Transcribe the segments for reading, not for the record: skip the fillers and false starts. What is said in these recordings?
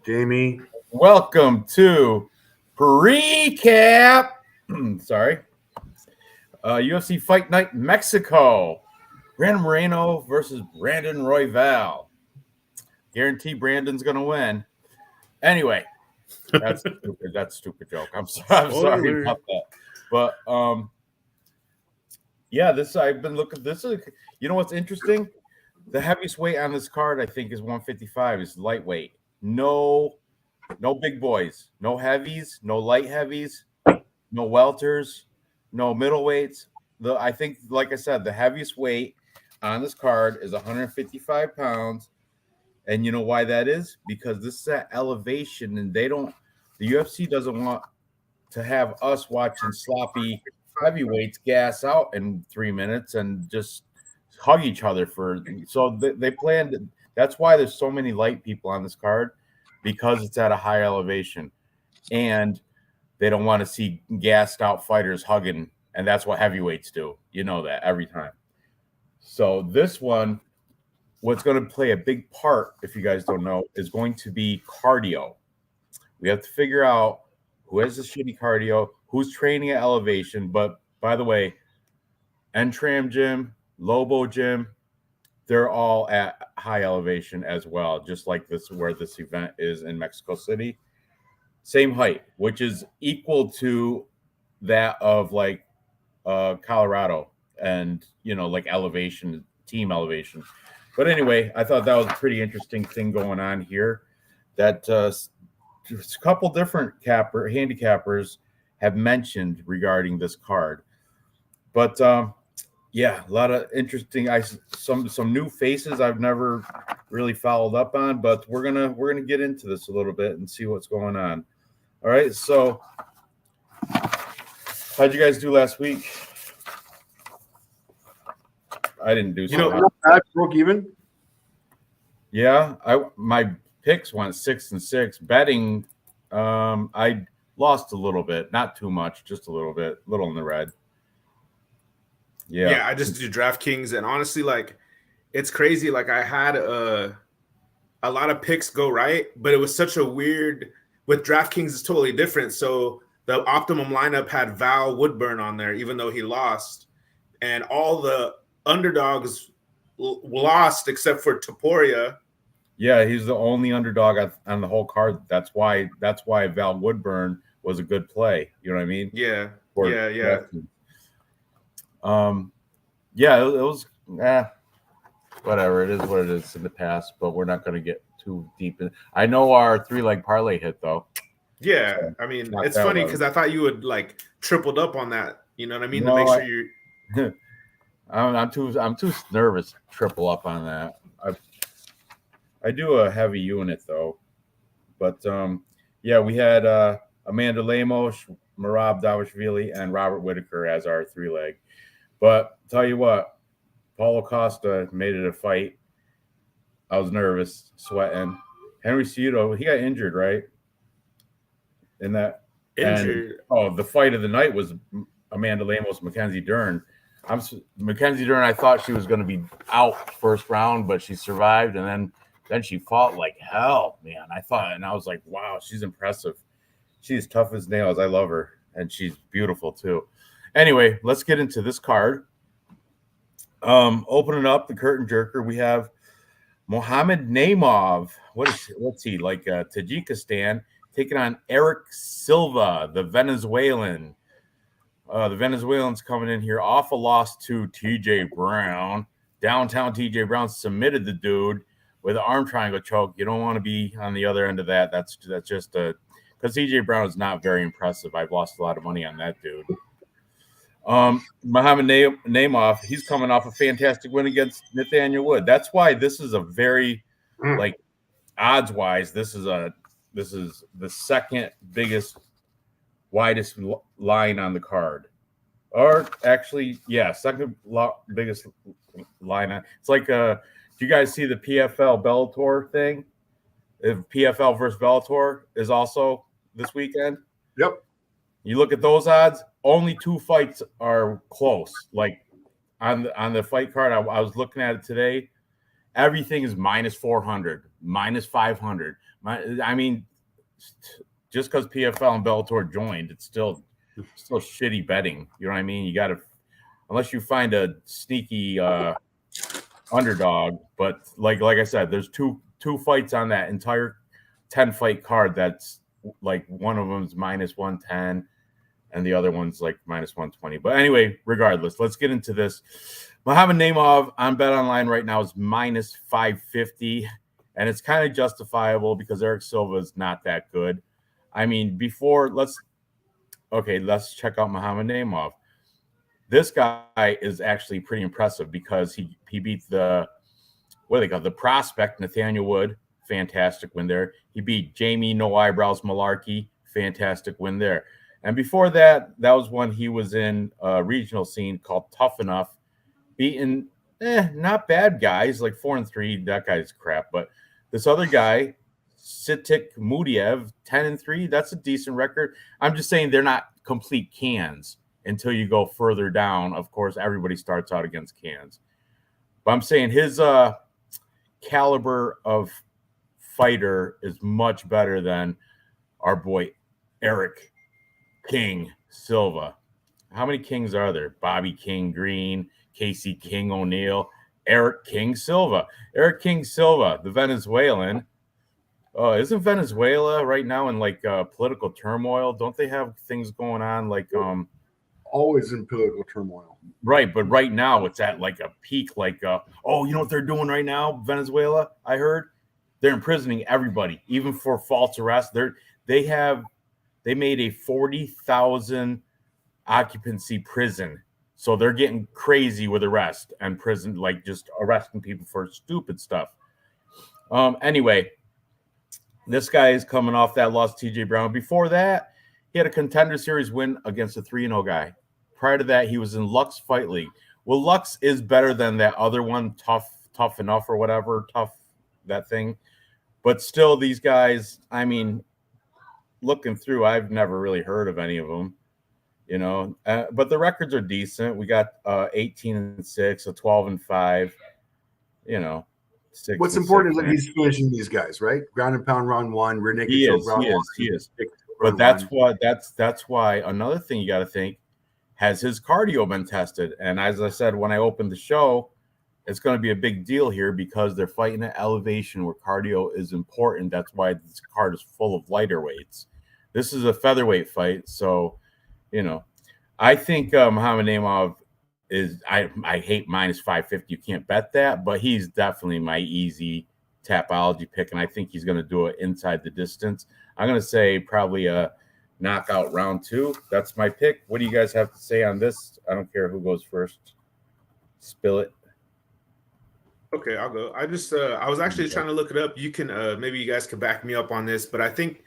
Jamie. Welcome to PREECAAAP. Sorry. UFC Fight Night Mexico. Brandon Moreno versus Brandon Royval. Guarantee Brandon's going to win. Anyway, that's stupid. That's a stupid joke. I'm sorry about that. But yeah, I've been looking. You know what's interesting? The heaviest weight on this card, I think, is 155. It's lightweight. No big boys, no heavies, no light heavies, no welters, no middleweights. I think, like I said, the heaviest weight on this card is 155 pounds. And you know why that is? Because this is at elevation, and the UFC doesn't want to have us watching sloppy heavyweights gas out in 3 minutes and just hug each other so they planned. That's why there's so many light people on this card, because it's at a high elevation, and they don't want to see gassed out fighters hugging, and that's what heavyweights do. You know that every time. So this one, what's going to play a big part, if you guys don't know, is going to be cardio. We have to figure out who has the shitty cardio, who's training at elevation. But by the way, Entram Gym, Lobo Gym, they're all at high elevation as well, just like this, where this event is in Mexico City. Same height, which is equal to that of like Colorado and, like elevation, team elevation. But anyway, I thought that was a pretty interesting thing going on here, that a couple different handicappers have mentioned regarding this card. But yeah, a lot of interesting. Some new faces I've never really followed up on, but we're gonna get into this a little bit and see what's going on. All right, so how'd you guys do last week? I didn't do so. I broke even. Yeah, my picks went 6-6. Betting, I lost a little bit, not too much, just a little in the red. Yeah, I just do DraftKings, and honestly, like, it's crazy. Like, I had a lot of picks go right, but it was such a weird. With DraftKings, it's totally different. So the optimum lineup had Val Woodburn on there, even though he lost, and all the underdogs lost except for Topuria. Yeah, he's the only underdog on the whole card. That's why Val Woodburn was a good play. You know what I mean? Yeah. Yeah, it was whatever. It is what it is in the past, but we're not going to get too deep in. I know our 3-leg parlay hit though. Yeah, so I mean, it's funny because I thought you would like tripled up on that. You know what I mean? No, to make sure you. I'm too nervous to triple up on that. I do a heavy unit though, but yeah, we had Amanda Lemos, Merab Dvalishvili, and Robert Whitaker as our 3-leg. But tell you what, Paulo Costa made it a fight. I was nervous, sweating. Henry Cejudo, he got injured, right? In that injured. The fight of the night was Amanda Lemos, Mackenzie Dern. Mackenzie Dern, I thought she was going to be out first round, but she survived, and then she fought like hell, man. I was like, wow, she's impressive. She's tough as nails. I love her, and she's beautiful too. Anyway, let's get into this card. Opening up the curtain jerker, we have Mohamed Naimov. What's he like? Tajikistan taking on Eric Silva, the Venezuelan. The Venezuelans coming in here off a loss to TJ Brown. Downtown TJ Brown submitted the dude with an arm triangle choke. You don't want to be on the other end of that. That's just because TJ Brown is not very impressive. I've lost a lot of money on that dude. Mohamed Naimov, he's coming off a fantastic win against Nathaniel Wood. That's why this is a very like odds wise. This is the second biggest, widest line on the card, or actually, yeah, second biggest line. It's like do you guys see the PFL Bellator thing? If PFL versus Bellator is also this weekend. Yep. You look at those odds, only 2 fights are close. Like on the fight card, I was looking at it today. Everything is -400, -500, I mean, just because PFL and Bellator joined, it's still shitty betting. You know what I mean? You got to, unless you find a sneaky underdog. But like I said, there's two fights on that entire 10-fight card. That's like one of them's -110, and the other one's like -120. But anyway, regardless, let's get into this. Muhammad Naimov on Bet Online right now is -550, and it's kind of justifiable because Eric Silva is not that good. I mean, let's check out Muhammad Naimov. This guy is actually pretty impressive because he beat the prospect Nathaniel Wood, fantastic win there. He beat Jamie No Eyebrows Malarkey, fantastic win there. And before that was when he was in a regional scene called Tough Enough, beating not bad guys like 4-3. That guy's crap, but this other guy, Sitik Mudiev, 10-3. That's a decent record. I'm just saying they're not complete cans until you go further down. Of course, everybody starts out against cans, but I'm saying his caliber of fighter is much better than our boy Eric King Silva. How many Kings are there? Bobby King Green, Casey King O'Neill, Eric King Silva. Eric King Silva, the Venezuelan. Isn't Venezuela right now in like political turmoil? Don't they have things going on like always in political turmoil? Right, but right now it's at like a peak. Like, you know what they're doing right now, Venezuela? I heard they're imprisoning everybody, even for false arrest. They made a 40,000 occupancy prison, so they're getting crazy with arrest and prison, like just arresting people for stupid stuff. Anyway, this guy is coming off that loss to TJ Brown. Before that, he had a Contender Series win against a 3-0 guy. Prior to that, he was in Lux Fight League. Well, Lux is better than that other one, Tough Enough or whatever, that thing. But still, these guys, I mean, looking through, I've never really heard of any of them, you know. But the records are decent. We got 18-6, a 12-5, you know. What's important is that he's finishing these guys, right? Ground and pound round one, rear naked choke round one. He is. But that's why another thing you got to think, has his cardio been tested? And as I said when I opened the show, it's going to be a big deal here because they're fighting at elevation where cardio is important. That's why this card is full of lighter weights. This is a featherweight fight, so you know, I think Muhammad Naimov is, I hate -550. You can't bet that, but he's definitely my easy Tapology pick, and I think he's going to do it inside the distance. I'm going to say probably a knockout round 2. That's my pick. What do you guys have to say on this? I don't care who goes first. Spill it. Okay, I'll go. I was actually trying to look it up. You can maybe you guys can back me up on this, but I think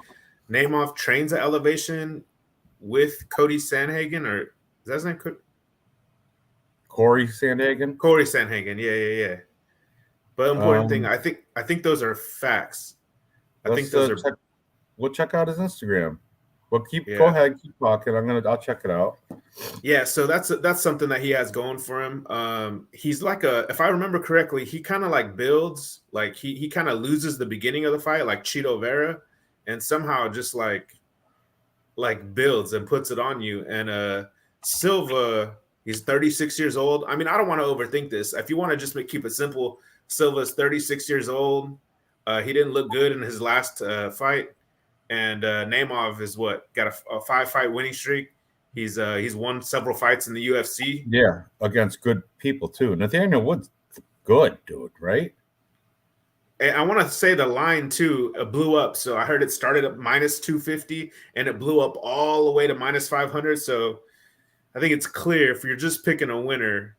Naimov trains at elevation with Cody Sandhagen, or is that his name? Corey Sandhagen. Corey Sandhagen. Yeah. But important thing, I think those are facts. I think those are. We'll check out his Instagram. Well, go ahead, keep talking. I'll check it out. Yeah, so that's something that he has going for him. He's like if I remember correctly, he kind of like builds, like he kind of loses the beginning of the fight, like Chito Vera, and somehow just like builds and puts it on you. And Silva, he's 36 years old. I mean, I don't want to overthink this. If you want to just keep it simple, Silva's 36 years old. He didn't look good in his last fight. And Naimov is got a 5-fight winning streak. He's won several fights in the UFC. Yeah, against good people too. Nathaniel Wood's good, dude, right? And I want to say the line too blew up. So I heard it started at -250 and it blew up all the way to -500. So I think it's clear if you're just picking a winner,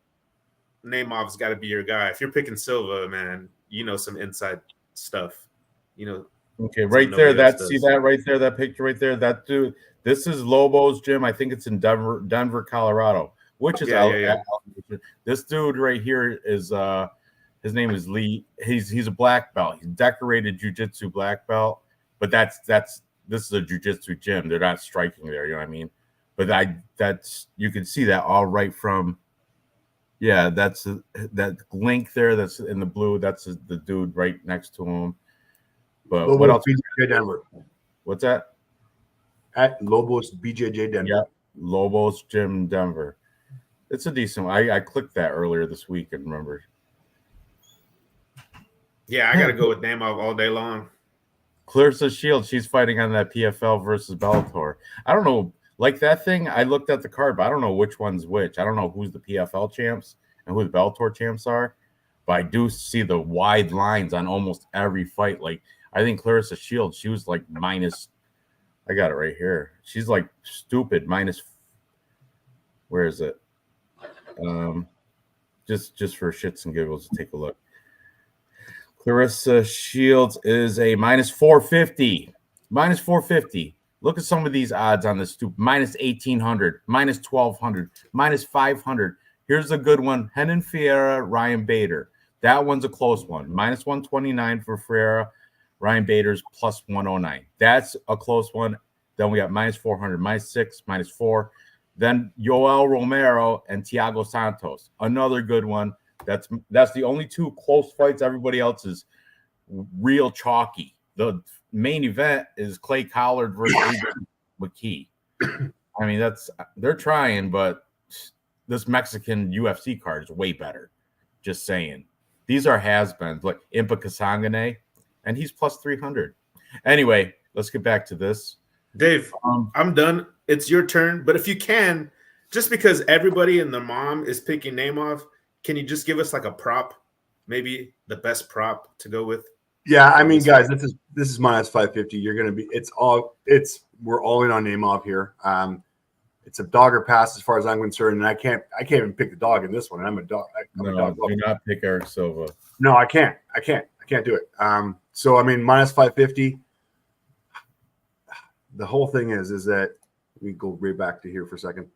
Naimov's got to be your guy. If you're picking Silva, man, you know some inside stuff. You know. Okay, right there. See that right there, that picture right there. That dude. This is Lobo's gym. I think it's in Denver, Colorado, which is this dude right here is his name is Lee. He's a black belt. He's decorated jiu-jitsu black belt, but this is a jiu-jitsu gym. They're not striking there, you know what I mean? But that's you can see that all right from that's that link there that's in the blue. That's the dude right next to him. But Lobo, what else? Denver. What's that? At Lobos BJJ Denver. Yeah, Lobos Gym Denver. It's a decent one. I clicked that earlier this week and remembered. Yeah, I got to go with Nemov all day long. Clarissa Shields, she's fighting on that PFL versus Bellator. I don't know. Like that thing, I looked at the card, but I don't know which one's which. I don't know who's the PFL champs and who the Bellator champs are. But I do see the wide lines on almost every fight. Like, I think Clarissa Shields, she was like minus, I got it right here. She's like stupid minus, where is it? Just for shits and giggles, take a look. Clarissa Shields is a minus 450. Minus 450. Look at some of these odds on this stupid. Minus 1,800, minus 1,200, minus 500. Here's a good one. Henan Fiera, Ryan Bader. That one's a close one. Minus 129 for Fiera. Ryan Bader's plus 109. That's a close one. Then we got minus 400, minus 6, minus 4. Then Yoel Romero and Thiago Santos. Another good one. That's the only two close fights. Everybody else is real chalky. The main event is Clay Collard versus Adrian McKee. I mean, they're trying, but this Mexican UFC card is way better. Just saying. These are has-beens, like Impa Kasangane, and he's plus 300. Anyway, let's get back to this. Dave, I'm done. It's your turn. But if you can, just because everybody and their mom is picking Nemov, can you just give us like a prop, maybe the best prop to go with? Yeah, I mean, guys, this is minus 550. You're gonna be. We're all in on Nemov here. It's a dog or pass as far as I'm concerned, and I can't even pick the dog in this one. I'm a dog. Do not pick Eric Silva. No, I can't do it. So I mean, minus 550. The whole thing is that we go right back to here for a second.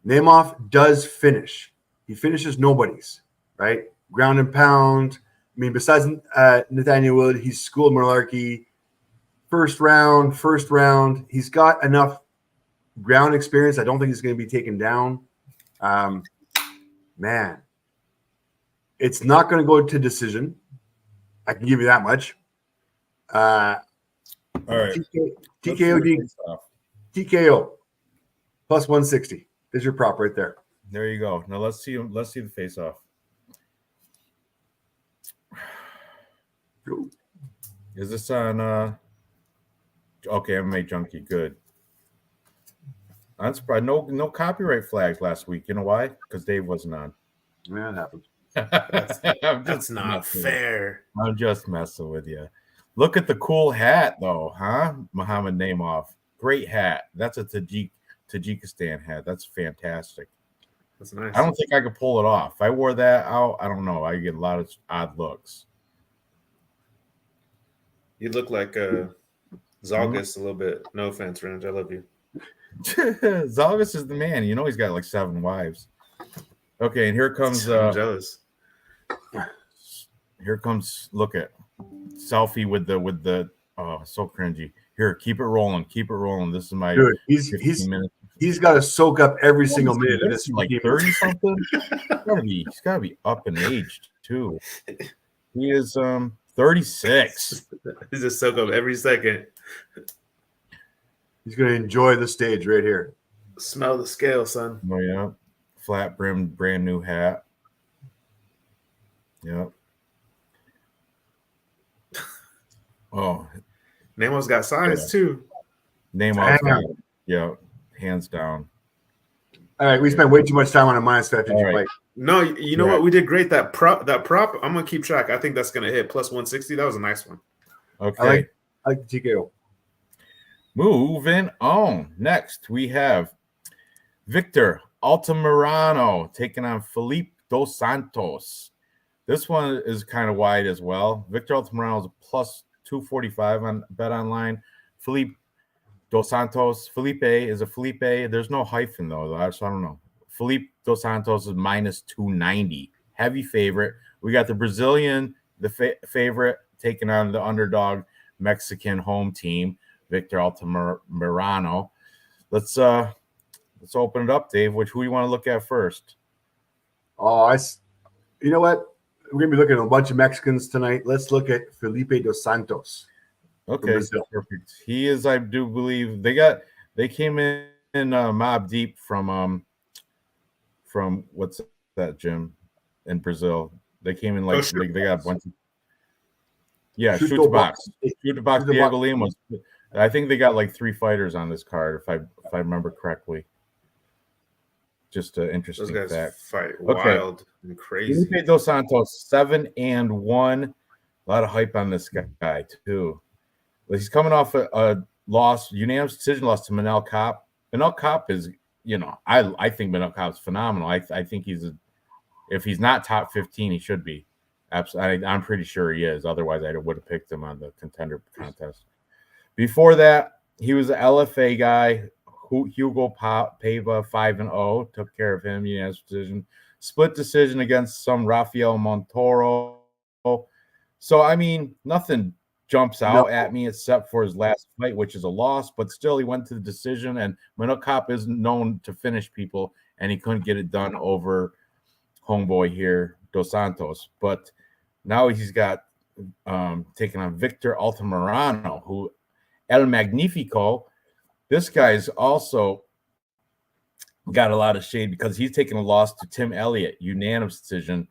Nemov does finish. He finishes nobodies, right? Ground and pound. I mean, besides Nathaniel Wood, he's schooled malarkey. First round. He's got enough ground experience. I don't think he's going to be taken down. Man, it's not going to go to decision. I can give you that much. All right. TKO plus 160. There's your prop right there. There you go. Now let's see the face off. Is this on okay, MMA Junkie, good. I'm surprised no copyright flags last week. You know why? Because Dave wasn't on. Yeah, it happens. That's not fair. I'm just messing with you. Look at the cool hat though, huh? Muhammad Nemov. Great hat. That's a Tajikistan hat. That's fantastic. That's nice. I don't think I could pull it off. If I wore that out, I don't know. I get a lot of odd looks. You look like Zalgus a little bit. No offense, Ranj. I love you. Zalgus is the man. You know he's got like 7 wives. Okay, and here comes I'm jealous. Here comes look at selfie with the oh, so cringy. Here, keep it rolling. This is my dude. He's got to soak up every single minute of this. Like 30 something. He's gotta be up in age too. He is 36. He's just soak up every second. He's gonna enjoy the stage right here. Smell the scale, son. Oh yeah, flat brimmed, brand new hat. Yep. Oh, Nemo's got size too. Nemo's yeah, hands down. All right, we spent way too much time on a minus 550 fight. No, you know what? We did great. That prop, I'm gonna keep track. I think that's gonna hit plus 160. That was a nice one. Okay. I like the TKO. Moving on. Next, we have Victor Altamirano taking on Felipe Dos Santos. This one is kind of wide as well. Victor Altamirano is a plus 245 on Bet Online. Felipe Dos Santos. Felipe is a Felipe. There's no hyphen though. So I don't know. Felipe Dos Santos is minus 290. Heavy favorite. We got the Brazilian, the favorite, taking on the underdog Mexican home team, Victor Altamirano. Let's open it up, Dave. Who do you want to look at first? Oh, you know what? We're gonna be looking at a bunch of Mexicans tonight. Let's look at Felipe Dos Santos. Okay, Brazil. perfect. He is, I do believe they came in mob deep from what's that gym in Brazil. They came in like they got a bunch of shoot the box. Shoot the box. Diego Lima. I think they got like 3 fighters on this card, if I remember correctly. Just an interesting Those guys fact. fight wild and crazy. Felipe Dos Santos 7-1. A lot of hype on this guy too. He's coming off a loss, unanimous decision loss to Manel Kape. Manel Kape is, I think Manel Kape is phenomenal. I think if he's not top 15, he should be. Absolutely, I'm pretty sure he is. Otherwise, I would have picked him on the contender contest. Before that, he was an LFA guy. Hugo Paiva 5-0 took care of him. Unanimous decision, split decision against some Rafael Montoro. So I mean, nothing jumps out at me except for his last fight, which is a loss. But still, he went to the decision. And Manel Kape is known to finish people, and he couldn't get it done over homeboy here, Dos Santos. But now he's got taking on Victor Altamirano, who El Magnifico. This guy's also got a lot of shade because he's taking a loss to Tim Elliott, unanimous decision.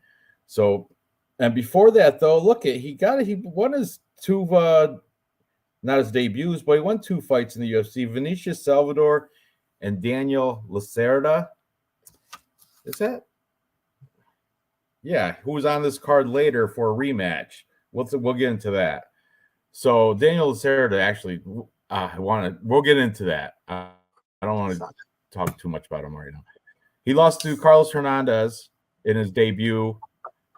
So, and before that, though, look at he won his 2 not his debuts, but he won 2 fights in the UFC. Vinicius Salvador and Daniel Lacerda. Is that? Yeah, who was on this card later for a rematch. We'll get into that. So Daniel Lacerda actually, we'll get into that. I don't want to talk too much about him right now. He lost to Carlos Hernandez in his debut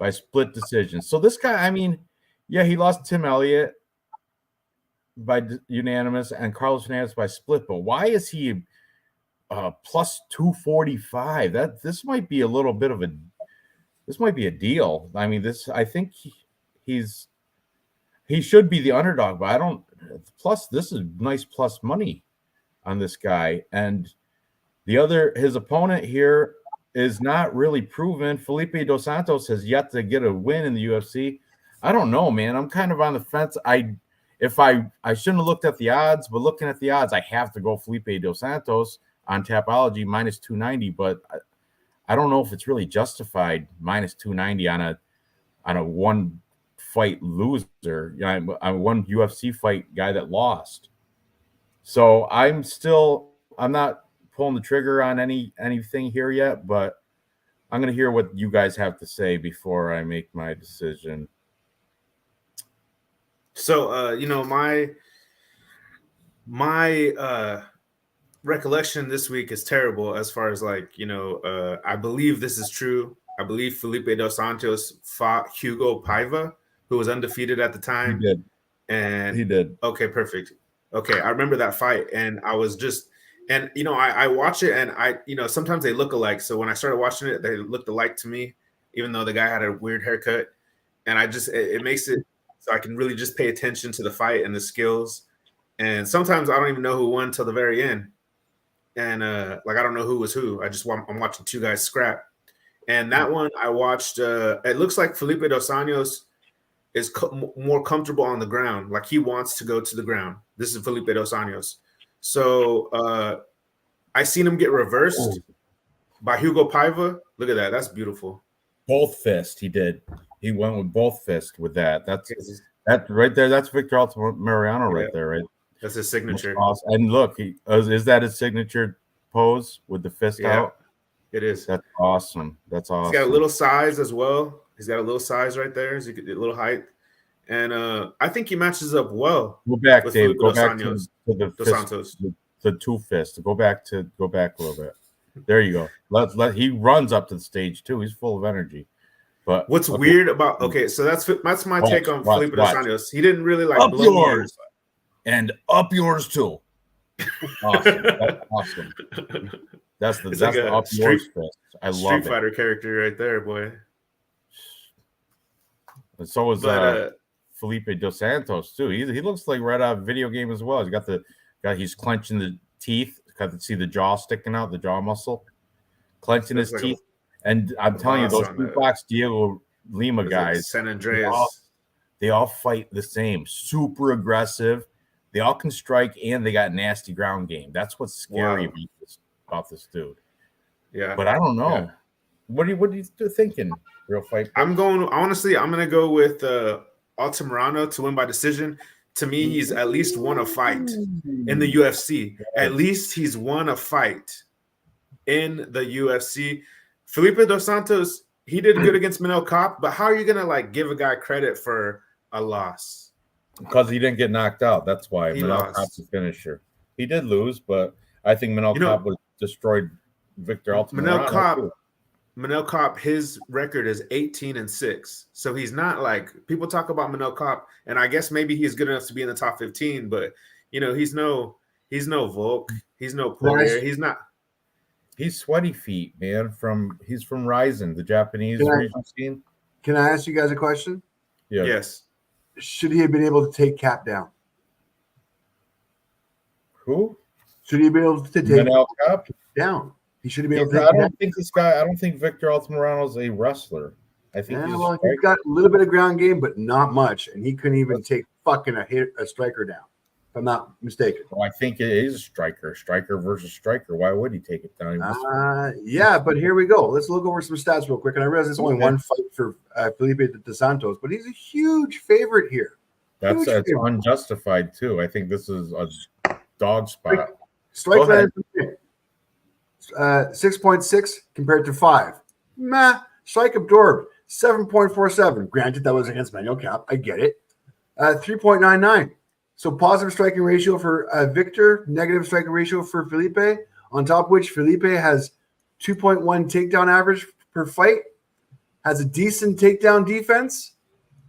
by split decision. So this guy, I mean, yeah, he lost to Tim Elliott by unanimous and Carlos Hernandez by split. But why is he plus 245? This might be a little bit of a. This might be a deal. I mean, I think he should be the underdog, but I don't. Plus, this is nice plus money on this guy. And his opponent here is not really proven. Felipe Dos Santos has yet to get a win in the UFC. I don't know, man. I'm kind of on the fence. I shouldn't have looked at the odds, but looking at the odds, I have to go Felipe Dos Santos on Tapology minus 290. But I don't know if it's really justified minus 290 on a one fight loser, on one UFC fight guy that lost. So I'm not pulling the trigger on anything here yet, but I'm going to hear what you guys have to say before I make my decision. So, my recollection this week is terrible as far as I believe this is true. I believe Felipe Dos Santos fought Hugo Paiva, who was undefeated at the time. He did. And he did. Okay, perfect. Okay, I remember that fight, and I was just, and I watch it, and sometimes they look alike. So when I started watching it, they looked alike to me, even though the guy had a weird haircut, and it makes it so I can really just pay attention to the fight and the skills. And sometimes I don't even know who won till the very end. And I don't know who was who. I'm watching 2 guys scrap. And that one I watched, it looks like Felipe Dos Santos is more comfortable on the ground. Like he wants to go to the ground. This is Felipe Dos Santos. So I seen him get reversed by Hugo Paiva. Look at that. That's beautiful. Both fist. He did. He went with both fist with that. That right there. That's Victor Altamirano right there, right? That's his signature. Awesome. And look, is that his signature pose with the fist out? It is. That's awesome. That's awesome. He's got a little size as well. He's got a little size right there. He's a little height. And I think he matches up well. Go back, Dave. Go back to the Dos Santos. The 2 fists. Go back a little bit. There you go. He runs up to the stage too. He's full of energy. But what's weird about so that's my take on Felipe Dos Santos. He didn't really like up blow yours and up yours too. Awesome. That's awesome. That's the up yours fist. I love Street Fighter character right there, boy. And so is Felipe Dos Santos too. He looks like right out of a video game as well. He's clenching the teeth. Got to see the jaw sticking out, the jaw muscle, clenching his teeth. And I'm telling you, those 2 box Diego Lima guys, San Andreas, they all fight the same. Super aggressive. They all can strike, and they got nasty ground game. That's what's scary about this dude. Yeah, but I don't know. Yeah. What are you thinking? Real fight. I'm gonna go with Altamirano to win by decision. To me, he's at least won a fight in the UFC. At least he's won a fight in the UFC. Felipe Dos Santos, he did good against Manel Kape, but how are you gonna like give a guy credit for a loss? Because he didn't get knocked out. That's why He Manel lost. Kape's the finisher. He did lose, but I think Manel Kape would have destroyed Victor Altamirano. Manel Kape, his record is 18-6. So he's not like people talk about Manel Kape, and I guess maybe he's good enough to be in the top 15, but he's no Volk, he's no Poirier, he's not. He's sweaty feet, man. He's from Ryzen, the Japanese regional scene. Can I ask you guys a question? Yeah. Yes. Should he have been able to take Cap down? Who? Should he have been able to take Manel Kape down? He should have been able to take I don't think Victor Altamirano is a wrestler. I think he's got a little bit of ground game, but not much, and he couldn't even take fucking a striker down. If I'm not mistaken. Well, I think it is striker versus striker. Why would he take it down? Yeah, but here we go. Let's look over some stats real quick. And I realize it's only one fight for Felipe Dos Santos, but he's a huge favorite here. That's unjustified too. I think this is a dog spot. Strike rate 6.6 compared to 5. Strike absorbed 7.47. Granted, that was against Manel Kape. I get it. 3.99. So positive striking ratio for Victor, negative striking ratio for Felipe, on top of which Felipe has 2.1 takedown average per fight, has a decent takedown defense,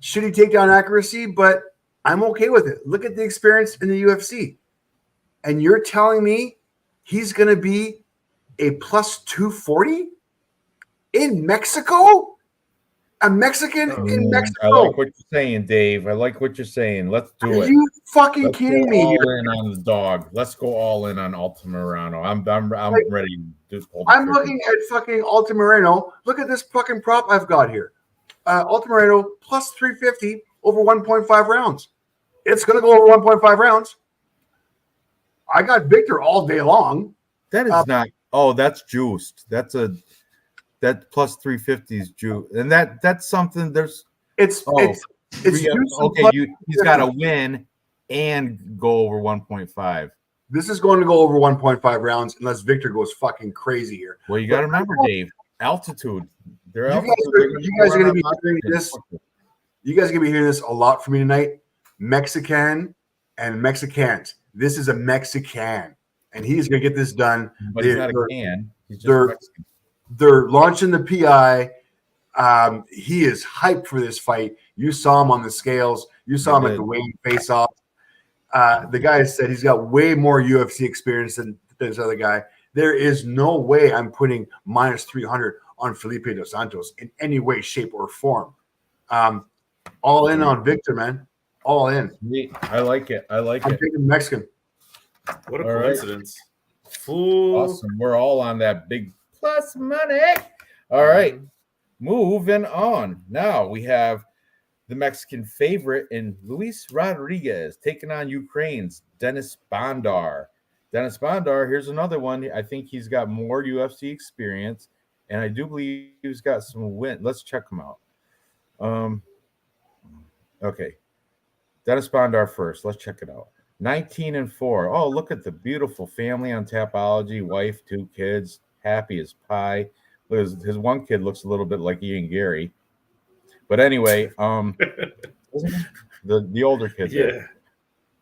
shitty takedown accuracy, but I'm okay with it. Look at the experience in the UFC. And you're telling me he's going to be a plus 240 in Mexico? A Mexican in Mexico. I like what you're saying, Dave. I like what you're saying. Let's do it. Are you fucking kidding me? All in on the dog. Let's go all in on Altamirano. I'm ready to pull. I'm looking at fucking Altamirano. Look at this fucking prop I've got here. Altamirano plus 350 over 1.5 rounds. It's going to go over 1.5 rounds. I got Victor all day long. That is not. Oh, that's juiced. That plus 350 is juice, and that's something. It's okay. He's got to win and go over 1.5. This is going to go over 1.5 rounds unless Victor goes fucking crazy here. Well, you got to remember, Dave, altitude. You guys are going to be hearing this. You guys are going to be hearing this a lot from me tonight. Mexican and Mexicans. This is a Mexican, and he's going to get this done. But he's not a can. He's just Mexican. They're launching the PI. He is hyped for this fight. You saw him on the scales. You saw him at the weigh-in face-off. The guy said he's got way more UFC experience than this other guy. There is no way I'm putting minus 300 on Felipe Dos Santos in any way, shape, or form. All in on Victor, man. All in. I like it. I'm taking Mexican. What a coincidence. Awesome. We're all on that big plus money. All right. Moving on. Now we have the Mexican favorite in Luis Rodriguez taking on Ukraine's Denis Bandar. Denis Bandar, here's another one. I think he's got more UFC experience, and I do believe he's got some win. Let's check him out. Okay. Denis Bandar first. Let's check it out. 19-4. Oh, look at the beautiful family on Tapology. Wife, 2 kids, happy as pie. His one kid looks a little bit like Ian Gary. But anyway, the older kid. Yeah. There.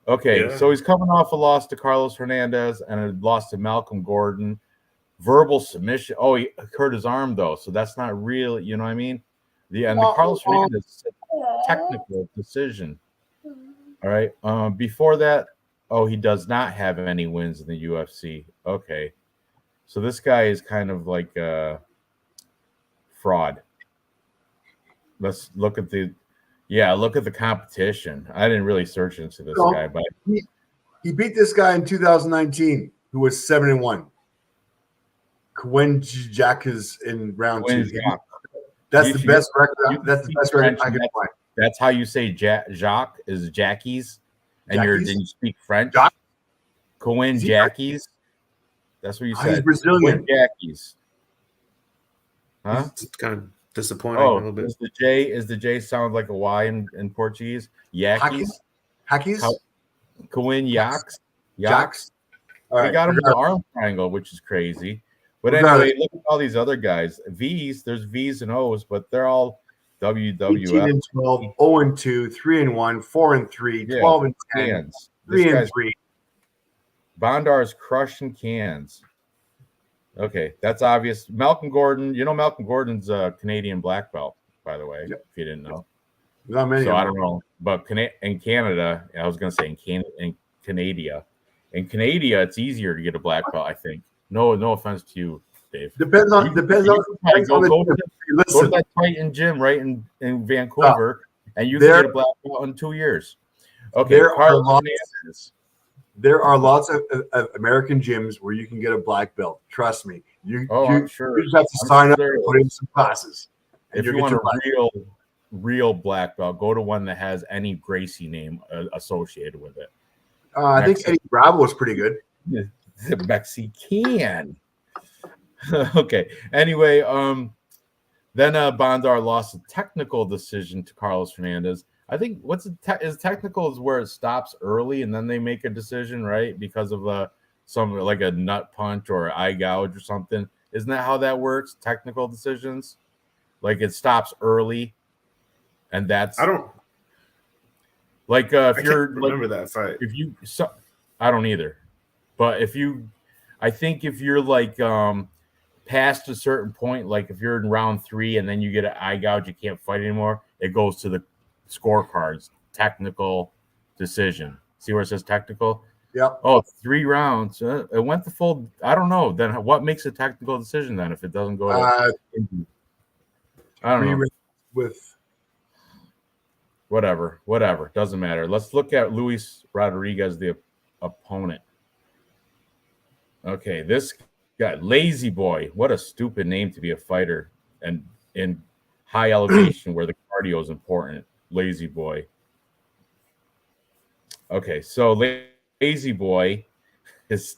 Okay, yeah. So he's coming off a loss to Carlos Hernandez and a loss to Malcolm Gordon. Verbal submission. Oh, he hurt his arm though, so that's not real. You know what I mean? The Carlos Hernandez technical decision. All right. Before that, he does not have any wins in the UFC. Okay, so this guy is kind of like a fraud. Let's look at the competition. I didn't really search into this guy, but he beat this guy in 2019, who was 7-1. When Jack is in round 2. That's the best record. That's the best record I can find. That's how you say Jacques is Jackie's. And Jackies? then you speak French. Jack- Cohen Is he Jackies. That's what you He's said. Brazilian. Cohen Jackies. Huh? It's kind of disappointing a Oh, little bit. is the J sound like a Y in Portuguese? Yakis. Hackies? Cohen Yaks. Jacks? All They right. got him in the arm triangle, which is crazy. But Regardless. anyway, look at all these other guys. V's, there's V's and O's, but they're all 18 WWF. and 12, 0 and 2, 3 and 1, 4 and 3, 12 and 10, Cans. 3 and 3. Bondar is crushing cans. Okay, that's obvious. Malcolm Gordon, Malcolm Gordon's a Canadian black belt, by the way, if you didn't know. Not many. So I don't know, but in Canada, I was going to say in Canada, it's easier to get a black belt. I think. No offense to you, Dave. Depends on go to that Titan gym right in Vancouver, and you can get a black belt in 2 years. Okay, there are lots of American gyms where you can get a black belt. Trust me. I'm sure. You just have to sign up and put in some classes. If you want a real black belt, go to one that has any Gracie name associated with it. I think Eddie Bravo was pretty good. The Mexican. Okay. Anyway, then Bondar lost a technical decision to Carlos Fernandez. I think is technical is where it stops early and then they make a decision, right? Because of some like a nut punch or eye gouge or something. Isn't that how that works? Technical decisions, like it stops early, and that's I don't like I can't remember that fight. I don't either, but I think if you're like past a certain point, like if you're in round 3 and then you get an eye gouge, you can't fight anymore. It goes to the scorecards, technical decision. See where it says technical? Yep. Oh, 3 rounds. It went the full. I don't know. Then what makes a technical decision then if it doesn't go? I don't know. With whatever. Doesn't matter. Let's look at Luis Rodriguez, the opponent. Okay, this guy, Lazy Boy. What a stupid name to be a fighter and in high elevation where the cardio is important. Lazy Boy. Okay, so Lazy Boy is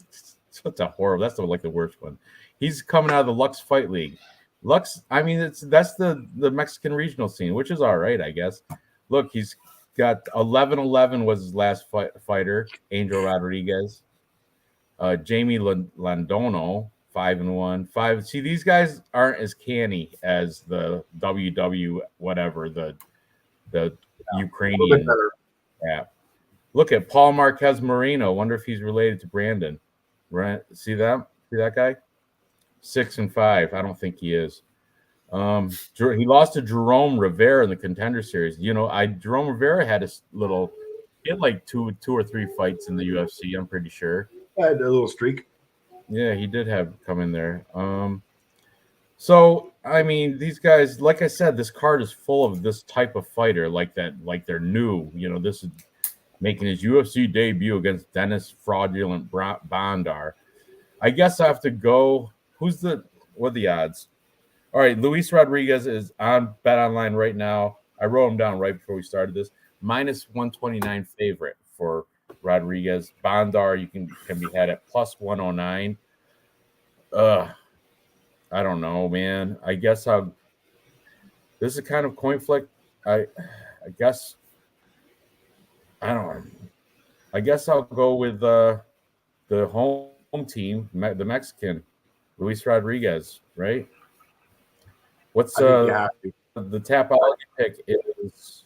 such a horrible. That's like the worst one. He's coming out of the Lux Fight League. Lux, I mean, that's the Mexican regional scene, which is all right, I guess. Look, he's got 11-11 was his last fighter. Angel Rodriguez, Jamie Landono, 5-1. See, these guys aren't as canny as the WW whatever the Ukrainian app. Look at Paul Marquez Marino. Wonder if he's related to Brandon. See that guy? 6-5. I don't think he is. He lost to Jerome Rivera in the Contender Series. Jerome Rivera had he had like two or three fights in the UFC. I'm pretty sure. I had a little streak. Yeah, he did come in there. So I mean, these guys, like I said, this card is full of this type of fighter, like that, like they're new. This is making his UFC debut against Dennis Fraudulent Bondar. I guess I have to go. What are the odds? All right, Luis Rodriguez is on Bet Online right now. I wrote him down right before we started this. -129 favorite for Rodriguez. Bondar can be had at +109. I don't know, man. I guess this is kind of coin flip. I guess I don't know. I guess I'll go with the home team, the Mexican, Luis Rodriguez, right? What's the Tapology pick is?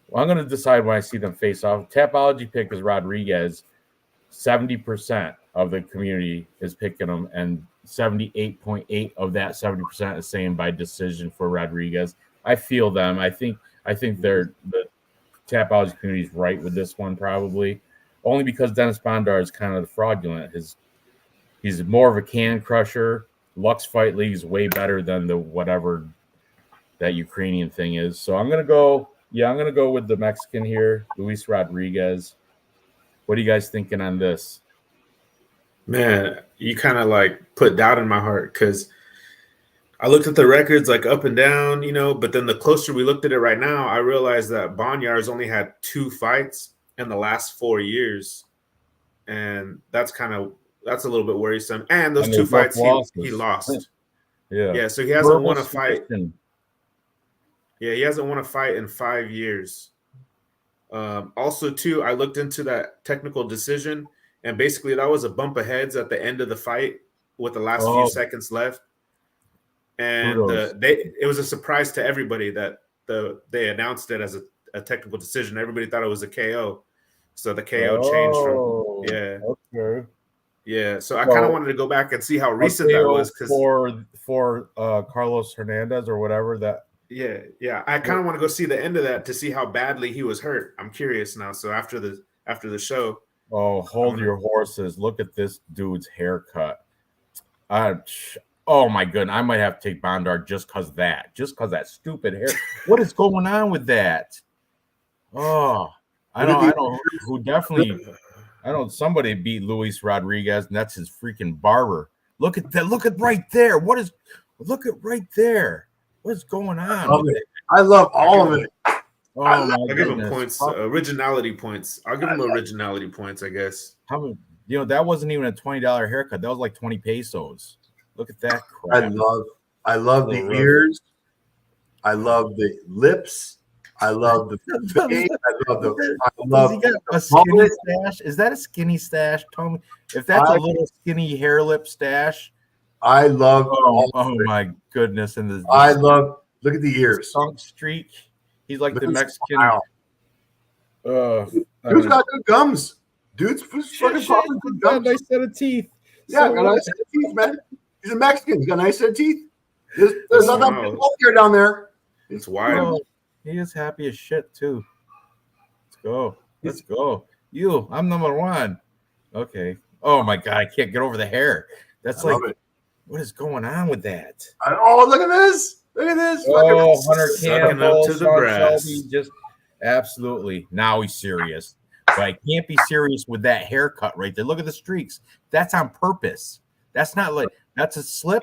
Well, I'm going to decide when I see them face off. Tapology pick is Rodriguez. 70% of the community is picking him, and 78.8 of that 70% is saying by decision for Rodriguez. I feel them. I think the Tapology community is right with this one, probably only because Dennis Bondar is kind of the fraudulent. He's more of a can crusher. Lux Fight League is way better than the whatever that Ukrainian thing is. So I'm gonna go with the Mexican here, Luis Rodriguez. What are you guys thinking on this? Man, you kind of like put doubt in my heart because I looked at the records like up and down, but then the closer we looked at it right now, I realized that Bonyar's only had 2 fights in the last 4 years, and that's a little bit worrisome. And those And two they're both fights he losses. lost. Yeah. Yeah, so he hasn't Verbal won a fight. submission. Yeah, he hasn't won a fight in 5 years. Also, too, I looked into that technical decision, and basically that was a bump of heads at the end of the fight with the last few seconds left. And it was a surprise to everybody that they announced it as a technical decision. Everybody thought it was a KO. So the KO changed from Okay. Yeah. So I kind of wanted to go back and see how recent that was, because for Carlos Hernandez or whatever that. Yeah. I kind of want to go see the end of that to see how badly he was hurt. I'm curious now. So after the show. Oh, hold your horses! Look at this dude's haircut. Oh my goodness! I might have to take Bondar just because that stupid hair. What is going on with that? Oh, I don't. Who definitely? I don't. Somebody beat Luis Rodriguez, and that's his freaking barber. Look at that! Look at right there. Look at right there. What is going on? I love all of it. Oh, I'll give him points, originality points. I'll give him originality points, I guess. That wasn't even a $20 haircut. That was like 20 pesos. Look at that crap. I love the ears. I love the lips. I love the face. He got a skinny stash. Is that a skinny stash? Tell me if that's a little skinny hair lip stash. I love. Oh my goodness! And look at the ears. Sunk streak. He's like the Mexican. Dude's got good gums. Dude's fucking popping good gums. Got a nice set of teeth. Yeah, got a nice set of teeth, man. He's a Mexican. He's got a nice set of teeth. There's not that much healthcare down there. It's wild. He is happy as shit too. Let's go. I'm number one. Okay. Oh my god, I can't get over the hair. That's like, what is going on with that? Look at this. Look at this. Oh, Hunter Campbell up to the brass. Just absolutely. Now he's serious. But I can't be serious with that haircut right there. Look at the streaks. That's on purpose. That's not like that's a slip.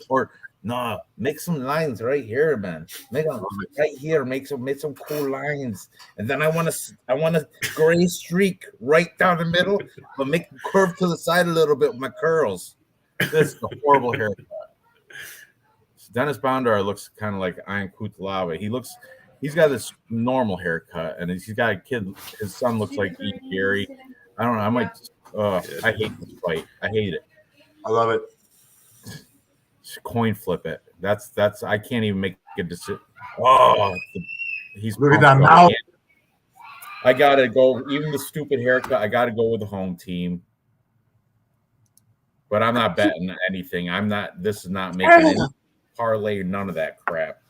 Or no, make some lines right here, man. Make them right here. Make some cool lines. And then I want a gray streak right down the middle, but make them curve to the side a little bit with my curls. This is a horrible haircut. Dennis Bondar looks kind of like Ian Kutalava. He's got this normal haircut, and he's got a kid. His son looks like E. Gary. I don't know. I hate this fight. I hate it. I love it. Coin flip it. That's. I can't even make a decision. Oh, he's look at that mouth. I gotta go. Even the stupid haircut. I gotta go with the home team. But I'm not betting anything. This is not making any parlay, none of that crap.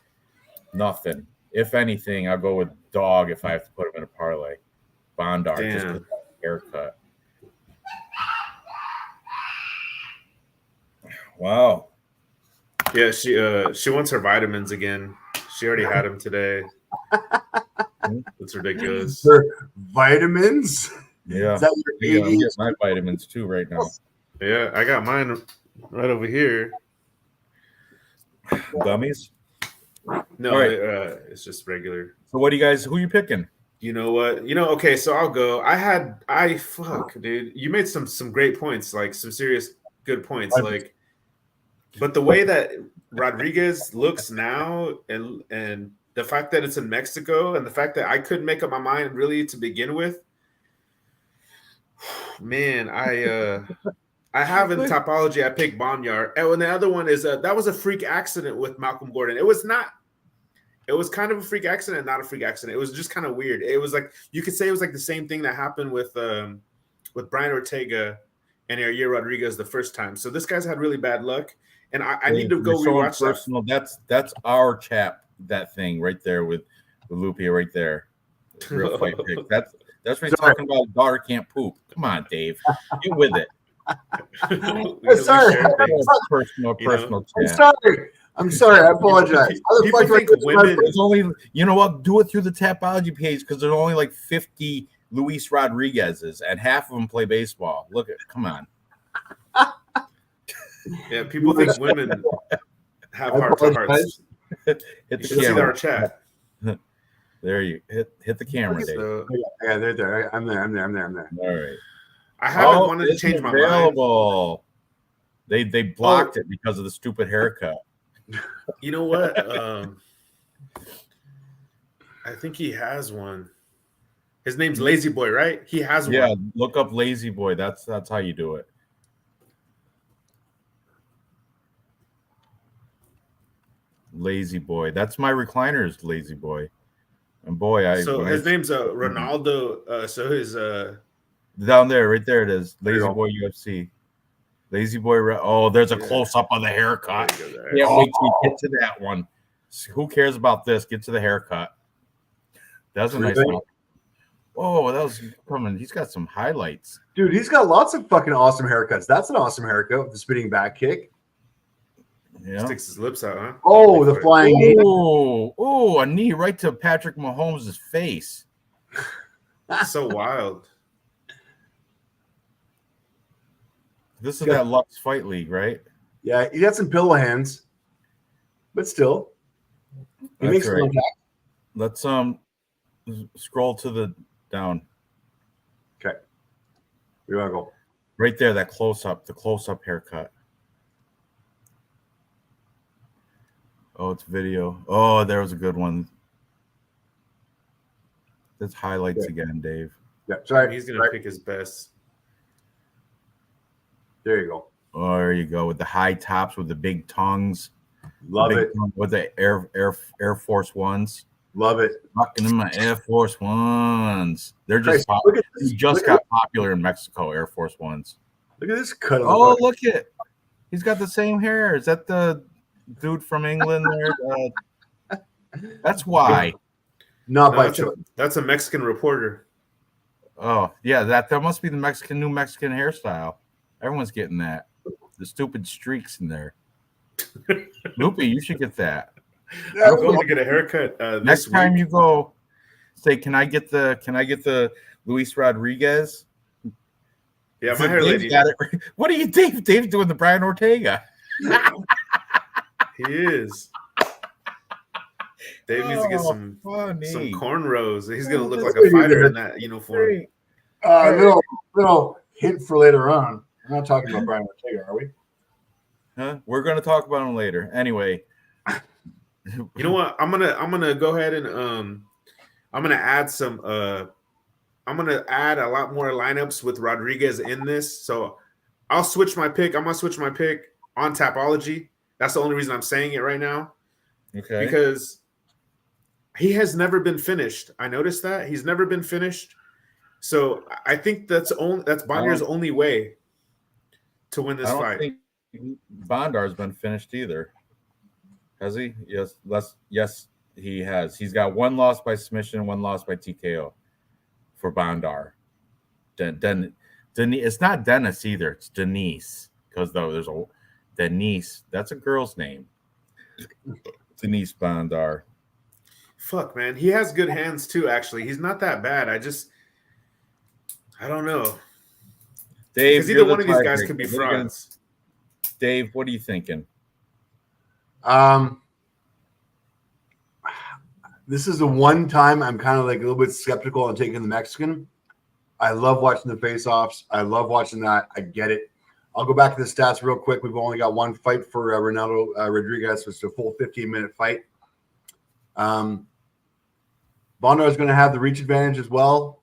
Nothing. If anything, I'll go with dog if I have to put him in a parlay. Bondar, just with that haircut. Wow. Yeah, she wants her vitamins again. She already had them today. It's ridiculous. Her vitamins? Yeah. Is that your I'm getting my vitamins too right now. Yeah, I got mine right over here. Gummies? No, right. It's just regular. So who are you picking? You know what? Okay, so I'll go. Dude. You made some great points, like some serious good points. But the way that Rodriguez looks now and the fact that it's in Mexico and the fact that I couldn't make up my mind really to begin with, man, I have in Topology, I picked Boneyard. And the other one is that was a freak accident with Malcolm Gordon. It was kind of a freak accident, not a freak accident. It was just kind of weird. It was like, you could say it was like the same thing that happened with Brian Ortega and Yair Rodriguez the first time. So this guy's had really bad luck. And I need to go rewatch that. That's our chap, that thing right there with Lupia right there. Real fight pick. That's what he's talking about. Daughter can't poop. Come on, Dave. Get with it. Sorry. Personal I'm sorry. I apologize. There's only, you know what? Do it through the Tapology page because there's only like 50 Luis Rodriguez's and half of them play baseball. Come on. Yeah, people think women have heart to hearts. It's our chat. There you hit the camera, Dave. So Yeah, they're there. I'm there. All right. I haven't wanted to it's change my mind. available. They blocked it because of the stupid haircut. You know what? I think he has one. His name's Lazy Boy, right? He has one. Yeah, look up Lazy Boy. That's how you do it. Lazy Boy. That's my recliner's Lazy Boy. And boy, So his name's Ronaldo. So his down there, right there it is. There you Lazy go. Boy UFC. Lazy Boy. Oh, there's a close up of the haircut. there you go, there. Can't wait till we get to that one. Who cares about this? Get to the haircut. That's a nice one. Oh, that was coming. He's got some highlights. Dude, he's got lots of fucking awesome haircuts. That's an awesome haircut with the spinning back kick. Yeah. Sticks his lips out, huh? Oh, the flying knee. Oh, a knee right to Patrick Mahomes' face. That's so wild. This is that Lux Fight League, right? Yeah, he got some pillow hands, but still, he That's makes right. contact. Let's scroll to the down. Okay, here we go. Right there, that close-up, the close-up haircut. Oh, it's video. Oh, there was a good one. That's highlights again, Dave. Yeah, sorry. He's gonna pick his best. There you go. Oh, there you go with the high tops with the big tongues. Love it. With the Air Force Ones. Love it. Fucking in my Air Force Ones. They're just Look at this. just got popular in Mexico. Air Force Ones. Look at this cut. Oh, look at. He's got the same hair. Is that the dude from England there? That's why. Not No, by choice. that's a Mexican reporter. Oh, yeah, that must be the new Mexican hairstyle. Everyone's getting that. The stupid streaks in there. Loopy, you should get that. I'm going to get a haircut Next this time week. you go, say, can I get the Luis Rodriguez? Yeah, my hair lady. Got it. What are you, Dave? Dave's doing the Brian Ortega. He is. Dave needs to get some funny. cornrows. He's gonna look like a fighter in that uniform. Little hint for later on. We're not talking about Brian Ortega, are we? Huh? We're gonna talk about him later. Anyway. You know what? I'm gonna go ahead and I'm gonna add some I'm gonna add a lot more lineups with Rodriguez in this. So I'll switch my pick. I'm gonna switch my pick on Tapology. That's the only reason I'm saying it right now. Okay. Because he has never been finished. I noticed that he's never been finished. So I think that's Bondar's only way to win this I don't fight. think Bondar's been finished either. Has he? Yes, he has. He's got one loss by submission, one loss by TKO for Bondar. It's not Dennis either. It's Denise, because though there's a Denise. That's a girl's name. Denise Bondar. Fuck, man. He has good hands too, actually. He's not that bad. I don't know. Dave, because either one of these guys could be frauds. Dave, what are you thinking? This is the one time I'm kind of like a little bit skeptical on taking the Mexican. I love watching the face-offs. I love watching that. I get it. I'll go back to the stats real quick. We've only got one fight for Ronaldo Rodriguez. So it's a full 15-minute fight. Bondar is going to have the reach advantage as well.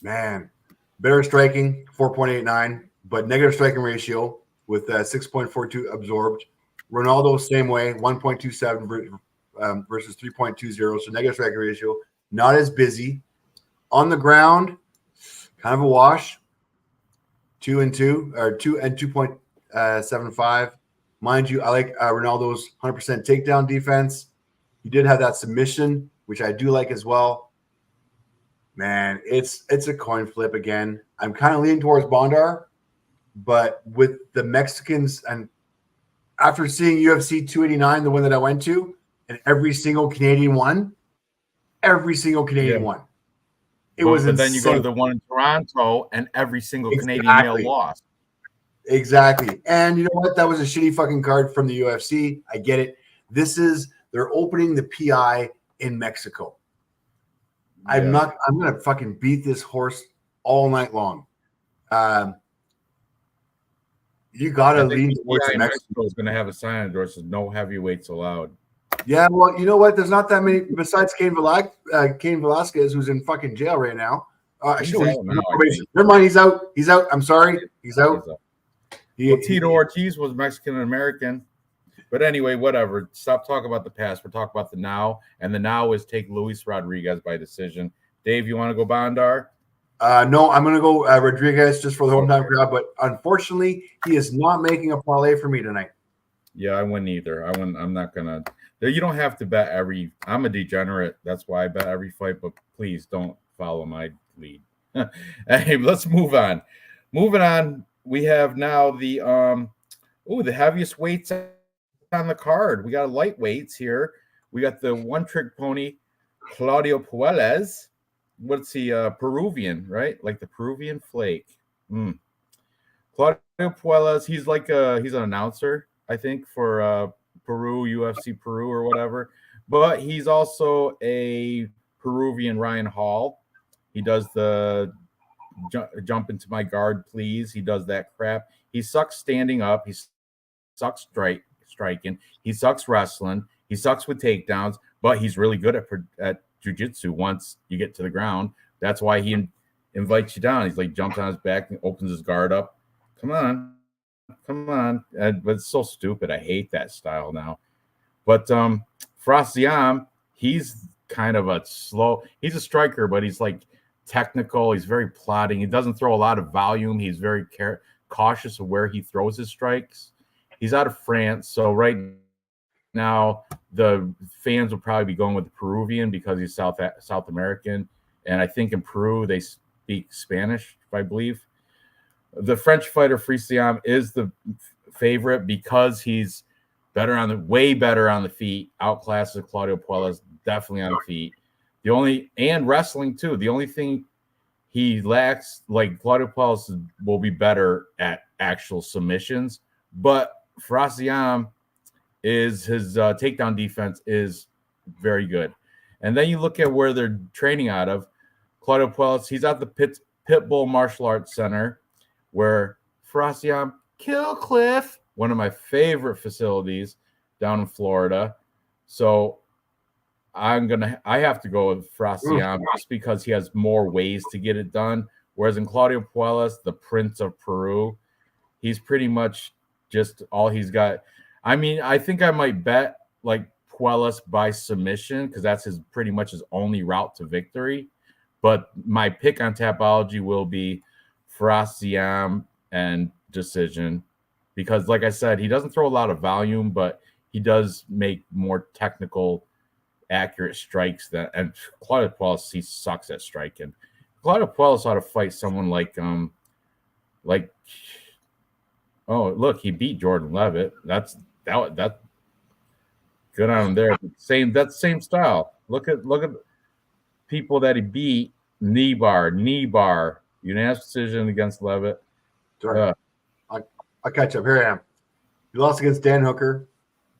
Man, better striking, 4.89, but negative striking ratio with 6.42 absorbed. Ronaldo, same way, 1.27 versus 3.20, so negative striking ratio. Not as busy. On the ground, kind of a wash. 2 and 2, or 2 and 2.75. Mind you, I like Ronaldo's 100% takedown defense. He did have that submission, which I do like as well. Man, it's a coin flip again. I'm kind of leaning towards Bondar, but with the Mexicans, and after seeing UFC 289, the one that I went to, and every single Canadian won, won. It was but insane. then you go to the one in Toronto, and every single Canadian male lost. Exactly. And you know what? That was a shitty fucking card from the UFC. I get it. They're opening the PI in Mexico. Yeah. I'm gonna fucking beat this horse all night long. You gotta I think lean the towards PI in Mexico. Mexico is going to have a sign on the door that says no heavyweights allowed. Yeah, well, you know what? There's not that many besides Cain Velasquez, who's in fucking jail right now. He's Actually, out now, I think. never mind. He's out. He's out. I'm sorry. He's out. Well, Tito Ortiz was Mexican and American. But anyway, whatever. Stop talking about the past. We're talking about the now. And the now is take Luis Rodriguez by decision. Dave, you want to go Bondar? No, I'm going to go Rodriguez just for the hometown crowd. But unfortunately, he is not making a parlay for me tonight. Yeah, I wouldn't either. I'm not going to. You don't have to bet every. I'm a degenerate. That's why I bet every fight. But please don't follow my lead. Hey, let's move on. Moving on, we have now the the heaviest weights on the card. We got lightweights here. We got the one-trick pony, Claudio Puelles. What's he? Peruvian, right? Like the Peruvian flake. Claudio Puelles. He's like he's an announcer, I think, for Peru, UFC Peru or whatever. But he's also a Peruvian Ryan Hall. He does the jump into my guard, please. He does that crap. He sucks standing up. He sucks striking. He sucks wrestling. He sucks with takedowns, but he's really good at jiu-jitsu once you get to the ground. That's why he invites you down. He's like jumps on his back and opens his guard up. Come on. But it's so stupid. I hate that style now. But Frasiam, he's kind of he's a striker, but he's like technical. He's very plotting. He doesn't throw a lot of volume. He's very cautious of where he throws his strikes. He's out of France, so right now the fans will probably be going with the Peruvian because he's South American, and I think in Peru they speak Spanish, I believe. The French fighter Frasiam is the favorite because he's way better on the feet. Outclasses Claudio Puelles, definitely on the feet. And wrestling too. The only thing he lacks, like Claudio Puelles will be better at actual submissions, but Frasiam his takedown defense is very good. And then you look at where they're training out of. Claudio Puelles, he's at the Pitbull Martial Arts Center, where Frasiam Killcliff, one of my favorite facilities down in Florida. So I have to go with Frasiam just because he has more ways to get it done. Whereas in Claudio Puelles, the Prince of Peru, he's pretty much just all he's got. I mean, I think I might bet like Puelles by submission because that's pretty much his only route to victory. But my pick on Tapology will be Frasiam and decision because, like I said, he doesn't throw a lot of volume, but he does make more technical, accurate strikes. And Claudio Puelles, he sucks at striking. Claudio Puelles ought to fight someone like oh, look, he beat Jordan Levitt. That good on him there. That's same style. Look at people that he beat. Knee bar, unanimous decision against Levitt. Sorry. I'll catch up. Here I am. He lost against Dan Hooker.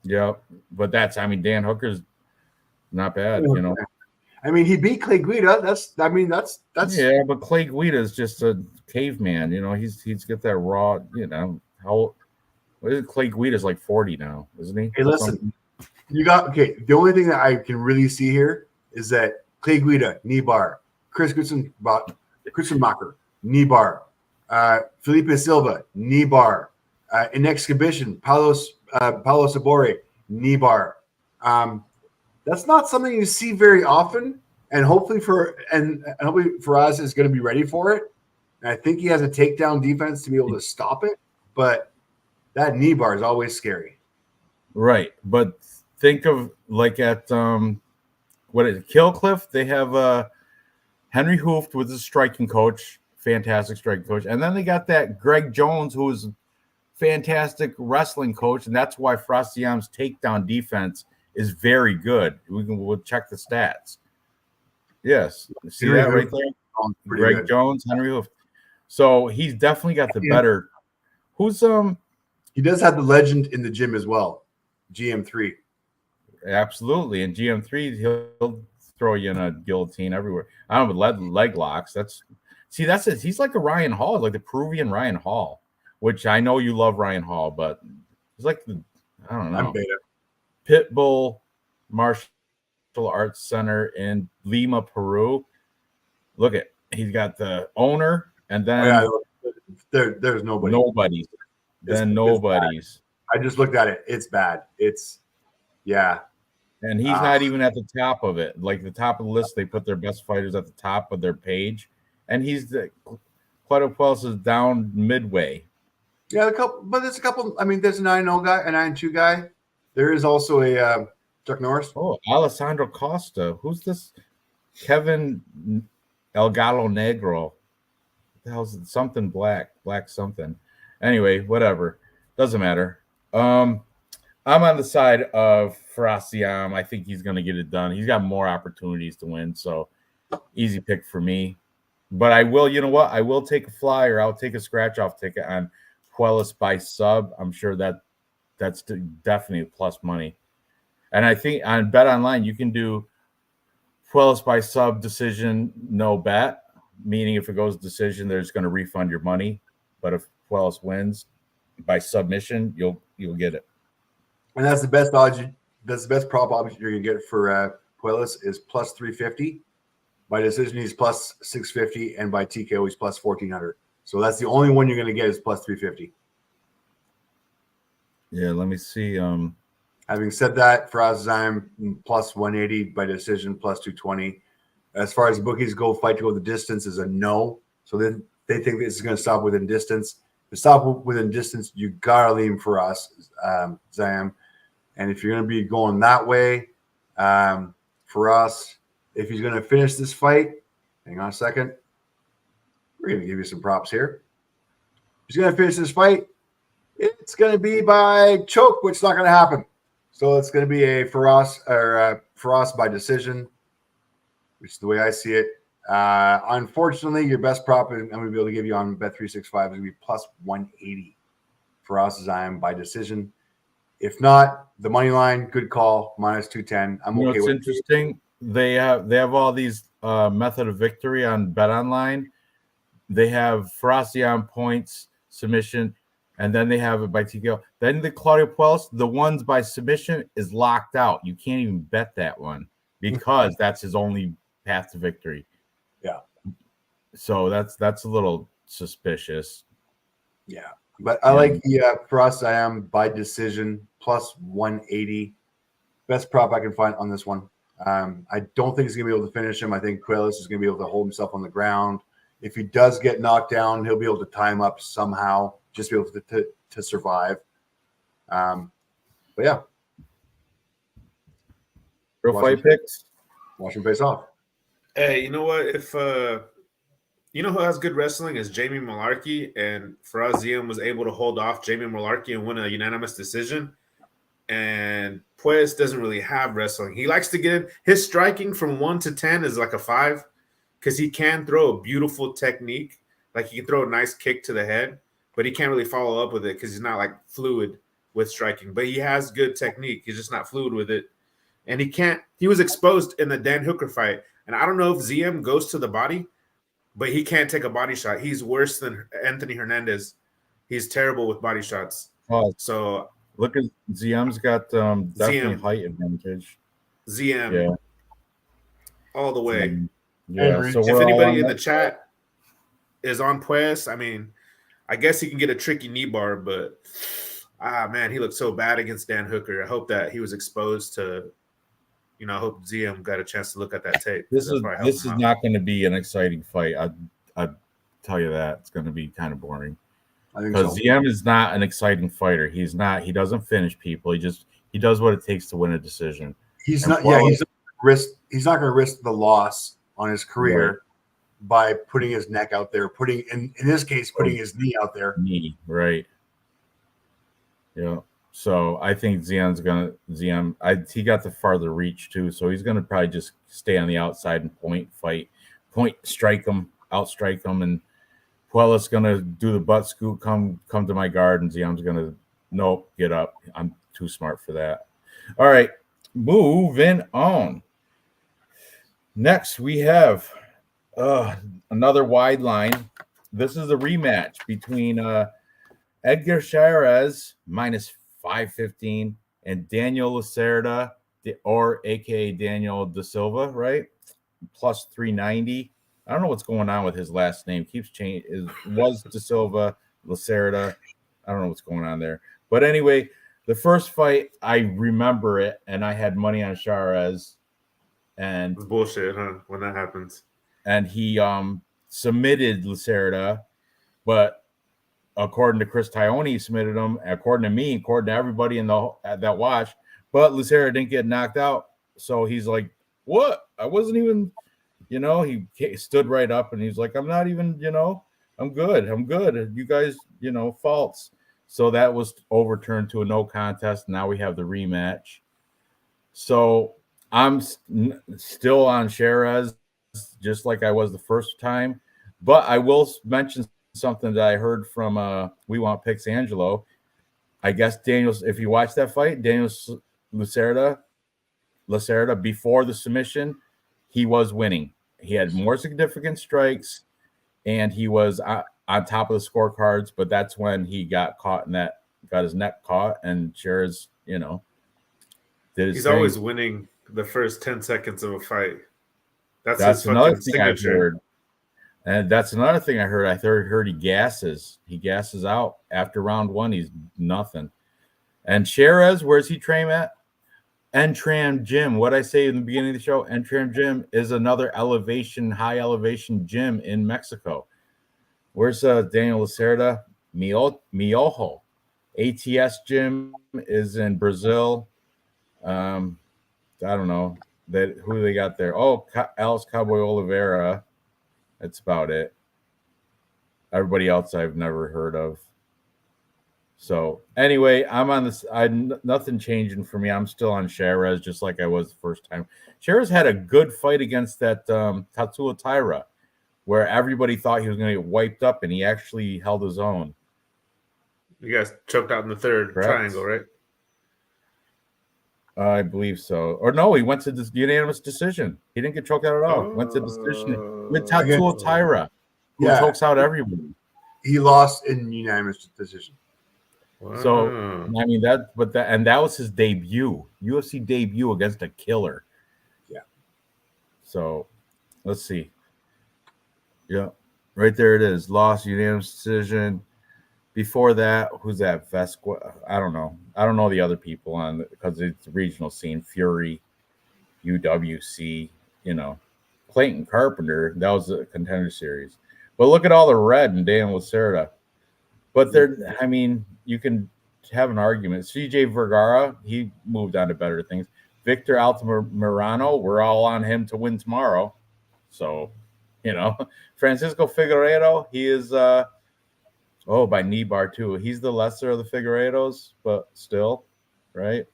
Yeah, but Dan Hooker's not bad, you know. I mean, he beat Clay Guida. That's yeah, but Clay Guida is just a caveman, you know. He's got that raw, you know. What is it? Clay Guida's like 40 now, isn't he? Hey, listen, the only thing that I can really see here is that Clay Guida, knee bar, Chris Macher, knee bar, Felipe Silva, knee bar, in exhibition, Paulo Sabore, knee bar. That's not something you see very often, and hopefully Faraz is going to be ready for it. And I think he has a takedown defense to be able to stop it, but that knee bar is always scary. Right, but think of like at what is it, Killcliff? They have Henry Hooft was a striking coach, fantastic striking coach, and then they got that Greg Jones, who is fantastic wrestling coach, and that's why Frasiam's takedown defense is very good. We'll check the stats. Yes, see Henry that right Hooft, there? Greg good. Jones, Henry Hooft. So he's definitely got the better. Who's He does have the legend in the gym as well, GM3. absolutely. In GM3, he'll throw you in a guillotine everywhere. I don't know, leg locks. That's it. He's like a Ryan Hall, like the Peruvian Ryan Hall, which I know you love Ryan Hall, but he's like I don't know. I'm beta. Pitbull Martial Arts Center in Lima, Peru. Look at he's got the owner, and then there's nobody. Nobody's. Then nobody's. I just looked at it. It's bad. And he's not even at the top of it. Like the top of the list, they put their best fighters at the top of their page, and Claudio Puelles is down midway. Yeah, there's a couple. I mean, there's a 9-0 guy, a 9-2 guy. There is also a Chuck Norris. Oh, Alessandro Costa. Who's this? Kevin El Gallo Negro. What the hell's it? Something black something. Anyway, whatever. Doesn't matter. I'm on the side of Farasiam. I think he's going to get it done. He's got more opportunities to win, so easy pick for me. But I will, you know what? I will take a flyer. I'll take a scratch-off ticket on Puelles by sub. I'm sure that's definitely plus money. And I think on Bet Online, you can do Puelles by sub decision, no bet, meaning if it goes decision, they're just going to refund your money. But if Puelles wins by submission, you'll get it. And that's the best odds. That's the best prop option you're gonna get for Puelles is plus 350. By decision, he's plus 650, and by TKO, he's plus 1400. So that's the only one you're gonna get is plus 350. Yeah, let me see. Having said that, Farasiam plus 180, by decision plus 220. As far as the bookies go, fight to go the distance is a no. So then they think this is going to stop within distance. To stop within distance, you gotta lean Farasiam. And if you're going to be going that way, for us, if he's going to finish this fight, hang on a second. We're going to give you some props here. If he's going to finish this fight, it's going to be by choke, which is not going to happen. So it's going to be a Faraz by decision, which is the way I see it. Unfortunately, your best prop I'm going to be able to give you on Bet365 is going to be plus 180 for Farasiam by decision. If not, the money line, good call, minus 210. I'm okay with it. It's interesting. They have all these method of victory on Bet Online. They have Farasiam points, submission, and then they have it by TKO. Then the Claudio Puelles, the ones by submission is locked out. You can't even bet that one because that's his only path to victory. Yeah. So that's a little suspicious. Yeah. But I like the Farasiam by decision plus 180. Best prop I can find on this one. I don't think he's going to be able to finish him. I think Puelles is going to be able to hold himself on the ground. If he does get knocked down, he'll be able to tie him up somehow, just be able to survive. But yeah. Real fight picks. Watch him face off. Hey, you know what? If you know who has good wrestling is Jamie Malarkey, and Farasiam was able to hold off Jamie Malarkey and win a unanimous decision. And Puelles doesn't really have wrestling. He likes to get in. His striking from 1 to 10 is like a 5 because he can throw a beautiful technique. Like he can throw a nice kick to the head, but he can't really follow up with it because he's not like fluid with striking. But he has good technique. He's just not fluid with it. And he was exposed in the Dan Hooker fight. And I don't know if ZM goes to the body, but he can't take a body shot. He's worse than Anthony Hernandez. He's terrible with body shots. Oh, so look at ZM's got definitely height advantage. ZM, yeah, all the way. Yeah. So if anybody in the chat is on Puelles, I mean, I guess he can get a tricky knee bar, but man, he looked so bad against Dan Hooker. I hope that he was exposed to. I hope ZM got a chance to look at that tape. This is not going to be an exciting fight. I'd tell you that. It's going to be kind of boring. Because ZM is not an exciting fighter. He's not. He doesn't finish people. He does what it takes to win a decision. He's not going to risk the loss on his career by putting his neck out there. In this case, putting his knee out there. Knee, right? Yeah. So I think he got the farther reach too. So he's gonna probably just stay on the outside and strike him, outstrike him, and Puelles gonna do the butt scoop, come to my guard, and ZM's gonna get up. I'm too smart for that. All right. moving on. Next, we have another wide line. This is a rematch between Edgar Chairez minus 515 and Daniel Lacerda, or aka Daniel Da Silva, right? Plus 390. I don't know what's going on with his last name. Keeps changing. Was Da Silva, Lacerda. I don't know what's going on there. But anyway, the first fight, I remember it, and I had money on Chairez. And It's bullshit, huh? When that happens. And he submitted Lacerda, but according to Chris Tione, he submitted him. According to me, according to everybody in that watch, but Lacerda didn't get knocked out. So he's like, "What? I wasn't even." He stood right up and he's like, "I'm not even. I'm good. I'm good. You guys, faults." So that was overturned to a no contest. Now we have the rematch. So I'm still on Chairez, just like I was the first time. But I will mention something that I heard from We Want Picks Angelo. I guess Daniel's, if you watch that fight, Daniel Lacerda before the submission, he was winning. He had more significant strikes, and he was on top of the scorecards. But that's when he got caught in that, got his neck caught, and Chairez, did his He's thing. always winning the first 10 seconds of a fight. That's his another fucking thing signature. I've heard. And that's another thing I heard. I heard he gasses. He gasses out after round one. He's nothing. And Chairez, where's he train at? Entram Gym. What I say in the beginning of the show, Entram Gym is another high elevation gym in Mexico. Where's Daniel Lacerda? Miojo. ATS Gym is in Brazil. I don't know who they got there. Oh, Alex Cowboy Oliveira. That's about it. Everybody else I've never heard of. So anyway, I'm on this. Nothing changing for me. I'm still on Chairez, just like I was the first time. Chairez had a good fight against that Tatsuo Taira, where everybody thought he was going to get wiped up, and he actually held his own. You guys choked out in the third triangle, right? I believe so. Or no, he went to this unanimous decision. He didn't get choked out at all. Went to decision with Tatsuo Taira, who chokes out everyone. He lost in unanimous decision. Wow. So I mean that was his debut, UFC debut against a killer. Yeah. So let's see. Yeah, right there it is. Lost unanimous decision. Before that, who's that? Vesqua? I don't know. I don't know the other people on because it's the regional scene. Fury, UWC, Clayton Carpenter. That was a contender series. But look at all the red in Daniel Lacerda. But you can have an argument. CJ Vergara, he moved on to better things. Victor Altamirano, we're all on him to win tomorrow. So, Francisco Figueiredo, he is by knee bar too. He's the lesser of the Figueiredos, but still, right?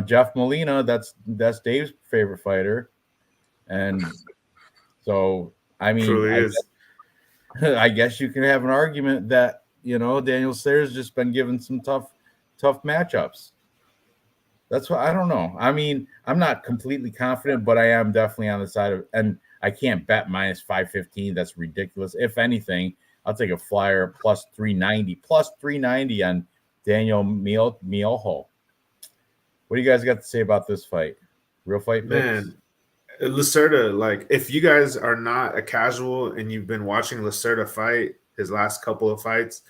Jeff Molina, that's Dave's favorite fighter. And so, I guess you can have an argument that, Daniel Sayers just been given some tough matchups. That's what I don't know. I mean, I'm not completely confident, but I am definitely on the side of, and I can't bet minus 515. That's ridiculous. If anything, I'll take a flyer plus 390 on Daniel Miojo. What do you guys got to say about this fight? Real fight picks? Man, Lacerda, if you guys are not a casual and you've been watching Lacerda fight his last couple of fights,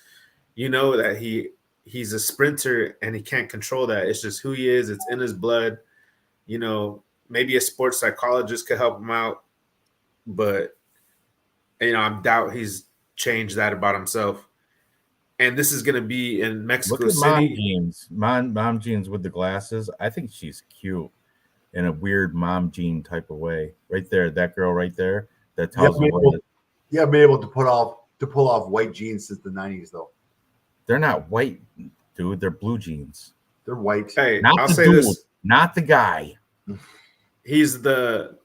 you know that he's a sprinter and he can't control that. It's just who he is. It's in his blood. Maybe a sports psychologist could help him out, but I doubt he's changed that about himself. And this is going to be in Mexico City. Mom Jeans with the glasses. I think she's cute in a weird Mom Jean type of way. Right there, that girl right there. That tells me you haven't been able to pull off white jeans since the 90s, though. They're not white, dude. They're blue jeans. They're white. Hey, I'll say this. Not the guy. He's the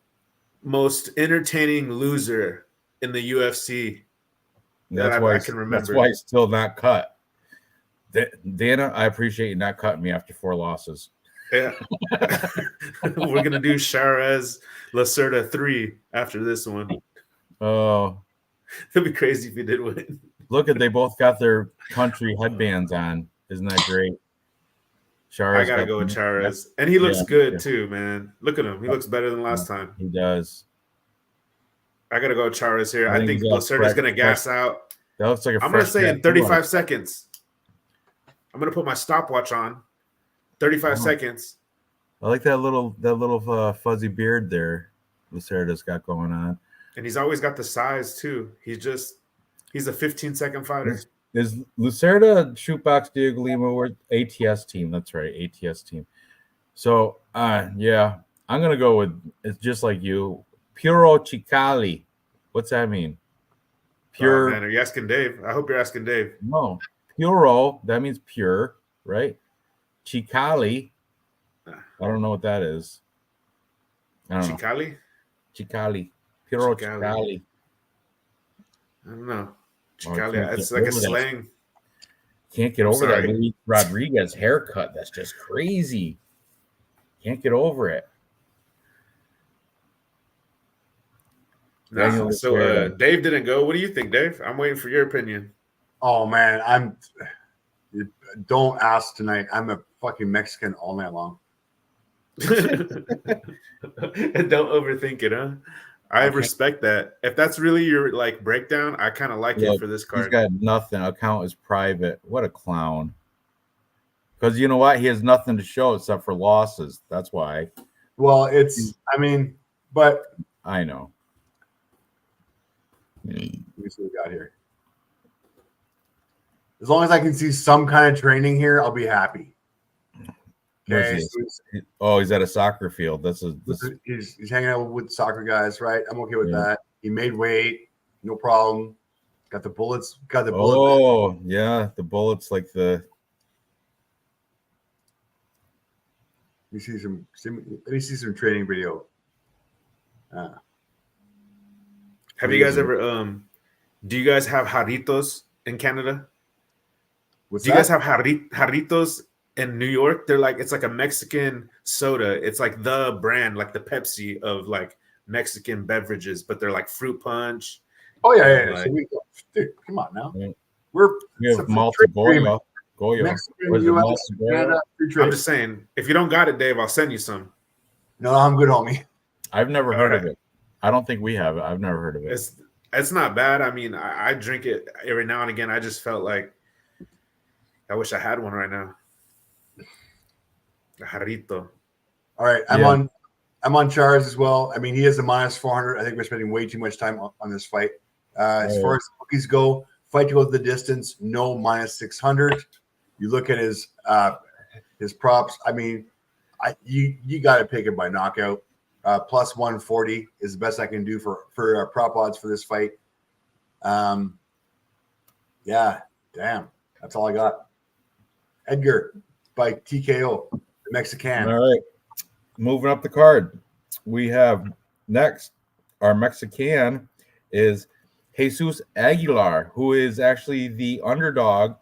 most entertaining loser in the UFC. That's why I can remember. That's why he's still not cut. Dana, I appreciate you not cutting me after 4 losses. Yeah. We're gonna do Charez Lacerda 3 after this one. Oh, It'd be crazy if he did win. look at they both got their country headbands on. Isn't that great? I Chara's gotta got go with the- Charez. And he looks Yeah. good too, man. Look at him. He looks better than last time. He does. I gotta go with Charez here. I I think think he's got Lacerda's gonna fresh- gas out. That looks like a I'm gonna fresh say in tattoo 35 on it. seconds. I'm gonna put my stopwatch on. 35 Oh. seconds. I like that little fuzzy beard there Lacerda's got going on. And he's always got the size too. He's a 15-second fighter. Is Lacerda Shootbox Diego Lima or ATS team? That's right, ATS team. So yeah, I'm gonna go with it's just like you. Puro Chicali. What's that mean? Pure. Oh, man, are you asking Dave? I hope you're asking Dave. No. Puro, that means pure, right? Chicali. I don't know what that is. I don't know. Chicali? Chicali. Puro Chicali. Chicali. I don't know. Oh, Chicali. can't It's get like a over that. slang. Can't get I'm over that sorry. Luis Rodriguez haircut. That's just crazy. Can't get over it. Nah, Daniel so Lacerda. Dave didn't go. What do you think, Dave? I'm waiting for your opinion. Oh man, don't ask tonight. I'm a fucking Mexican all night long. And don't overthink it, huh? I respect that. If that's really your like breakdown, I kind of like it for this He's card. got nothing. Account is private. What a clown. Because you know what? He has nothing to show except for losses. That's why. Well, but I know. let me see what we got here. As long as I can see some kind of training here, I'll be happy. Where's Okay, he? so Oh, he's at a soccer field. he's hanging out with soccer guys, right? I'm okay with Yeah. that. He made weight, no problem. Got the bullets. Got the bullet. Oh, yeah. The bullets like the. Let me see some training video. Have you guys ever do you guys have jarritos in Canada? What's Do you that? guys have jarritos in New York? It's like a Mexican soda. It's like the brand, like the Pepsi of like Mexican beverages, but they're like fruit punch. Oh yeah. Like- So dude, come on now. Yeah. We're We it's have a Malta free trade agreement. Goya. Mexican, Or is it US, Malta Goya? Canada, free trade. I'm just saying, if you don't got it, Dave, I'll send you some. No, I'm good, homie. I've never heard of Alright. it. I don't think we have it. I've never heard of it. It's not bad. I mean, I drink it every now and again. I just felt like I wish I had one right now. A jarrito. All right, I'm on Charles as well. I mean, he is a minus 400. I think we're spending way too much time on this fight. As far as bookies go, fight to go the distance, no minus 600. You look at his props. I mean, you got to pick him by knockout. Plus 140 is the best I can do for prop odds for this fight. Yeah, damn, that's all I got. Edgar by TKO, the Mexican. All right. Moving up the card. We have next, our Mexican is Jesus Aguilar, who is actually the underdog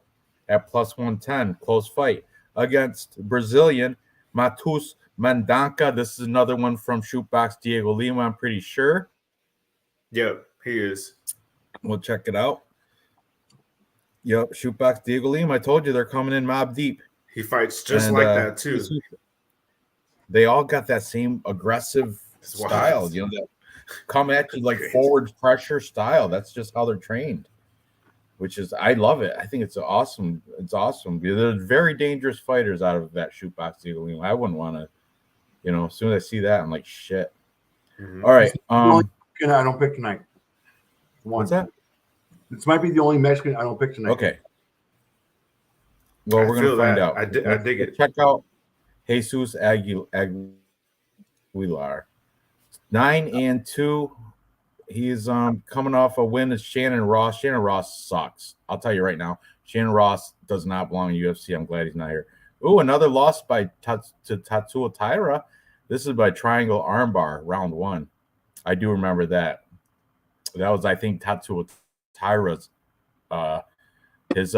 at plus 110. Close fight against Brazilian Matus Mandanca. This is another one from Shootbox Diego Lima, I'm pretty sure. Yep, he is. We'll check it out. Yep, Shootbox Diego Lima. I told you they're coming in mob deep. He fights just And, like that too. They all got that same aggressive It's wild. style, you know, that come at you like Crazy. forward pressure style. That's just how they're trained, which is, I love it. I think it's awesome. It's awesome. They're very dangerous fighters out of that Shootbox Diego Lima. I wouldn't want to, you know, as soon as I see that, I'm like, shit. Mhm. All right. I don't pick tonight. What's that? This might be the only Mexican I don't pick tonight. Okay. Well, we're gonna feel find that. out. I dig it. Check out Jesus Aguilar. 9-2. He's coming off a win with Shannon Ross. Shannon Ross sucks. I'll tell you right now. Shannon Ross does not belong in UFC. I'm glad he's not here. Ooh, another loss by to Tatsuo Taira. This is by triangle armbar, round 1. I do remember that. That was, I think, Tatsuo Taira's his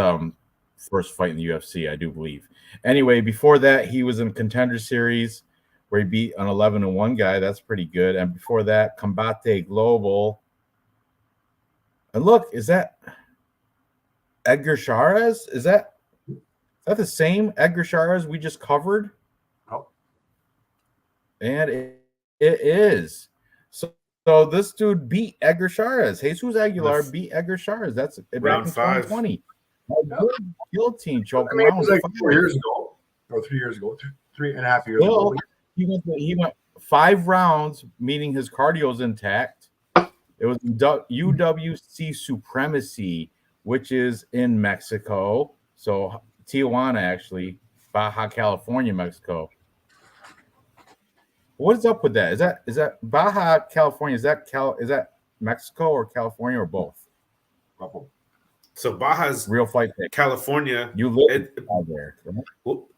first fight in the UFC, I do believe. Anyway, before that, he was in Contender Series where he beat an 11-1 guy. That's pretty good. And before that, Combate Global. And look, is that Edgar Chairez? Is that the same Edgar Chairez we just covered? Oh. And it is. So this dude beat Edgar Chairez. Jesus Aguilar beat Edgar Chairez. That's back in 2020. Guillotine choke. I mean, it was like 4 years ago, or 3 years ago, 3.5 years ago. He went 5 rounds, meaning his cardio's intact. It was UWC Supremacy, which is in Mexico. So Tijuana, actually, Baja California, Mexico. What is up with that? Is that Baja California? Is that Mexico or California or both? So Baja's real fight pick. California. You live out there. Well,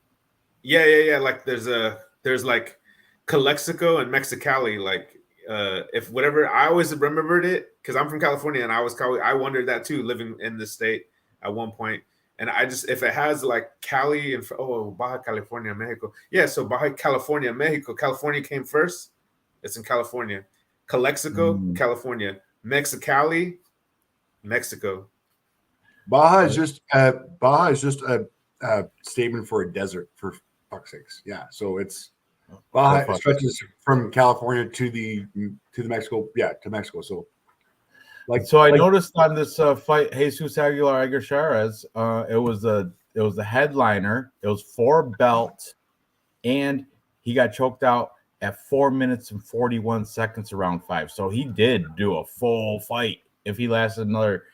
yeah. Like there's like Calexico and Mexicali. Like if whatever, I always remembered it because I'm from California and I wondered that too, living in the state at one point. And I just, if it has like Cali and Baja California, Mexico. Yeah, so Baja California, Mexico. California came first. It's in California. Calexico, California. Mexicali, Mexico. Baja is just a statement for a desert, for fuck's sakes. Yeah, so it's Baja stretches from California to the Mexico. Yeah, to Mexico. So. I noticed on this fight, Jesus Aguilar Edgar Chairez, it was the headliner. It was 4 belts, and he got choked out at 4 minutes and 41 seconds around 5. So he did do a full fight. If he lasted another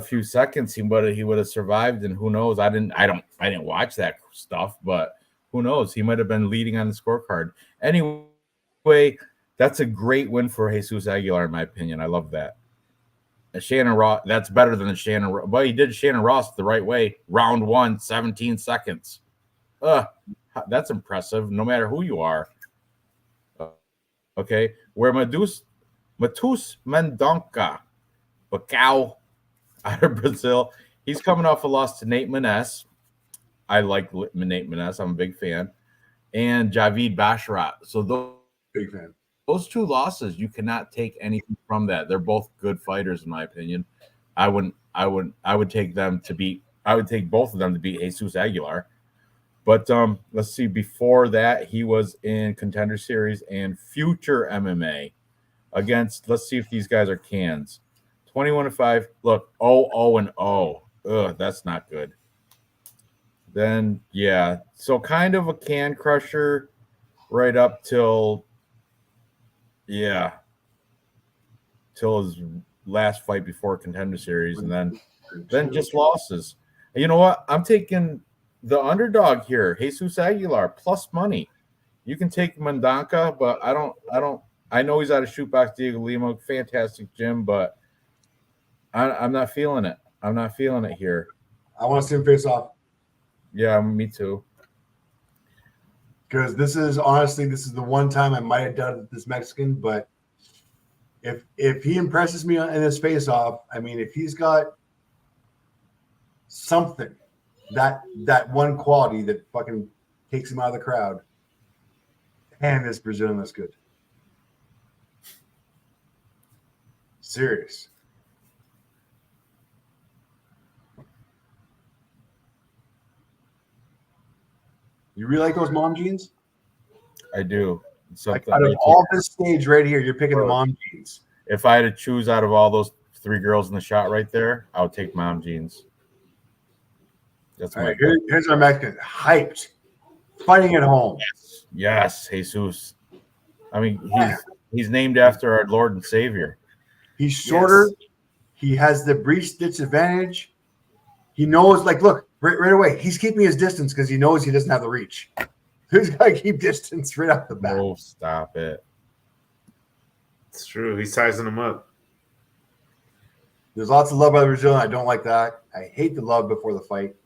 few seconds, he would have survived. And who knows? I didn't watch that stuff, but who knows? He might have been leading on the scorecard. Anyway. That's a great win for Jesus Aguilar, in my opinion. I love that. Shannon Ross, that's better than the Shannon Ross. But he did Shannon Ross the right way. Round 1, 17 seconds. That's impressive, no matter who you are. Okay. Where Matheus Mendonça, Bacau, out of Brazil, he's coming off a loss to Nate Maness. I like Nate Maness. I'm a big fan. And Javid Basharat. So big fan. Those 2 losses, you cannot take anything from that. They're both good fighters, in my opinion. I would take them to beat. I would take both of them to beat Jesus Aguilar. But let's see. Before that, he was in Contender Series and Future MMA against. Let's see if these guys are cans. 21-5. Look, 0-0-0. Ugh, that's not good. Then yeah, so kind of a can crusher right up till. Yeah, till his last fight before Contender Series, and then just losses. And you know what? I'm taking the underdog here, Jesus Aguilar, plus money. You can take Mendonça, but I don't. I know he's out of Shootbox Diego Lima, fantastic gym, but I'm not feeling it. I'm not feeling it here. I want to see him face off. Yeah, me too. Because this is the one time I might have done this Mexican, but if he impresses me in this face off, I mean, if he's got something, that one quality that fucking takes him out of the crowd, and this Brazilian looks good. Serious. You really like those mom jeans? I do. Like out of all this stage right here, you're picking the mom jeans. If I had to choose out of all those 3 girls in the shot right there, I would take mom jeans. That's my here's our Mexican. Hyped. Fighting at home. Yes, Jesus. I mean, he's named after our Lord and Savior. He's shorter. Yes. He has the breach stitch advantage. He knows, like, look, right away, he's keeping his distance because he knows he doesn't have the reach. He's got to keep distance right off the bat. Oh, stop it. It's true. He's sizing him up. There's lots of love by the Brazilian. I don't like that. I hate the love before the fight.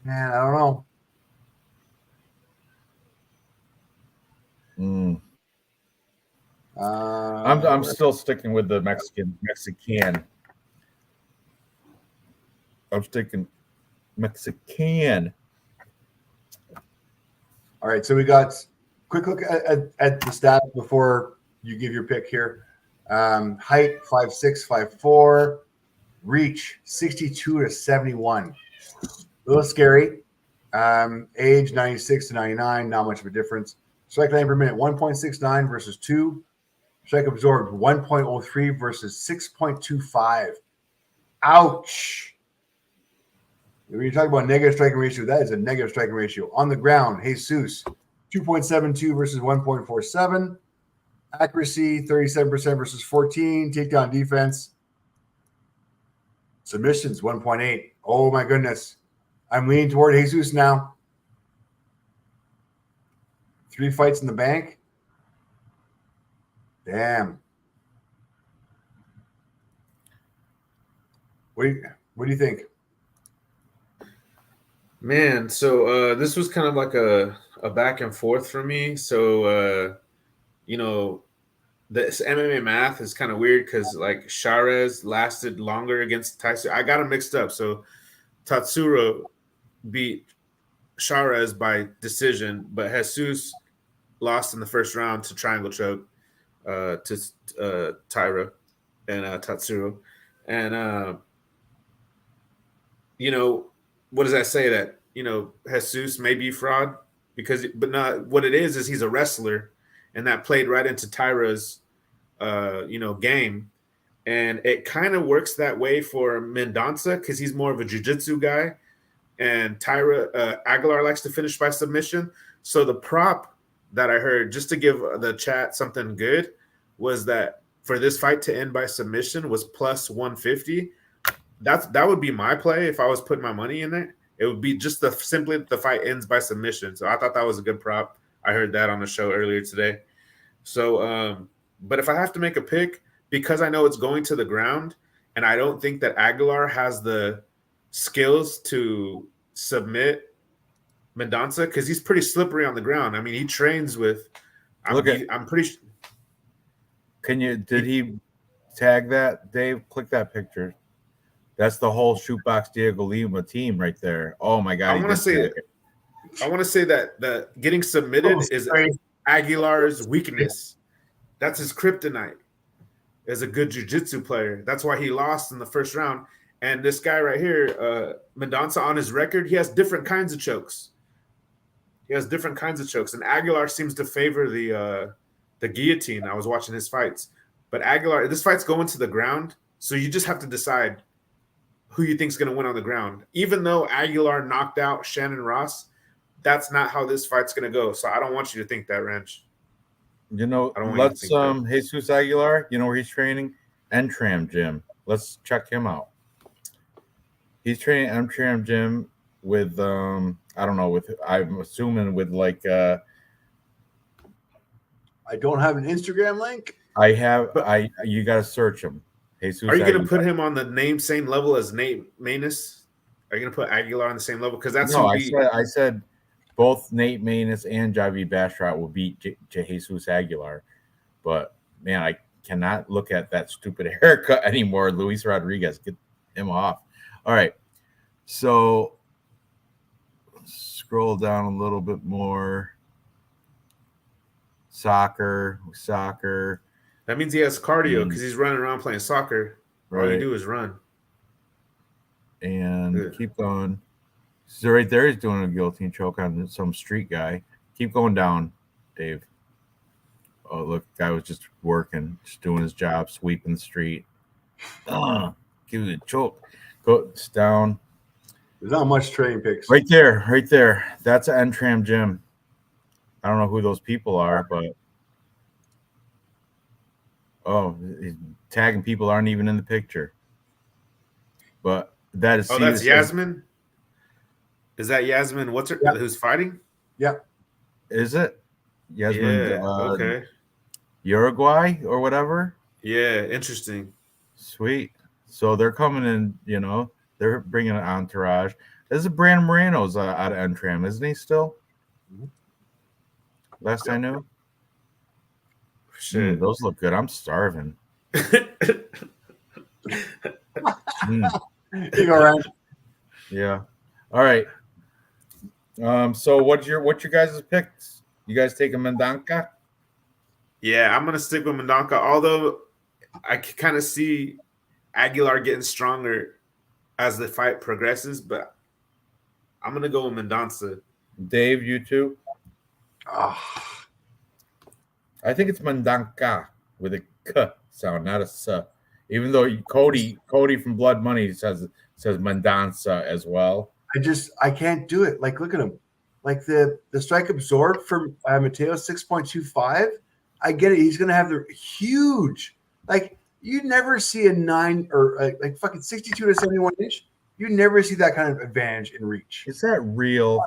Man, I don't know. I'm still sticking with the Mexican. I'm sticking Mexican. All right, so we got quick look at the stats before you give your pick here. Height 5'6", 5'4", reach 62 to 71. A little scary. Age 96 to 99, not much of a difference. Strike lane per minute 1.69 versus 2. Strike absorbed 1.03 versus 6.25. Ouch. When you talk about negative striking ratio, that is a negative striking ratio. On the ground, Jesus, 2.72 versus 1.47. Accuracy, 37% versus 14. Takedown defense. Submissions, 1.8. Oh, my goodness. I'm leaning toward Jesus now. 3 fights in the bank. Damn. What do you think? Man, so this was kind of like a back and forth for me. So this MMA math is kind of weird because like Charez lasted longer against Tatsuro. I got them mixed up. So Tatsuro beat Charez by decision, but Jesus lost in the first round to triangle choke to Taira and Tatsuro. And what does that say? That Jesus may be fraud but not what it is he's a wrestler, and that played right into Tyra's game, and it kind of works that way for Mendonça because he's more of a jiu-jitsu guy, and Tyra Aguilar likes to finish by submission. So the prop that I heard, just to give the chat something good, was that for this fight to end by submission was plus 150. That would be my play if I was putting my money in it. It would be just simply the fight ends by submission. So I thought that was a good prop. I heard that on the show earlier today. So, but if I have to make a pick, because I know it's going to the ground, and I don't think that Aguilar has the skills to submit Mendonça, because he's pretty slippery on the ground. I mean, he trains with. I'm pretty. Did he tag that, Dave? Click that picture. That's the whole Shootbox Diego Lima team right there. Oh my God! I want to say that getting submitted is Aguilar's weakness. That's his kryptonite. As a good jiu-jitsu player, that's why he lost in the first round. And this guy right here, Mendonça, on his record, he has different kinds of chokes. And Aguilar seems to favor the guillotine. I was watching his fights, but Aguilar, this fight's going to the ground, so you just have to decide who you think is going to win on the ground. Even though Aguilar knocked out Shannon Ross, that's not how this fight's going to go. So I don't want you to think that, Ranj. Let's Jesus Aguilar, where he's training? Entram Gym. Let's check him out. He's training Entram Gym with I'm assuming with like I don't have an Instagram link. You gotta search him. Jesus Are you Aguilar. gonna put him on the same level as Nate Maness? Are you gonna put Aguilar on the same level? Because that's I said both Nate Maness and Javi Bashrat will beat Jesus Aguilar. But, man, I cannot look at that stupid haircut anymore. Luis Rodriguez, get him off. All right. So, scroll down a little bit more. Soccer. That means he has cardio because he's running around playing soccer. Right. All you do is run. And keep going. So right there, he's doing a guillotine choke on some street guy. Keep going down, Dave. Oh, look, guy was just working, just doing his job, sweeping the street. Give it a choke. Goes down. There's not much training picks. Right there. That's an Entram Gym. I don't know who those people are, but he's tagging people aren't even in the picture. But that is. Oh, that's Yasmin. Is that Yasmin? What's her? Yeah. Who's fighting? Yeah. Is it Yasmin? Yeah. Okay. Uruguay or whatever. Yeah. Interesting. Sweet. So they're coming in. They're bringing an entourage. This is Brandon Moreno's out of Entram, isn't he still? Mm-hmm. Last I knew. Shit. Those look good. I'm starving. Here you go, Ranj. Yeah. All right. So what's your guys' picks? You guys taking Mendanka? Yeah, I'm gonna stick with Mendonca. Although I can kind of see Aguilar getting stronger as the fight progresses, but I'm gonna go with Mendonca. Dave, you too? Ah, I think it's Mendanka with a K sound, not a S. Even though Cody from Blood Money says Mendanza as well. I can't do it. Like, look at him. Like the strike absorbed from Mateo 6.25. I get it. He's gonna have the huge. Like, you never see a 9 or like fucking 62 to 71 inch. You never see that kind of advantage in reach. Is that real?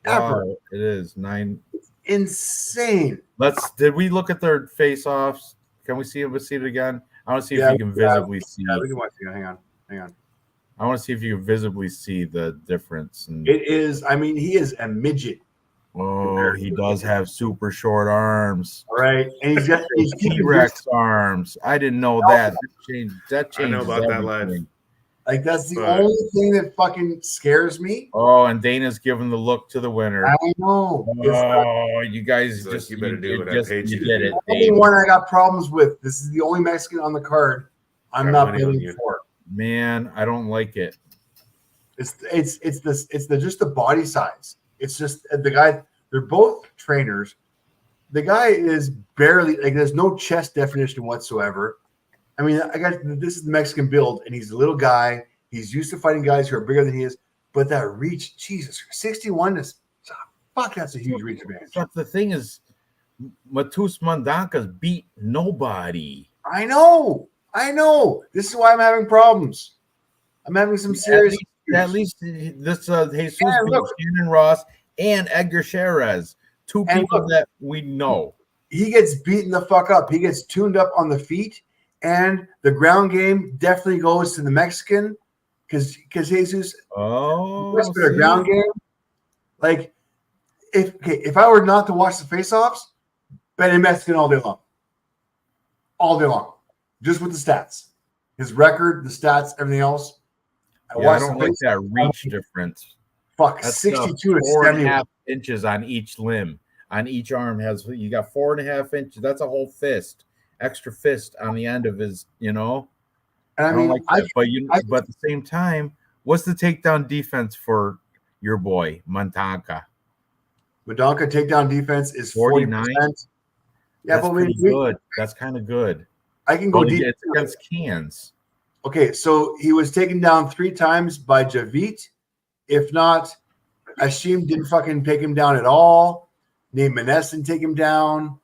Ever. Wow, it is 9. Insane. Did we look at their face-offs? Can we see it again? I want to see if you can visibly see. Yeah, we can watch it. Hang on. I want to see if you can visibly see the difference. And It is. I mean, he is a midget. oh, he does have super short arms. All right, and he's got these T-Rex arms. I didn't know that. That changes I know about that everything. life. Like, that's the But- only thing that fucking scares me. Oh, and Dana's giving the look to the winner. I know. Oh, you guys He's like, just you better do what I just paid you to did do. it, The only Dave. one I got problems with. This is the only Mexican on the card I'm Got not money on betting you. for. Man, I don't like it. It's just the body size. It's just the guy. They're both trainers. The guy is barely like there's no chest definition whatsoever. I mean, this is the Mexican build, and he's a little guy. He's used to fighting guys who are bigger than he is. But that reach, Jesus, 61 is fuck. That's a huge reach advantage. But the thing is, Matus Mandanka's beat nobody. I know. This is why I'm having problems. I'm having some serious. At least this Jesus Yeah, beat look. Shannon Ross and Edgar Sherez, two And people look. that we know. He gets beaten the fuck up. He gets tuned up on the feet, and the ground game definitely goes to the Mexican because Jesus Oh, much better see? ground game. Like if I were not to watch the face-offs, betting Mexican all day long, just with the stats, his record, the stats, everything else. I don't like that reach difference. Fuck, That's 62 to 4.5 70. inches on each limb. On each arm you got 4.5 inches. That's a whole fist, extra fist on the end of his. And I I don't mean, like that. But at the same time, what's the takedown defense for your boy Montanka? Madonka takedown defense is 49? 40%. Yeah, That's but pretty good. That's kind of good. I can go But deep. it's against cans. Okay, so he was taken down 3 times by Javit. If not, Ashim didn't fucking take him down at all. Nate Maness didn't take him down.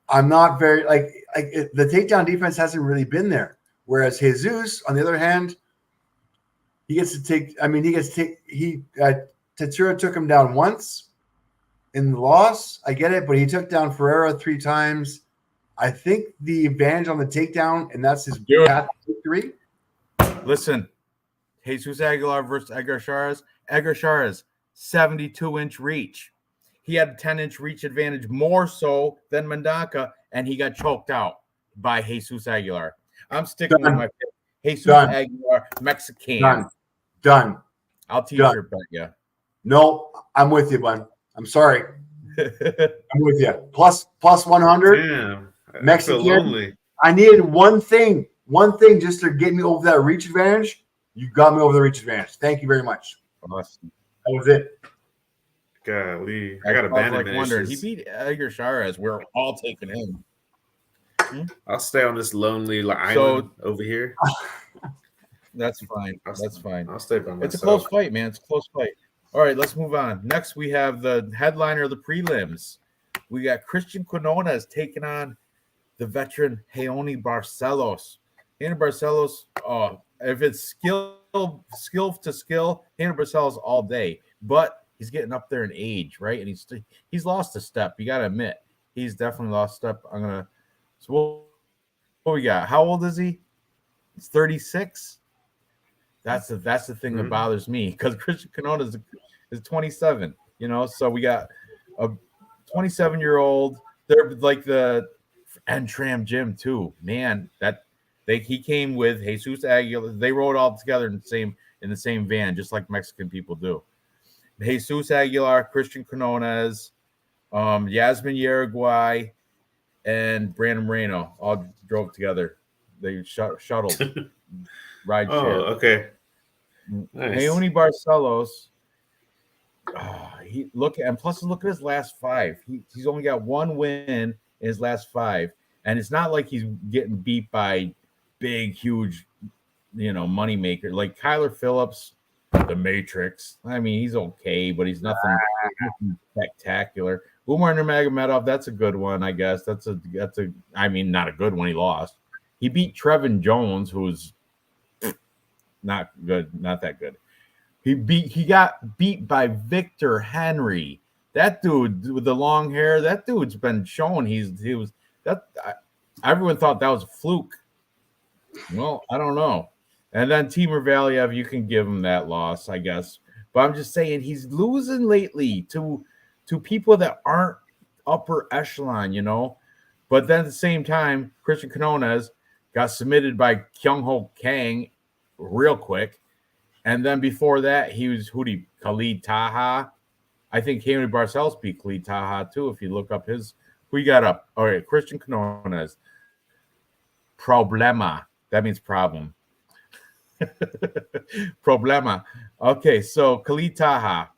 I'm not very the takedown defense hasn't really been there. Whereas Jesus, on the other hand, he gets to take. I mean, Tatsura took him down once in the loss. I get it, but he took down Ferreira 3 times. I think the advantage on the takedown, and that's his Dude. path to victory. Listen, Jesus Aguilar versus Edgar Charas. Edgar Charas, 72-inch reach. He had a 10-inch reach advantage more so than Mendanka, and he got choked out by Jesus Aguilar. I'm sticking with my pick. Jesus Aguilar, Mexican. Done. I'll t-shirt bet you. No, I'm with you, bud. I'm sorry. I'm with you. Plus 100. Damn. I Mexican. feel lonely. I needed one thing just to get me over that reach advantage. You got me over the reach advantage. Thank you very much. Awesome. That was it. Golly. I got abandonment wondering. He issues. beat Edgar Charas. We're all taking him. I'll stay on this lonely island over here. That's fine. That's fine. I'll stay by myself. It's a close fight, man. It's a close fight. All right, let's move on. Next, we have the headliner of the prelims. We got Christian Quinones taking on the veteran Heoni Barcelos. Heoni Barcelos, if it's skill to skill, Heoni Barcelos all day. But he's getting up there in age, right? And he's lost a step. You got to admit, he's definitely lost a step. So what we got? How old is he? He's 36. That's the thing that bothers me because Christian Quinones is 27. So we got a 27-year-old. They're like the Entram Gym too. Man, he came with Jesus Aguilar. They rode all together in the same in the same van, just like Mexican people do. Jesus Aguilar, Christian Quinones, Yasmin Uruguay, and Brandon Moreno all drove together. They shuttled, ride share. Oh, okay. Nice. Leone Barcelos, look at his last 5. He's only got 1 win in his last 5, and it's not like he's getting beat by big, huge, money maker like Kyler Phillips, the Matrix. I mean, he's okay, but he's nothing spectacular. Umar Nurmagomedov, that's a good one, I guess. That's a I mean, not a good one. He lost. He beat Trevin Jones, who's not good, not that good. He got beat by Victor Henry. That dude with the long hair, that dude's been shown everyone thought that was a fluke. Well, I don't know. And then Timur Valiev, you can give him that loss, I guess. But I'm just saying he's losing lately to people that aren't upper echelon, But then at the same time, Christian Quinones got submitted by Kyung-Ho Kang real quick. And then before that, he was Khalid Taha. I think Henry Barcelos beat Khalid Taha too. If you look up who you got up. All right, Christian Quinones. Problema. That means problem. Problema. Okay, so Khalid Taha,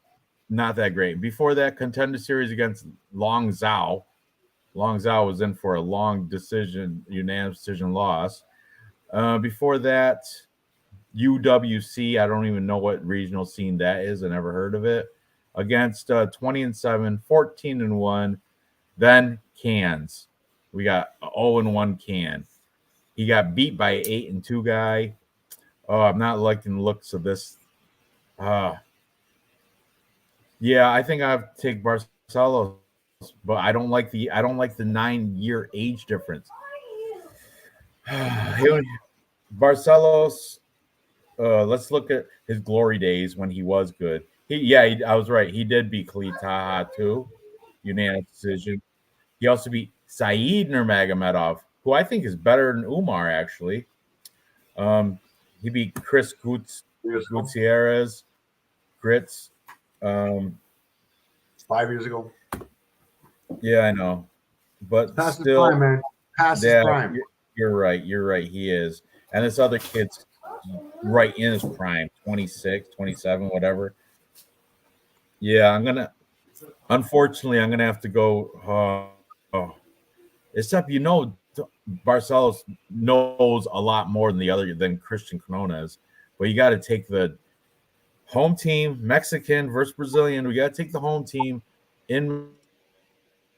not that great. Before that, contender series against Long Zhao. Long Zhao was in for a unanimous decision loss. Before that, UWC, I don't even know what regional scene that is. I never heard of it. Against 20-7, 14-1. Then Cans. We got 0-1 Can. He got beat by 8-2 guy. Oh, I'm not liking the looks of this. Yeah, I think I have to take Barcelos, but I don't like the 9-year age difference. Barcelos. Let's look at his glory days when he was good. I was right. He did beat Khalid Taha too, unanimous decision. He also beat Saeed Nurmagomedov, who I think is better than Umar actually. He beat Chris Gutierrez, Grits. 5 years ago. Yeah, I know, but Past still, his prime, man. Past his prime. You're right. He is, and this other kid's right in his prime, 26, 27, whatever. Yeah, unfortunately, I'm gonna have to go. Except Barcelos knows a lot more than Christian Quinones, but you got to take the home team, Mexican versus Brazilian. We got to take the home team in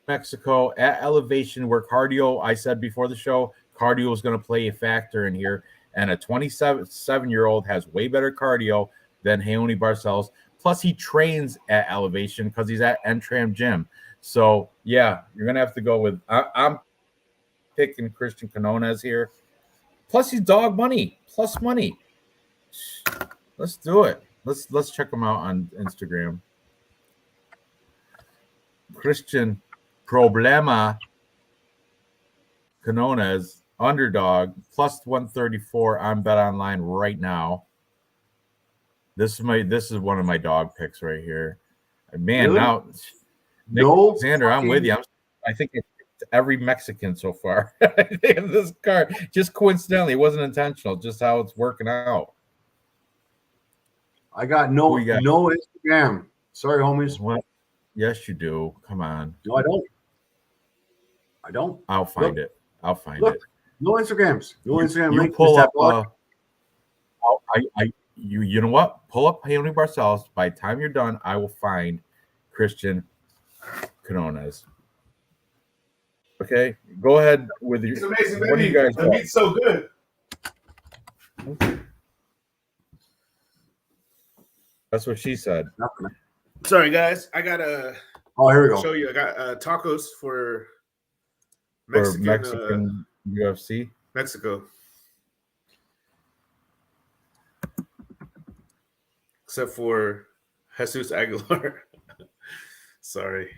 Mexico at elevation where cardio. I said before the show, cardio is going to play a factor in here, and a 27-year-old has way better cardio than Leone Barcelos. Plus, he trains at elevation because he's at Entram Gym. So, yeah, you're going to have to go with I'm picking Christian Quinones here. Plus, he's dog money. Plus money. Let's do it. Let's check him out on Instagram. Christian Problema Quinones, underdog, plus 134 on BetOnline right now. This is one of my dog picks right here. Man, really? Now Alexander, I'm with you. I think it's every Mexican so far. This card, just coincidentally, it wasn't intentional, just how it's working out. I got no Instagram. Sorry, homies. What? Yes, you do. Come on. No, I don't. I'll find it. Look, no Instagrams. No Instagram. You link. pull up. You know what? Pull up Leone Barcelos. By the time you're done, I will find Christian Quinones. Okay, go ahead with your. It's amazing, what do you baby. guys The meat's so good. That's what she said. Sorry, guys. I gotta. Oh, here we go. Show you. I got tacos for Mexican UFC. Mexico. Except for Jesus Aguilar. Sorry,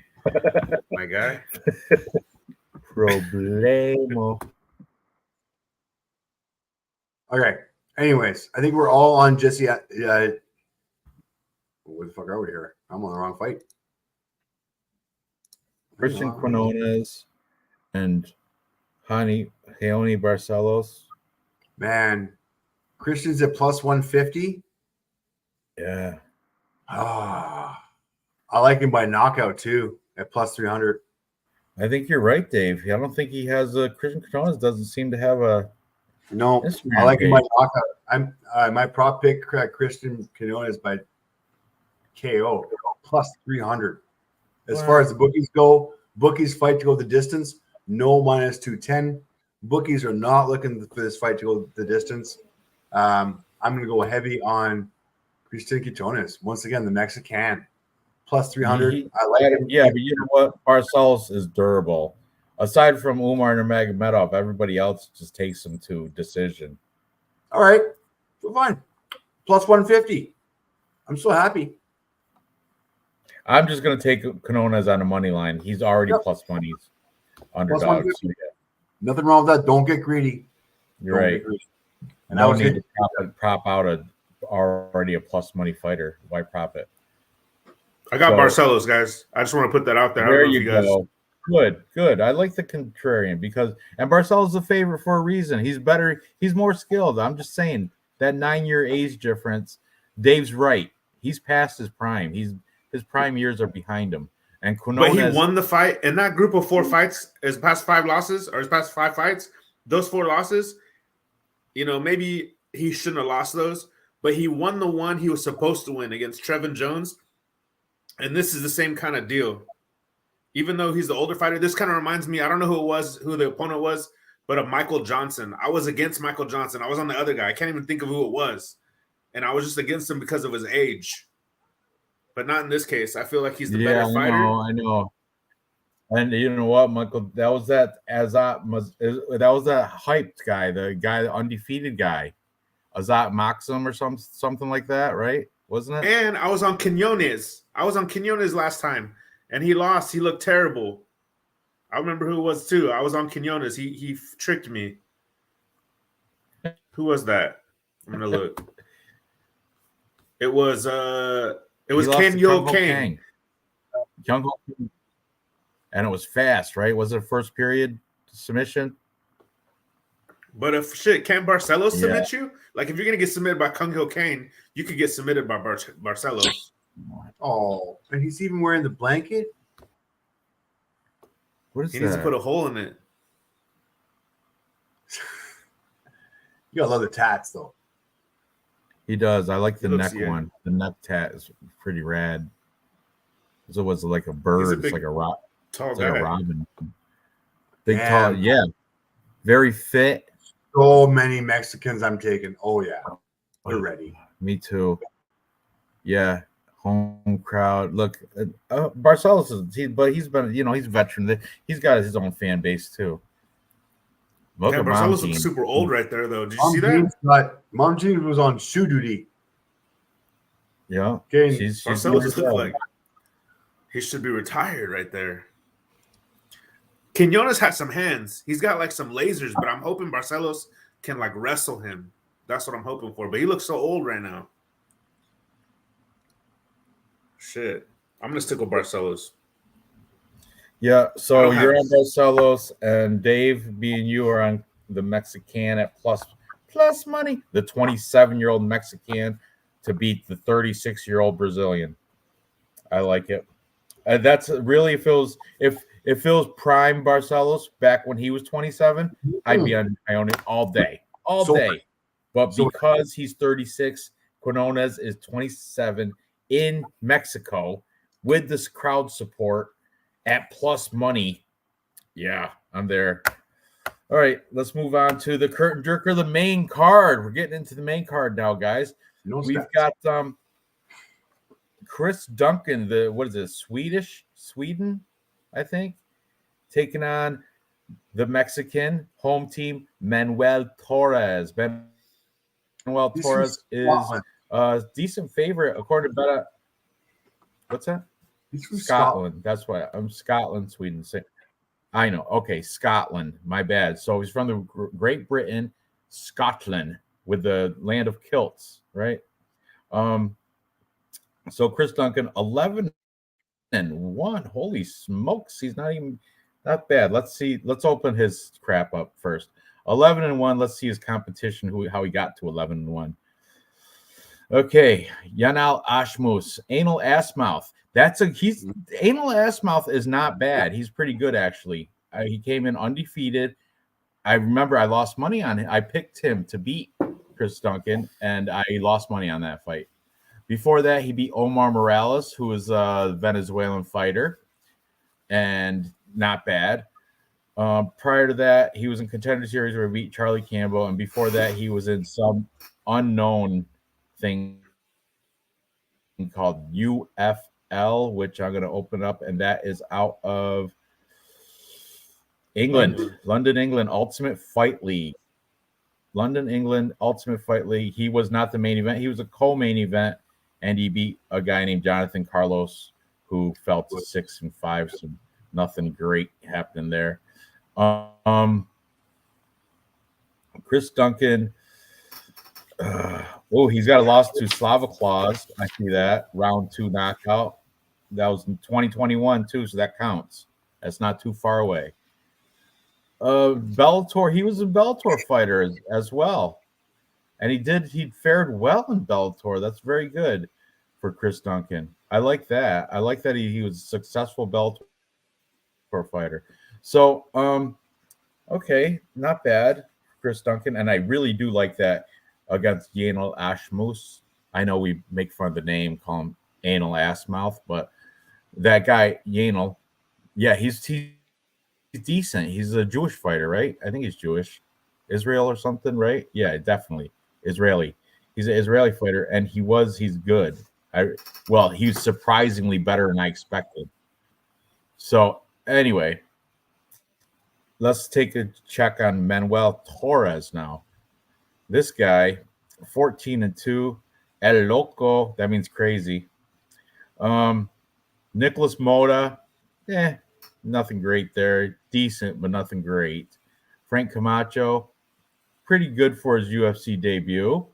my guy. Problemo. Okay, Anyways, I think we're all on Jesse. What the fuck are we here? I'm on the wrong fight. Christian Quinones and Raoni Barcelos. Man, Christian's at plus 150. Yeah. Ah, I like him by knockout too at plus 300. I think you're right, Dave. I don't think he has a Christian Quinones doesn't seem to have a No, Instagram I like him by page. knockout. I'm my prop pick Christian Quinones by KO plus 300. As far as the bookies go, bookies fight to go the distance. No minus 210. Bookies are not looking for this fight to go the distance. I'm going to go heavy on Christian Quinones. Once again, the Mexican plus 300. I like him. Yeah, but you know what? Barcelos is durable. Aside from Umar Nurmagomedov, everybody else just takes him to decision. All right, fine. Plus 150. I'm so happy. I'm just going to take Quinones on the money line. He's already Yep. plus money's Plus underdog. 150. So Nothing wrong with that. Don't get greedy. you're Don't right. get greedy. And No I was need to prop out already a plus money fighter. Why prop it? I got So- Barcelos, guys. I just want to put that out there. I don't There know if you guys. go. Good. I like the contrarian and Barcelos is a favorite for a reason. He's better. He's more skilled. I'm just saying that 9-year age difference. Dave's right. He's past his prime. His prime years are behind him. And Quinones, But he won the fight in that group of 4 fights. His past 5 losses, or his past 5 fights, those 4 losses. You know, maybe he shouldn't have lost those, but he won the one he was supposed to win against Trevin Jones. And this is the same kind of deal. Even though he's the older fighter, this kind of reminds me, I don't know who the opponent was, but of Michael Johnson. I was against Michael Johnson. I was on the other guy. I can't even think of who it was. And I was just against him because of his age. But not in this case. I feel like he's the better fighter. I know. And you know what, Michael? That was that hyped guy, the undefeated guy, Azat Maxim or something like that, right? Wasn't it? And I was on Quinones. Last time, and he lost. He looked terrible. I remember who it was too. I was on Quinones. He tricked me. Who was that? I'm gonna look. It was Ken Yo Kang. And it was fast, right? Was it a first period submission? But if can Barcelos submit you? Like if you're gonna get submitted by Kung Ho Kane, you could get submitted by Barcelos. Oh, and he's even wearing the blanket. What is He that? needs to put a hole in it. You gotta love the tats, though. He does. I like the neck yeah. one. The neck tat is pretty rad. So it was like a bird. It's like a rock. Tall It's guy. like a robin. Big Man. tall, yeah. Very fit. So many Mexicans I'm taking. Oh yeah, they're ready. Me too. Yeah, home crowd. Look, Barcelos he's been, he's a veteran. He's got his own fan base too. Look Yeah, at Barcelos Mom looks Jean. super old right there, though. Did you see that? Mom Jean was on shoe duty. Yeah, Okay, she's Barcelos good as looked hell. like he should be retired right there. Quinones has some hands. He's got like some lasers, but I'm hoping Barcelos can like wrestle him. That's what I'm hoping for. But he looks so old right now. Shit. I'm gonna stick with Barcelos. Yeah, I so don't have- you're on Barcelos, and Dave, being you are on the Mexican at plus money, the 27-year-old Mexican to beat the 36-year-old Brazilian. I like it. That's really if it feels prime Barcelos back when he was 27, I'd be on it all day, But because he's 36, Quinones is 27 in Mexico with this crowd support at plus money. Yeah, I'm there. All right, let's move on to the curtain jerker, the main card. We're getting into the main card now, guys. We've got Chris Duncan, Sweden, I think, taking on the Mexican home team, Manuel Torres. Manuel Torres is a decent favorite according to Beta. What's that? He's from Scotland. That's why I'm Scotland, Sweden. I know. Okay, Scotland. My bad. So he's from the Great Britain, Scotland, with the land of kilts, right? So Chris Duncan, 11-1. Holy smokes, he's not bad. Let's see. Let's open his crap up first. 11-1. Let's see his competition. How he got to 11-1. Okay, Yanal Ashmus, anal ass mouth. Anal ass mouth is not bad. He's pretty good actually. He came in undefeated. I remember I lost money on him. I picked him to beat Chris Duncan, and I lost money on that fight. Before that, he beat Omar Morales, who was a Venezuelan fighter, and not bad. Prior to that, he was in Contender Series where he beat Charlie Campbell, and before that, he was in some unknown thing called UFL, which I'm going to open up, and that is out of England, London, England, Ultimate Fight League. London, England, Ultimate Fight League. He was not the main event. He was a co-main event, and he beat a guy named Jonathan Carlos, who fell to 6-5. So nothing great happened there. Chris Duncan. He's got a loss to Slava Claus. I see that. Round 2 knockout. That was in 2021 too, so that counts. That's not too far away. Bellator, he was a Bellator fighter as well. And he fared well in Bellator. That's very good for Chris Duncan. I like that. I like that he was a successful Bellator fighter. So, okay, not bad, Chris Duncan. And I really do like that against Yanal Ashmus. I know we make fun of the name, call him anal ass mouth, but that guy, Yanal, yeah, he's decent. He's a Jewish fighter, right? I think he's Jewish. Israel or something, right? Yeah, definitely. Israeli. He's an Israeli fighter, and he's good. He's surprisingly better than I expected. So anyway, let's take a check on Manuel Torres now. This guy, 14-2, El Loco, that means crazy. Nicholas Moda, nothing great there. Decent, but nothing great. Frank Camacho, pretty good for his UFC debut.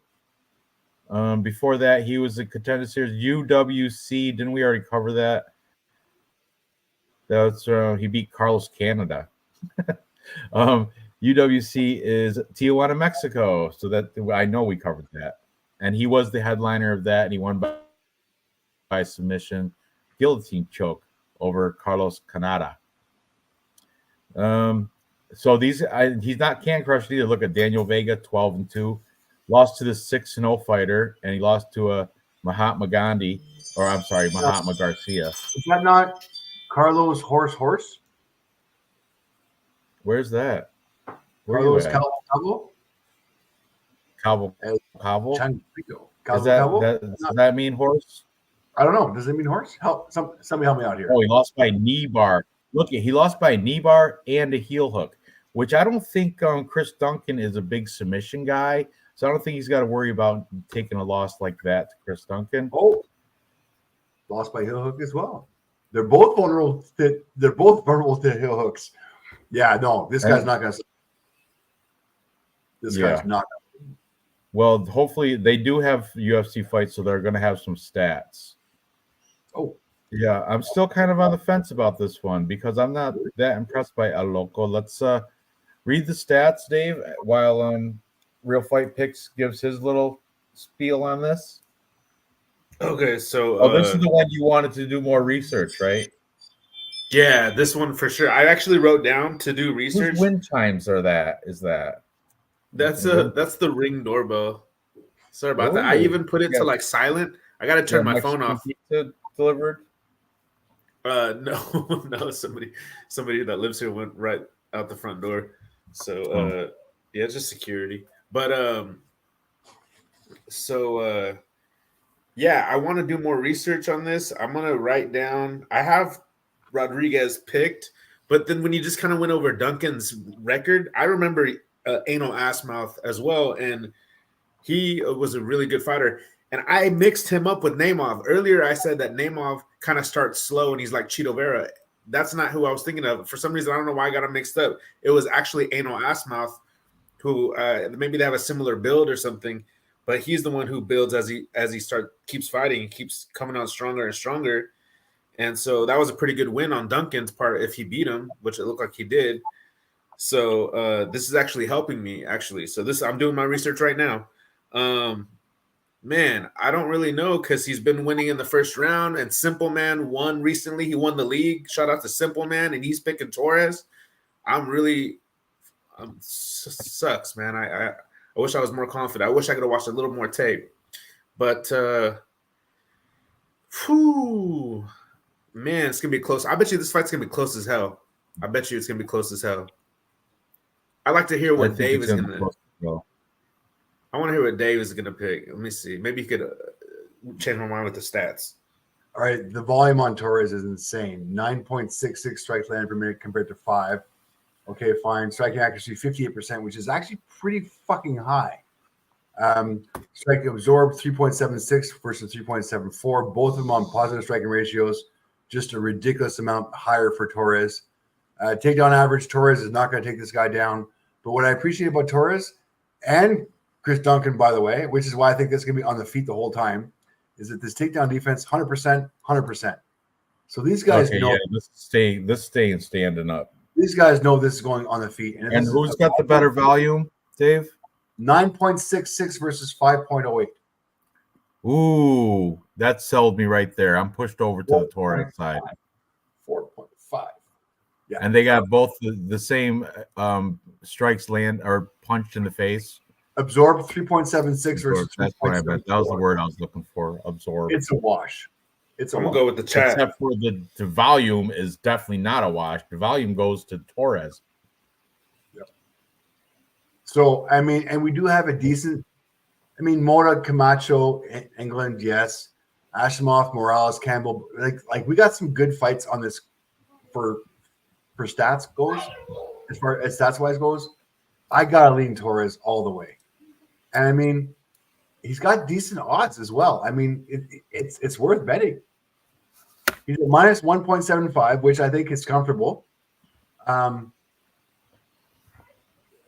Before that, he was a Contender Series UWC. Didn't we already cover that? That's he beat Carlos Canada. UWC is Tijuana, Mexico. So that I know we covered that. And he was the headliner of that, and he won by submission, guillotine choke over Carlos Canada. So he's not can crushed either. Look at Daniel Vega, 12-2, lost to the 6-0 fighter, and he lost to Mahatma Garcia. Is that not Carlos Horse? Where's that? Carlos Cabo? Cabo. Does that mean horse? I don't know. Does it mean horse? Somebody help me out here. Oh, he lost by knee bar. Look, he lost by knee bar and a heel hook, which I don't think Chris Duncan is a big submission guy. So I don't think he's got to worry about taking a loss like that to Chris Duncan. Oh, lost by heel hook as well. They're both vulnerable to heel hooks. Yeah, no, this guy's not going to. This guy's not. Well, hopefully they do have UFC fights, so they're going to have some stats. Oh. Yeah, I'm still kind of on the fence about this one because I'm not that impressed by El Loco. Let's read the stats, Dave, while Real Fight Picks gives his little spiel on this. Okay, so this is the one you wanted to do more research, right? Yeah, this one for sure. I actually wrote down to do research. Whose win times are that? Is that? That's the Ring doorbell. Sorry about that. I even put it to like silent. I got to turn my phone off. Delivered? No. Somebody that lives here went right out the front door. So yeah, just security. But yeah, I want to do more research on this. I'm gonna write down. I have Rodriguez picked, but then when you just kind of went over Duncan's record, I remember anal ass mouth as well, and he was a really good fighter. And I mixed him up with Nemov. Earlier, I said that Nemov kind of starts slow and he's like Cheeto Vera. That's not who I was thinking of. For some reason, I don't know why I got him mixed up. It was actually anal ass mouth, who maybe they have a similar build or something, but he's the one who builds as he keeps fighting, he keeps coming out stronger and stronger. And so that was a pretty good win on Duncan's part if he beat him, which it looked like he did. So this is actually helping me, actually. So I'm doing my research right now. Man, I don't really know because he's been winning in the first round, and Simple Man won recently. He won the league. Shout out to Simple Man, and he's picking Torres. Sucks, man. I wish I was more confident. I wish I could have watched a little more tape. But man, it's gonna be close. I bet you this fight's gonna be close as hell. I bet you it's gonna be close as hell. I'd like to hear what Dave is gonna. I want to hear what Dave is gonna pick. Let me see. Maybe he could change my mind with the stats. All right, the volume on Torres is insane. 9.66 strikes landed per minute compared to 5. Okay, fine. Striking accuracy 58%, which is actually pretty fucking high. Strike absorbed 3.76 versus 3.74. Both of them on positive striking ratios, just a ridiculous amount higher for Torres. Takedown average, Torres is not going to take this guy down. But what I appreciate about Torres and Chris Duncan, by the way, which is why I think this is going to be on the feet the whole time, is that this takedown defense, 100%, 100%. So these guys know. Yeah, this staying standing up. These guys know this is going on the feet. And who's got the better volume, Dave? 9.66 versus 5.08. Ooh, that sold me right there. I'm pushed over to the Torres side. 4.5. Yeah. And they got both the same strikes land or punched in the face. Absorbed 3.76 versus That's what I meant. That was the word I was looking for. Absorb. It's a wash. I'm gonna go with the chat. Except for the volume is definitely not a wash. The volume goes to Torres. Yep. So I mean, and we do have a decent. I mean, Mota, Camacho, England, yes. Ashimoff, Morales, Campbell. Like we got some good fights on this for stats goes. As far as stats wise goes, I gotta lean Torres all the way. And I mean, he's got decent odds as well. I mean, it's worth betting. He's at minus 1.75, which I think is comfortable.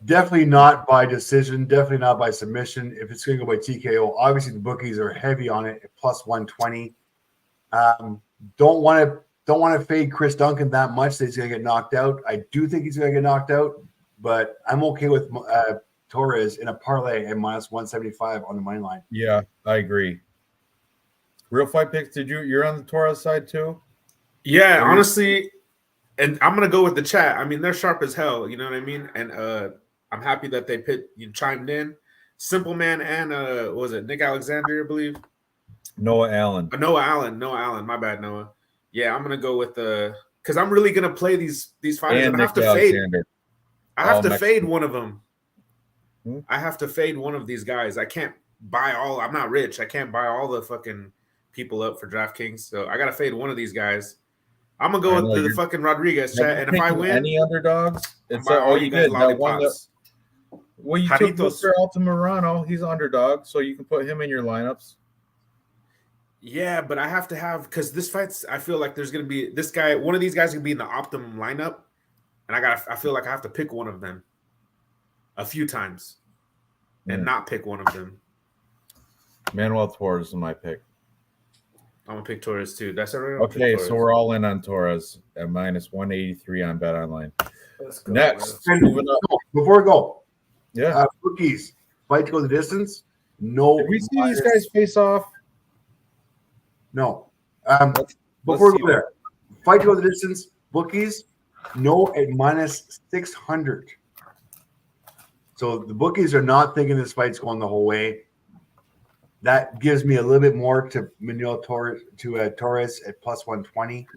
Definitely not by decision. Definitely not by submission. If it's going to go by TKO, obviously the bookies are heavy on it at plus 120. Don't want to fade Chris Duncan that much that he's going to get knocked out. I do think he's going to get knocked out, but I'm okay with Torres in a parlay at minus 175 on the money line. Yeah, I agree. Real fight picks. You're on the Torres side too? Yeah, honestly, and I'm gonna go with the chat. I mean, they're sharp as hell. You know what I mean? And I'm happy that they chimed in. Simple Man and what was it Nick Alexander, I believe? Noah Allen. Noah Allen. My bad, Noah. Yeah, I'm gonna go with because I'm really gonna play these fighters. And I have to fade. I have to fade one of them. I have to fade one of these guys. I can't buy all. I'm not rich. I can't buy all the fucking people up for DraftKings. So I gotta fade one of these guys. I'm gonna go with the fucking Rodriguez chat. And if I win, any underdogs, it's all you did. That one well, you took Mr. Altamirano. He's an underdog, so you can put him in your lineups. Yeah, but I have to have because this fight's. I feel like there's gonna be this guy. One of these guys gonna be in the optimum lineup, and I feel like I have to pick one of them a few times, and not pick one of them. Manuel Torres is my pick. I'm gonna pick Torres too. That's everyone. Okay, so we're all in on Torres at minus 183 on Bet Online. Let's go. Next, before we go, yeah, rookies fight to go the distance. No, did we see these guys face off? No. Before we go there, fight to go the distance. Bookies, no at minus 600. So the bookies are not thinking this fight's going the whole way. That gives me a little bit more to Manuel Torres Torres at plus 120.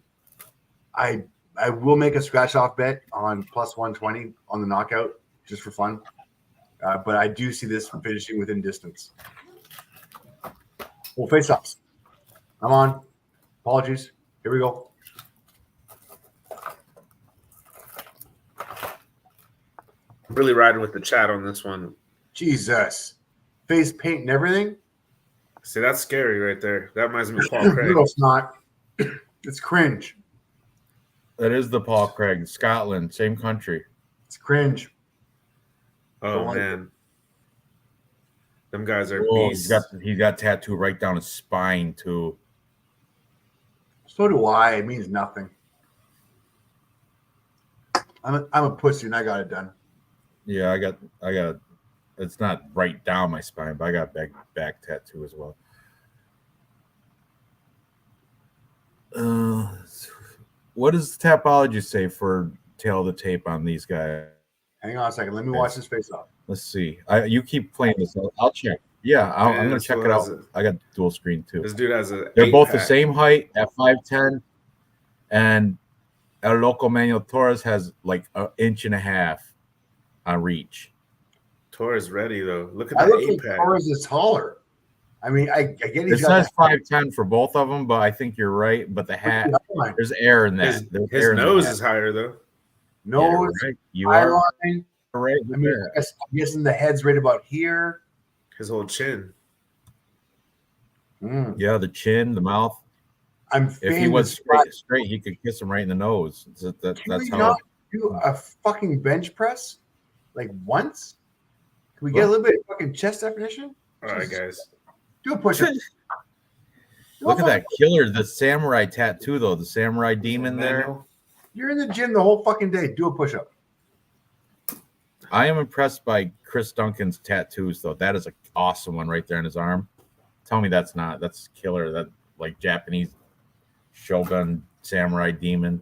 I will make a scratch off bet on plus 120 on the knockout just for fun. But I do see this finishing within distance. Well, face offs. I'm on. Apologies. Here we go. Really riding with the chat on this one. Jesus. Face paint and everything. See, that's scary right there. That reminds me of Paul Craig. No, it's not. It's cringe. That is the Paul Craig, Scotland, same country. It's cringe. Oh Don't like it. man, them guys are Oh, beasts. he got tattoo right down his spine too. So do I. It means nothing. I'm a pussy and I got it done. Yeah, I got. It's not right down my spine, but I got back tattoo as well. What does the tapology say for tail of the tape on these guys? Hang on a second. Let me watch this face off. Let's see. You keep playing this. I'll check. Yeah, I'm gonna check it out. I got dual screen too. This dude has a. They're both the 8-pack. same height at 5'10", and El Loco Manuel Torres has like an inch and a half on reach. Torres ready though. Look at I that look like 8-pack. Torres is taller. I mean, I get It he's got says 5'10" for both of them, but I think you're right. But the hat, there's air in that. His nose is higher though. nose, right. You are eyeline. right. I mean, I'm guessing the head's right about here. His whole chin. Yeah, the chin, the mouth. If he was straight, he could kiss him right in the nose. That's how. Do a fucking bench press like once? Can we get a little bit of fucking chest definition? All right, guys. Do a push-up. Look at that killer, the samurai tattoo though, the samurai demon there. You're in the gym the whole fucking day. Do a push-up. I am impressed by Chris Duncan's tattoos though. That is an awesome one right there in his arm. Tell me that's killer. That like Japanese shogun samurai demon.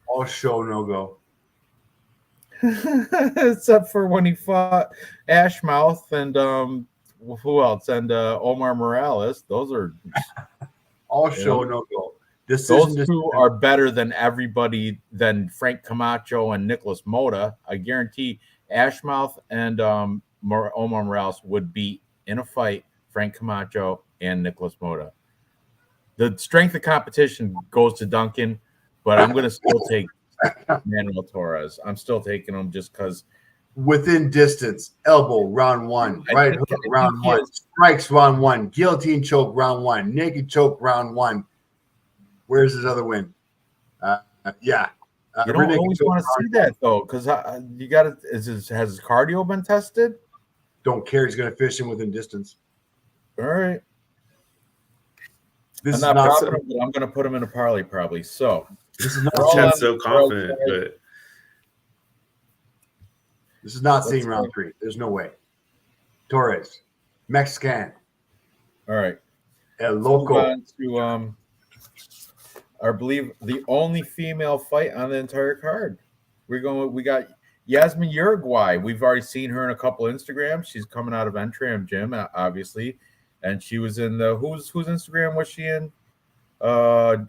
All show no go. Except for when he fought Ashmouth and who else? And Omar Morales. Those are all show no go. Those two are better than everybody than Frank Camacho and Nicholas Mota. I guarantee Ashmouth and Omar Morales would beat in a fight Frank Camacho and Nicholas Mota. The strength of competition goes to Duncan, but I'm going to still take Manuel Torres. I'm still taking him just because. Within distance, elbow, round one, right hook, round one, strikes, round one, guillotine choke, round one, naked choke, round one. Where's his other win? Yeah. You don't always want to see that, though, because you got to. Has his cardio been tested? Don't care. He's going to finish him within distance. All right. This I'm not proud of him, but I'm going to put him in a parlay probably. So this is not. Chad's so confident, but this is not seeing round three. There's no way. Torres, Mexican. All right. El Loco. To I believe the only female fight on the entire card. We got Yasmin Uruguay. We've already seen her in a couple Instagrams. She's coming out of Entram Gym, obviously. And she was in the whose Instagram was she in?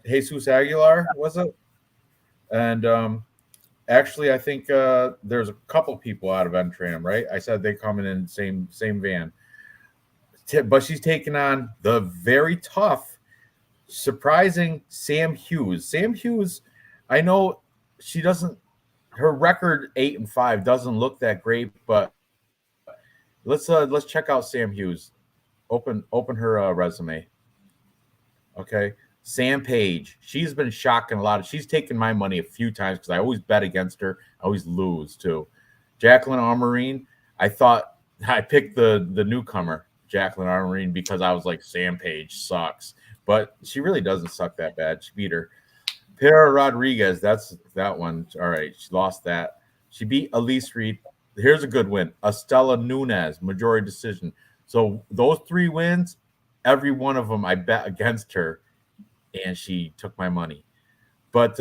Jesus Aguilar, was it? And actually I think there's a couple people out of Entram, right? I said they coming in same van. But she's taking on the very tough, surprising Sam Hughes. Sam Hughes, I know she doesn't. Her record 8-5 doesn't look that great, but let's check out Sam Hughes. Open her resume. Okay, Sam Page. She's been shocking a lot. She's taken my money a few times because I always bet against her. I always lose too. Jacqueline Armarine. I thought I picked the newcomer Jacqueline Armarine because I was like Sam Page sucks. But she really doesn't suck that bad. She beat her. Piera Rodriguez, that's that one. All right, she lost that. She beat Elise Reed. Here's a good win. Estela Nunez, majority decision. So those 3 wins, every one of them I bet against her, and she took my money. But,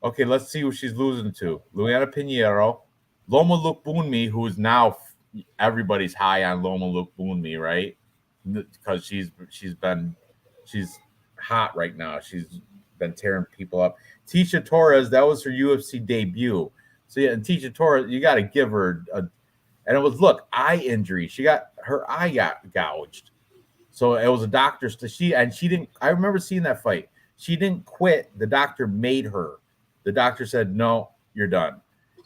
okay, let's see who she's losing to. Luana Pinheiro, Loma Lookboonmee, who is now everybody's high on Loma Lookboonmee, right? Because she's hot right now. She's been tearing people up. Tisha Torres, that was her UFC debut. So yeah, and Tisha Torres, you got to give her and it was eye injury. Her eye got gouged. So it was a doctor. She didn't. I remember seeing that fight. She didn't quit. The doctor made her. The doctor said, "No, you're done,"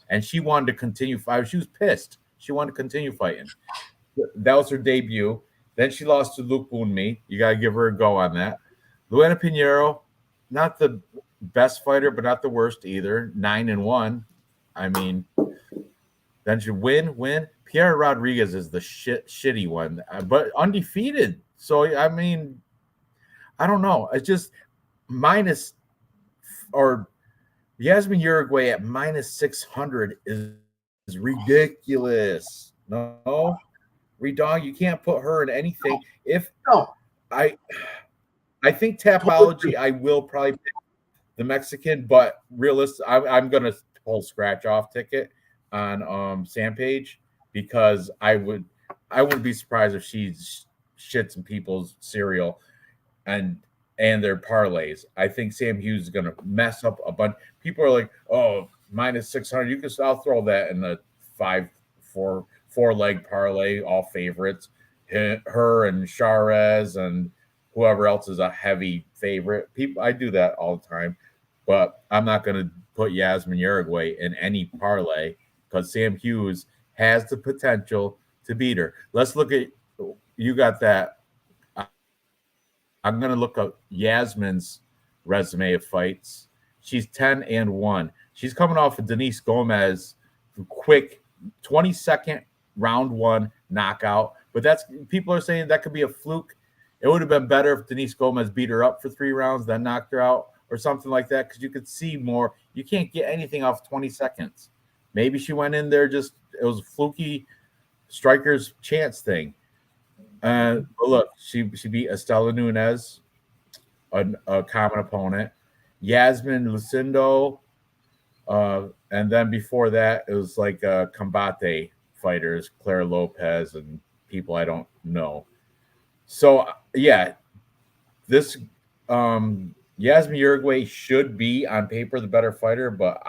and she wanted to continue fighting. She was pissed. She wanted to continue fighting. That was her debut. Then she lost to Lookboonmee. You got to give her a go on that. Luana Pinheiro, not the best fighter, but not the worst either. 9-1. I mean, Then should win. Pierre Rodriguez is the shitty one, but undefeated. So I mean, I don't know. It's just minus or Yasmin Uruguay at minus 600 is ridiculous. No, Redog, you can't put her in anything. If No. I think Tapology, I will probably pick the Mexican, but realistic, I'm gonna pull scratch off ticket on Sam Page because I wouldn't be surprised if she shits in people's cereal and their parlays. I think Sam Hughes is gonna mess up a bunch. People are like, oh, minus 600. I'll throw that in the 4-leg parlay, all favorites. Her and Charez and whoever else is a heavy favorite. People, I do that all the time, but I'm not going to put Yasmin Uruguay in any parlay because Sam Hughes has the potential to beat her. Let's look at you got that. I'm going to look up Yasmin's resume of fights. She's 10-1. She's coming off of Denise Gomez, quick 22nd round 1 knockout. But that's people are saying that could be a fluke. It would have been better if Denise Gomez beat her up for 3 rounds, then knocked her out or something like that, because you could see more. You can't get anything off 20 seconds. Maybe she went in there it was a fluky striker's chance thing. But look, she beat Estela Nunez, a common opponent, Yasmin Lucindo, and then before that, it was like combate fighters, Clara Lopez and people I don't know. So yeah, this Yasmin Uruguay should be on paper the better fighter, but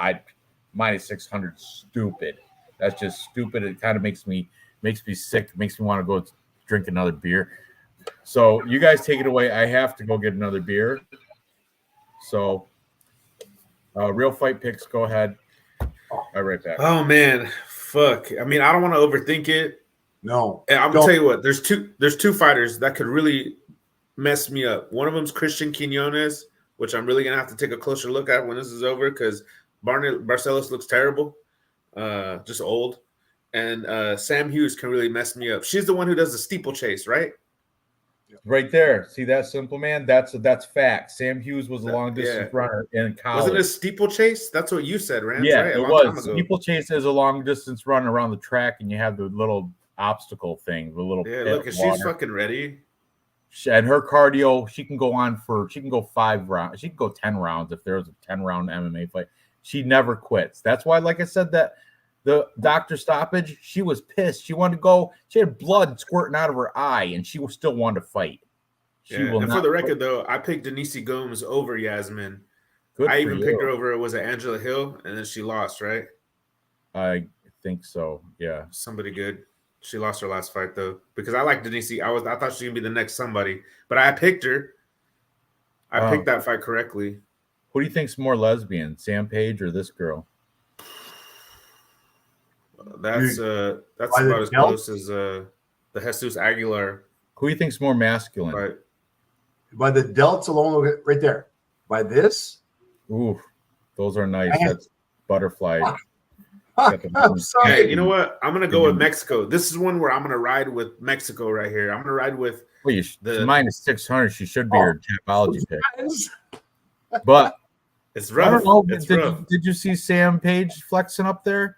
minus 600 stupid. That's just stupid. It kind of makes me sick. It makes me want to go drink another beer. So you guys take it away. I have to go get another beer. So real fight picks, go ahead. I'll be right back. Oh man, fuck. I mean, I don't want to overthink it. No. And I'm gonna tell you what, there's two fighters that could really mess me up. One of them's Christian Quinones, which I'm really gonna have to take a closer look at when this is over because Barcelos looks terrible, just old. And Sam Hughes can really mess me up. She's the one who does the steeplechase, right? Right there. See that, simple man? That's fact. Sam Hughes was a long distance runner in college. Wasn't it a steeplechase? That's what you said, Ranj, yeah, right? it was. Steeplechase is a long distance run around the track, and you have the little obstacle thing, the little look, if she's fucking ready. And her cardio, she can go 5 rounds. She can go 10 rounds if there's a 10-round MMA fight. She never quits. That's why, like I said, that the doctor stoppage, she was pissed. She wanted to go. She had blood squirting out of her eye, and she still wanted to fight. And for the record, though, I picked Denise Gomes over Yasmin. I even picked her over, was it Angela Hill? And then she lost, right? I think so, yeah. Somebody good. She lost her last fight, though, because I like Denise. I thought she was going to be the next somebody, but I picked her. I picked that fight correctly. Who do you think's more lesbian, Sam Page or this girl? That's about as close as the Jesus Aguilar. Who do you think's more masculine? Right. By the delts alone, right there. By this? Ooh, those are nice. That's butterfly. I'm sorry. Hey, you know what? I'm gonna go with Mexico. This is one where I'm gonna ride with Mexico right here. I'm gonna ride with the minus 600. She should be her Tapology pick. But it's rough. I don't know. Did you see Sam Page flexing up there?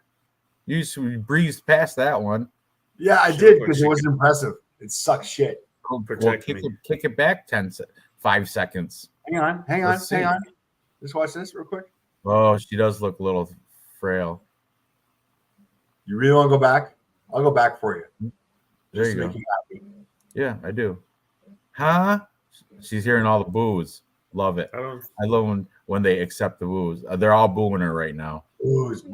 You breezed past that one. Yeah, I did because it was impressive. It sucks shit. Kick it back 5 seconds. Hang on. Just watch this real quick. Oh, she does look a little frail. You really want to go back? I'll go back for you. There you go. Yeah, I do. Huh? She's hearing all the boos. Love it. I love when they accept the boos. They're all booing her right now. Boos.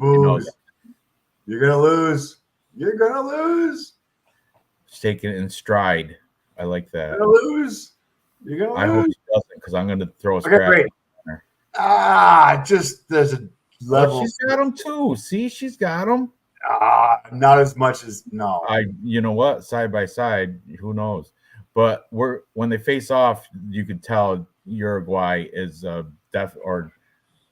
You're gonna lose. You're gonna lose. She's taking it in stride. I like that. You're gonna lose. I hope she doesn't, because I'm gonna throw a scrap. Great. Just there's a level. She's got them too. See, she's got them. Not as much as no. You know what? Side by side, who knows? But when they face off, you can tell Uruguay is or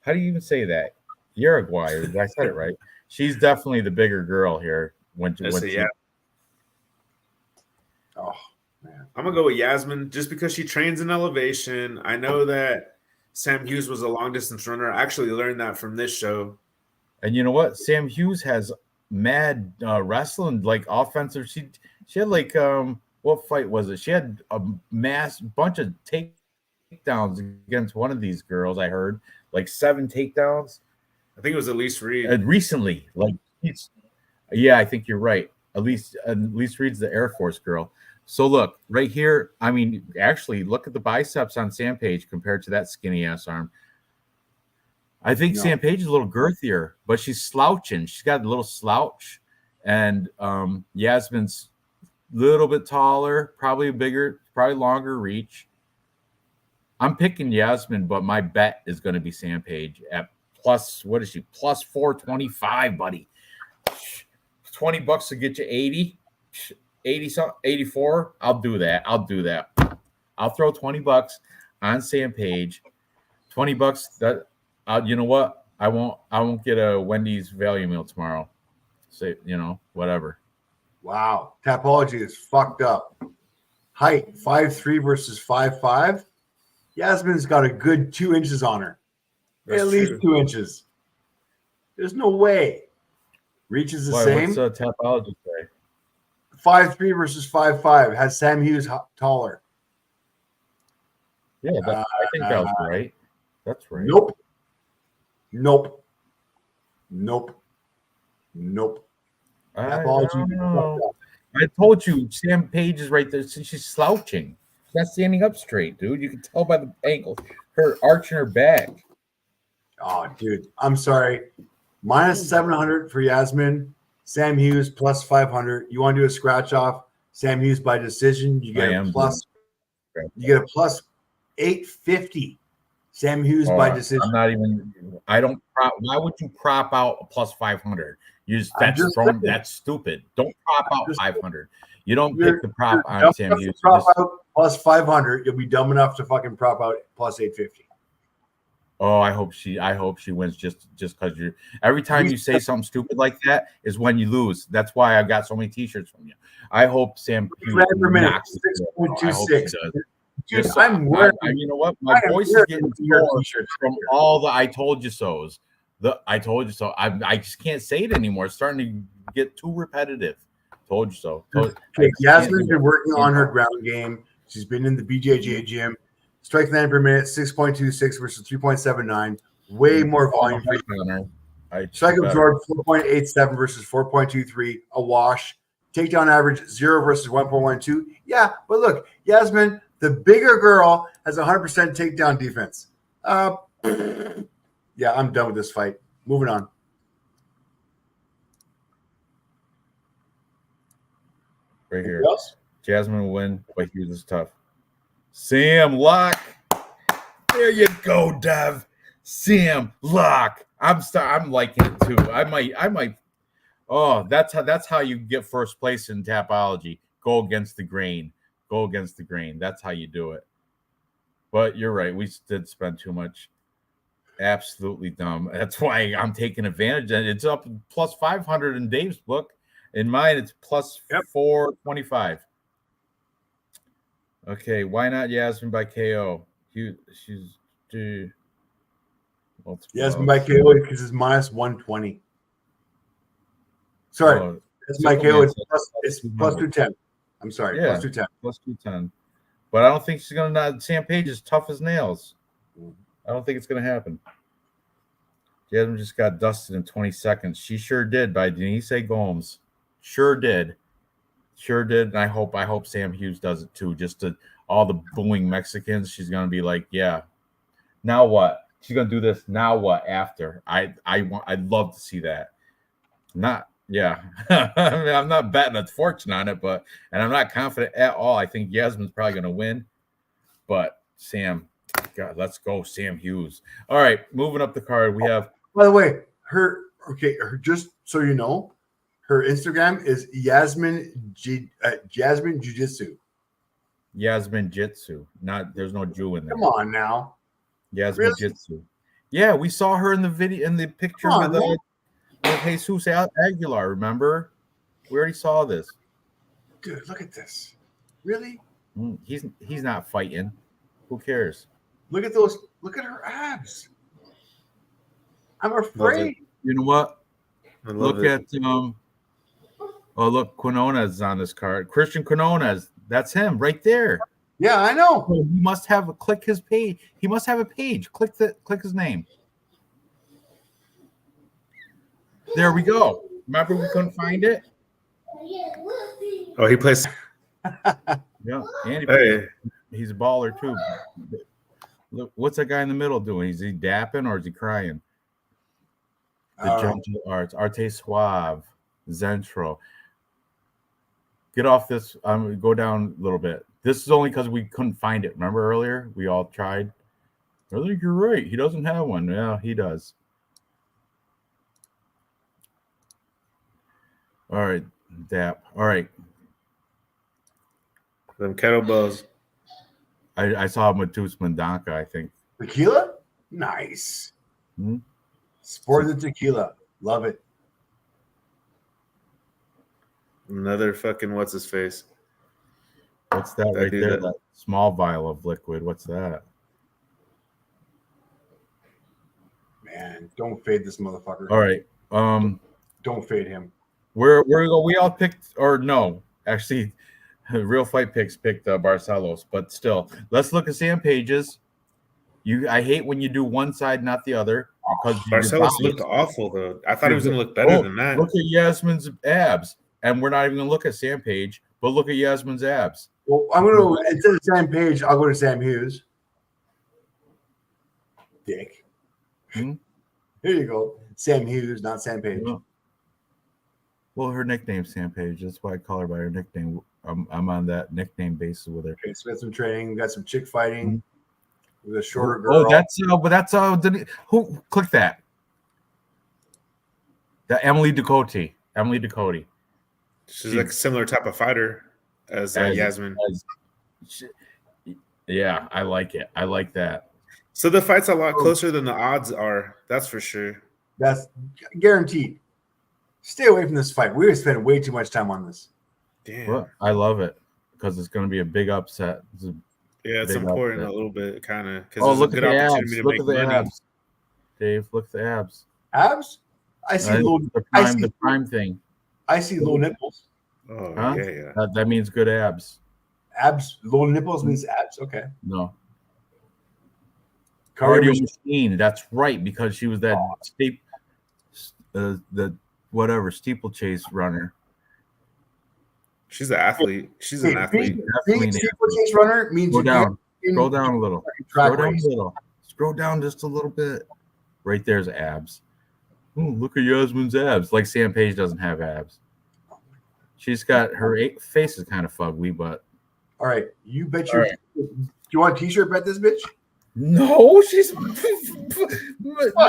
how do you even say that? Uruguay. I said it right. she's definitely the bigger girl here. Yeah. Oh man, I'm gonna go with Yasmin just because she trains in elevation. I know that Sam Hughes was a long distance runner. I actually learned that from this show. And you know what? Sam Hughes has mad wrestling, like offensive. She had like what fight was it? She had a bunch of takedowns against one of these girls. I heard like 7 takedowns. I think it was Elise Reed. Recently, like yeah, I think you're right. Elise Reed's the Air Force girl. So look right here. I mean, actually, look at the biceps on Sam Page compared to that skinny ass arm. I think Sam Page is a little girthier, but she's slouching. She's got a little slouch, and Yasmin's a little bit taller, probably bigger, probably longer reach. I'm picking Yasmin, but my bet is going to be Sam Page at plus. What is she? Plus 425, buddy. $20 to get you 80 something, 84. I'll do that. I'll throw $20 on Sam Page. $20 that. You know what? I won't get a Wendy's value meal tomorrow. Say, whatever. wow, Tapology is fucked up. Height 5'3" versus 5'5". Yasmin's got a good 2 inches on her. That's at least true. 2 inches. There's no way. Reach is the same. What's Tapology say? 5'3" versus 5'5" has Sam Hughes taller. Yeah, I think that was right. That's right. Nope. I told you, Sam Page is right there. She's slouching. She's not standing up straight, dude. You can tell by the ankle. Her arching her back. Oh, dude. I'm sorry. Minus 700 for Yasmin. Sam Hughes plus 500. You want to do a scratch off? Sam Hughes by decision. You get a plus 850. Sam Hughes by decision. I'm not even. I don't. Why would you prop out a plus 500? That's stupid. Don't prop out 500. You don't pick the prop on Sam Hughes. Prop out plus 500. You'll be dumb enough to fucking prop out plus 850. Oh, I hope she wins just because you're. Every time you say something stupid like that is when you lose. That's why I got so many T-shirts from you. I hope Sam Hughes knocks it. 6.26. Dude, you know what? My voice is getting sore from all the "I told you so's." I told you so. I just can't say it anymore. It's starting to get too repetitive. Told you so. Yasmin's been working on her ground game. She's been in the BJJ gym. Strike 9 per minute, 6.26 versus 3.79. Way more volume. Strike absorbed 4.87 versus 4.23. A wash. Takedown average 0 versus 1.12. Yeah, but look, Yasmin, the bigger girl, has 100% takedown defense. Yeah, I'm done with this fight. Moving on. Right here. Jasmine will win, but Hughes is tough. Sam Lock. There you go, Dev. Sam Lock. I'm liking it too. I might. Oh, that's how you get first place in Tapology. Go against the grain. That's how you do it. But you're right. We did spend too much. Absolutely dumb. That's why I'm taking advantage. And it's up plus 500 in Dave's book. In mine, it's plus 425. Okay, why not Yasmin by KO? Yasmin by KO because it's minus 120. Sorry, that's my KO. It's plus 210. I'm sorry, plus 210. Plus 210. But I don't think she's going to. Sam Page is tough as nails. I don't think it's going to happen. Jasmine just got dusted in 20 seconds. She sure did by Denise Gomes. Sure did. And I hope Sam Hughes does it too. Just to all the booing Mexicans, she's going to be like, yeah. Now what? She's going to do this. Now what? After I'd love to see that. Yeah. I mean, I'm not betting a fortune on it, and I'm not confident at all. I think Yasmin's probably going to win, but Sam, God, let's go, Sam Hughes. All right, moving up the card, we have. By the way, her just so you know, her Instagram is Jasmine Jiu-Jitsu. Yasmin Jitsu. There's no Jew in there. Come on now. Yasmin Jitsu. Yeah, we saw her in the video in the picture with have Jesus Aguilar. Remember, we already saw this. Dude, look at this. Really? He's not fighting. Who cares? Look at those. Look at her abs. I'm afraid. You know what? I love Look it. at oh, look, Quinones is on this card. Christian Quinones. That's him right there. Yeah, I know. So he must have click his page. He must have a page. Click his name. There we go. Remember we couldn't find it? Oh, he plays. Yeah. And Hey, he's a baller too. Look, what's that guy in the middle doing? Is he dapping or is he crying? The gentle arts, Arte Suave, Zentro. Get off this. Go down a little bit. This is only because we couldn't find it. Remember earlier? We all tried. I think you're right. He doesn't have one. Yeah, he does. All right, dap. All right. them kettlebells. I saw him with Usman Donka, I think. Tequila? Nice. Hmm? Sport the tequila. Love it. Another fucking what's his face? What's that right dude there? that- That small vial of liquid. What's that? Man, don't fade this motherfucker. All right. Don't fade him. We all picked, or no, actually, Real Fight Picks picked Barcelos, but still, let's look at Sam Page's. I hate when you do one side, not the other, because Barcelos looked awful though. I thought he was gonna look better than that. Look at Yasmin's abs, and we're not even gonna look at Sam Page, but look at Yasmin's abs. Well, I'm gonna instead of Sam Page, I'll go to Sam Hughes. Dick. Hmm? Here you go. Sam Hughes, not Sam Page. Well, her nickname's Sam Page. That's why I call her by her nickname. I'm on that nickname basis with her. Okay, so we got some training. We got some chick fighting with a shorter Oh, girl. that's who click that? That Emily Ducote. Emily Ducote. She's like a similar type of fighter as Yasmin. Yeah, I like it. I like that. So the fight's a lot closer than the odds are. That's for sure. That's guaranteed. Stay away from this fight. We're spending way too much time on this. Damn. Well, I love it because it's going to be a big upset. Yeah, it's big important upset. a little bit, kind of. Oh, look at the abs. Look at the abs. Dave, look at the abs. Abs? I see little. The prime thing. I see low nipples. Oh, Huh? yeah. That means good abs. Abs. Low nipples means abs. Okay. No. Cardio Cardio machine. That's right, because she was that the steeplechase runner. She's an athlete. She's an athlete. Being a steeplechase runner means Go you down. can't Scroll down a little. track Scroll down race. a little. Scroll down just a little bit. Right there's abs. Ooh, look at Yasmin's abs. Like Sam Page doesn't have abs. She's got her face is kind of fugly, but All right. You bet your. Do you want a t-shirt bet this bitch? no, she's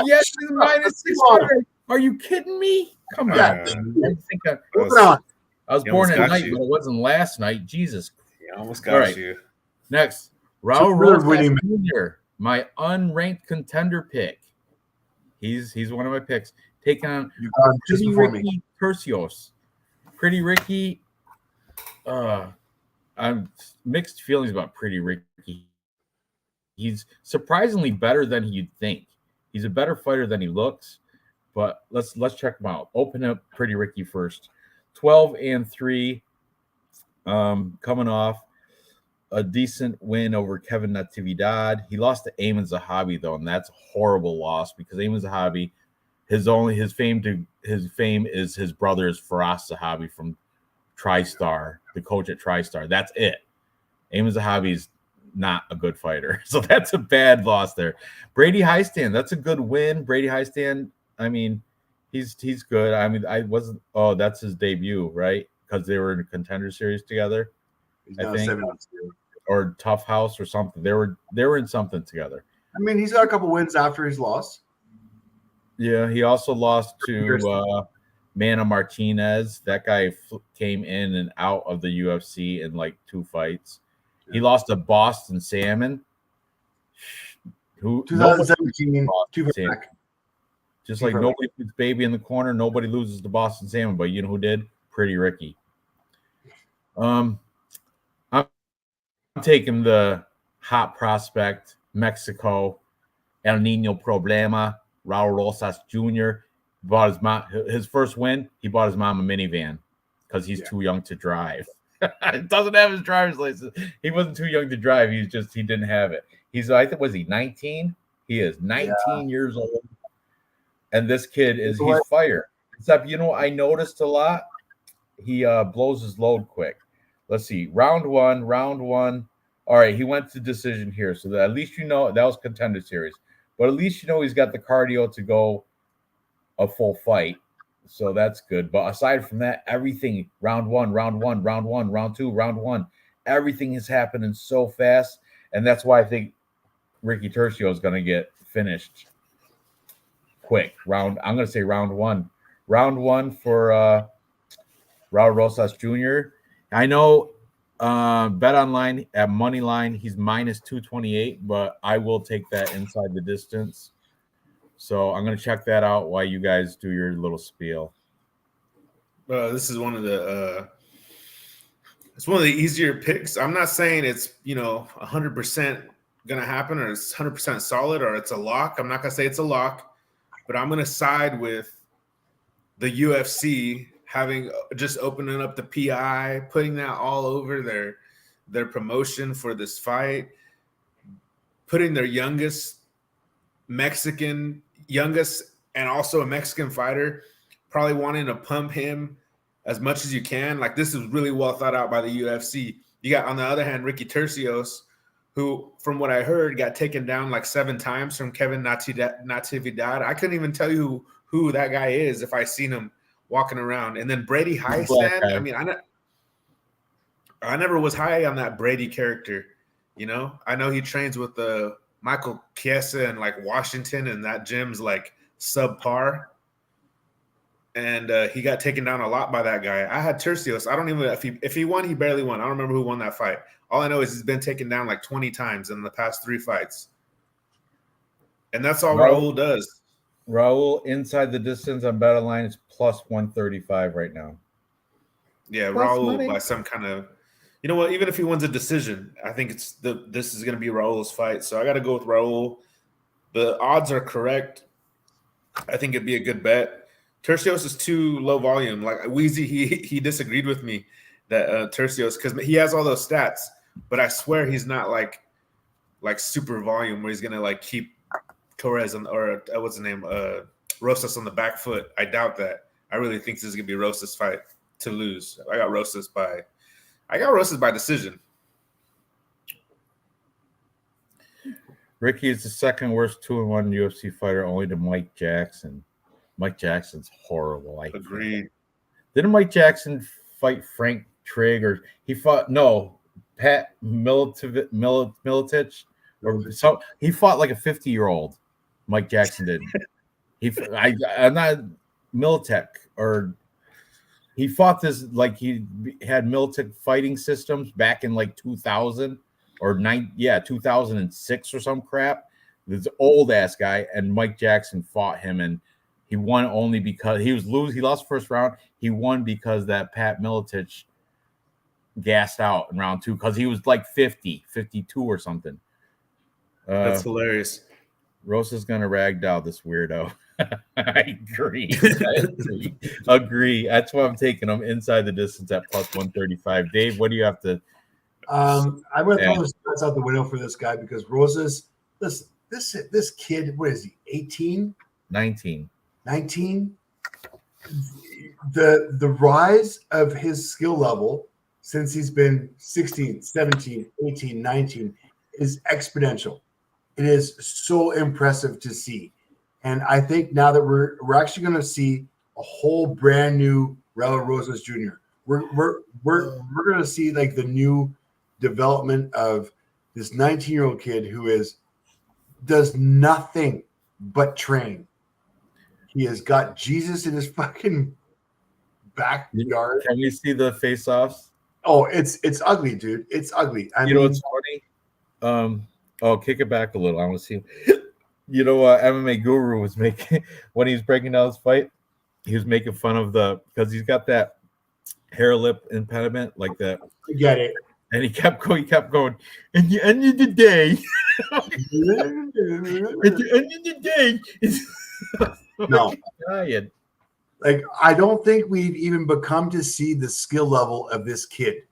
yes, she's minus 600. Are you kidding me? Come on. Yeah. I was born at night, but it wasn't last night. Jesus. Yeah, almost got All right. you. Next, Raul third winning Rosas Jr., my unranked contender pick. He's one of my picks. Taking on You got him just Pretty before me. Ricky Tercios. Pretty Ricky. I'm mixed feelings about Pretty Ricky. He's surprisingly better than you'd think. He's a better fighter than he looks. But let's check him out. Open up Pretty Ricky first. 12-3, coming off a decent win over Kevin Natividad. He lost to Ayman Zahabi though, and that's a horrible loss because Ayman Zahabi, his fame is his brother is Faraz Zahabi from TriStar, the coach at TriStar. That's it. Ayman Zahabi's not a good fighter, so that's a bad loss there. Brady Highstand, that's a good win. Brady Highstand, I mean, he's good. I mean, that's his debut, right? Because they were in a contender series together. He's I now think. 7-2. Or Tough House or something. They were in something together. I mean, he's got a couple wins after his loss. Yeah, he also lost to Manny Martinez. That guy came in and out of the UFC in like 2 fights. He lost to Boston Salmon. 2017, two back. Just like nobody puts Baby in the corner, nobody loses to Boston Salmon. But you know who did? Pretty Ricky. I'm taking the hot prospect, Mexico, El Nino Problema, Raul Rosas Jr. Bought his mom his first win. He bought his mom a minivan because he's too young to drive. Doesn't have his driver's license. He wasn't too young to drive. He didn't have it. I think, was he 19? He is 19 years old. And this kid he's fire. Except, I noticed a lot. He blows his load quick. Let's see. Round one. All right, he went to decision here. So that at least that was Contender Series. But at least he's got the cardio to go a full fight. So that's good. But aside from that, everything, round one, round two, round one, everything is happening so fast. And that's why I think Ricky Tercio is going to get finished quick. I'm going to say round one. Round one for Raul Rosas Jr. I know Bet Online at money line, he's minus 228, but I will take that inside the distance. So I'm going to check that out while you guys do your little spiel. This is one of the easier picks. I'm not saying it's 100% going to happen or it's 100% solid or it's a lock. I'm not going to say it's a lock, but I'm going to side with the UFC just opening up the PI, putting that all over their promotion for this fight, putting their youngest and also a Mexican fighter, probably wanting to pump him as much as you can. Like, this is really well thought out by the UFC. You got, on the other hand, Ricky Tercios, who, from what I heard, got taken down like 7 times from Kevin Natividad. I couldn't even tell you who that guy is if I seen him walking around. And then Brady Heisman. I mean, I never was high on that Brady character. I know he trains with Michael Chiesa and like Washington, and that gym's like subpar. And he got taken down a lot by that guy. I had Tercios. I don't even if he won, he barely won. I don't remember who won that fight. All I know is he's been taken down like 20 times in the past 3 fights. And that's all Raul does. Raul inside the distance on Bet Online is plus 135 right now. Yeah, plus Raul money by some kind of, you know what? Even if he wins a decision, I think this is going to be Raul's fight. So I got to go with Raul. The odds are correct. I think it'd be a good bet. Tercios is too low volume. Like Weezy, he disagreed with me that Tercios, because he has all those stats, but I swear he's not like super volume where he's gonna like keep Torres or what's his name, Rosas on the back foot. I doubt that. I really think this is gonna be Rosas' fight to lose. I got Rosas by decision. Ricky is the second worst 2-1 UFC fighter, only to Mike Jackson. Mike Jackson's horrible. Agreed. Didn't Mike Jackson fight Frank Trigg, or he fought Pat Miletich, or so he fought like a 50-year-old. Mike Jackson did. I'm not Miletich, or he fought this like he had Miletich fighting systems back in like 2000 or 2006 or some crap. This old ass guy, and Mike Jackson fought him, and he won only because he lost first round. He won because that Pat Miletich gassed out in round 2 because he was like 50, 52 or something. That's hilarious. Rosa's going to ragdoll this weirdo. I agree. Agree. That's why I'm taking him inside the distance at plus 135. Dave, what do you have to? I'm going to throw the stats out the window for this guy because Rosa's this kid, what is he, 18? 19. The rise of his skill level since he's been 16, 17, 18, 19 is exponential. It is so impressive to see. And I think now that we're actually going to see a whole brand new Raul Rosas Jr. We're going to see like the new development of this 19-year-old kid who does nothing but train. He has got Jesus in his fucking backyard. Can we see the face-offs? Oh, it's ugly, dude. It's ugly. I mean, what's funny? Kick it back a little. I want to see You know, MMA Guru was making when he was breaking down his fight. He was making fun of because he's got that hair lip impediment like that. I get it. And he kept going. At the end of the day, at the end of the day, No. dying. Like, I don't think we've even become to see the skill level of this kid.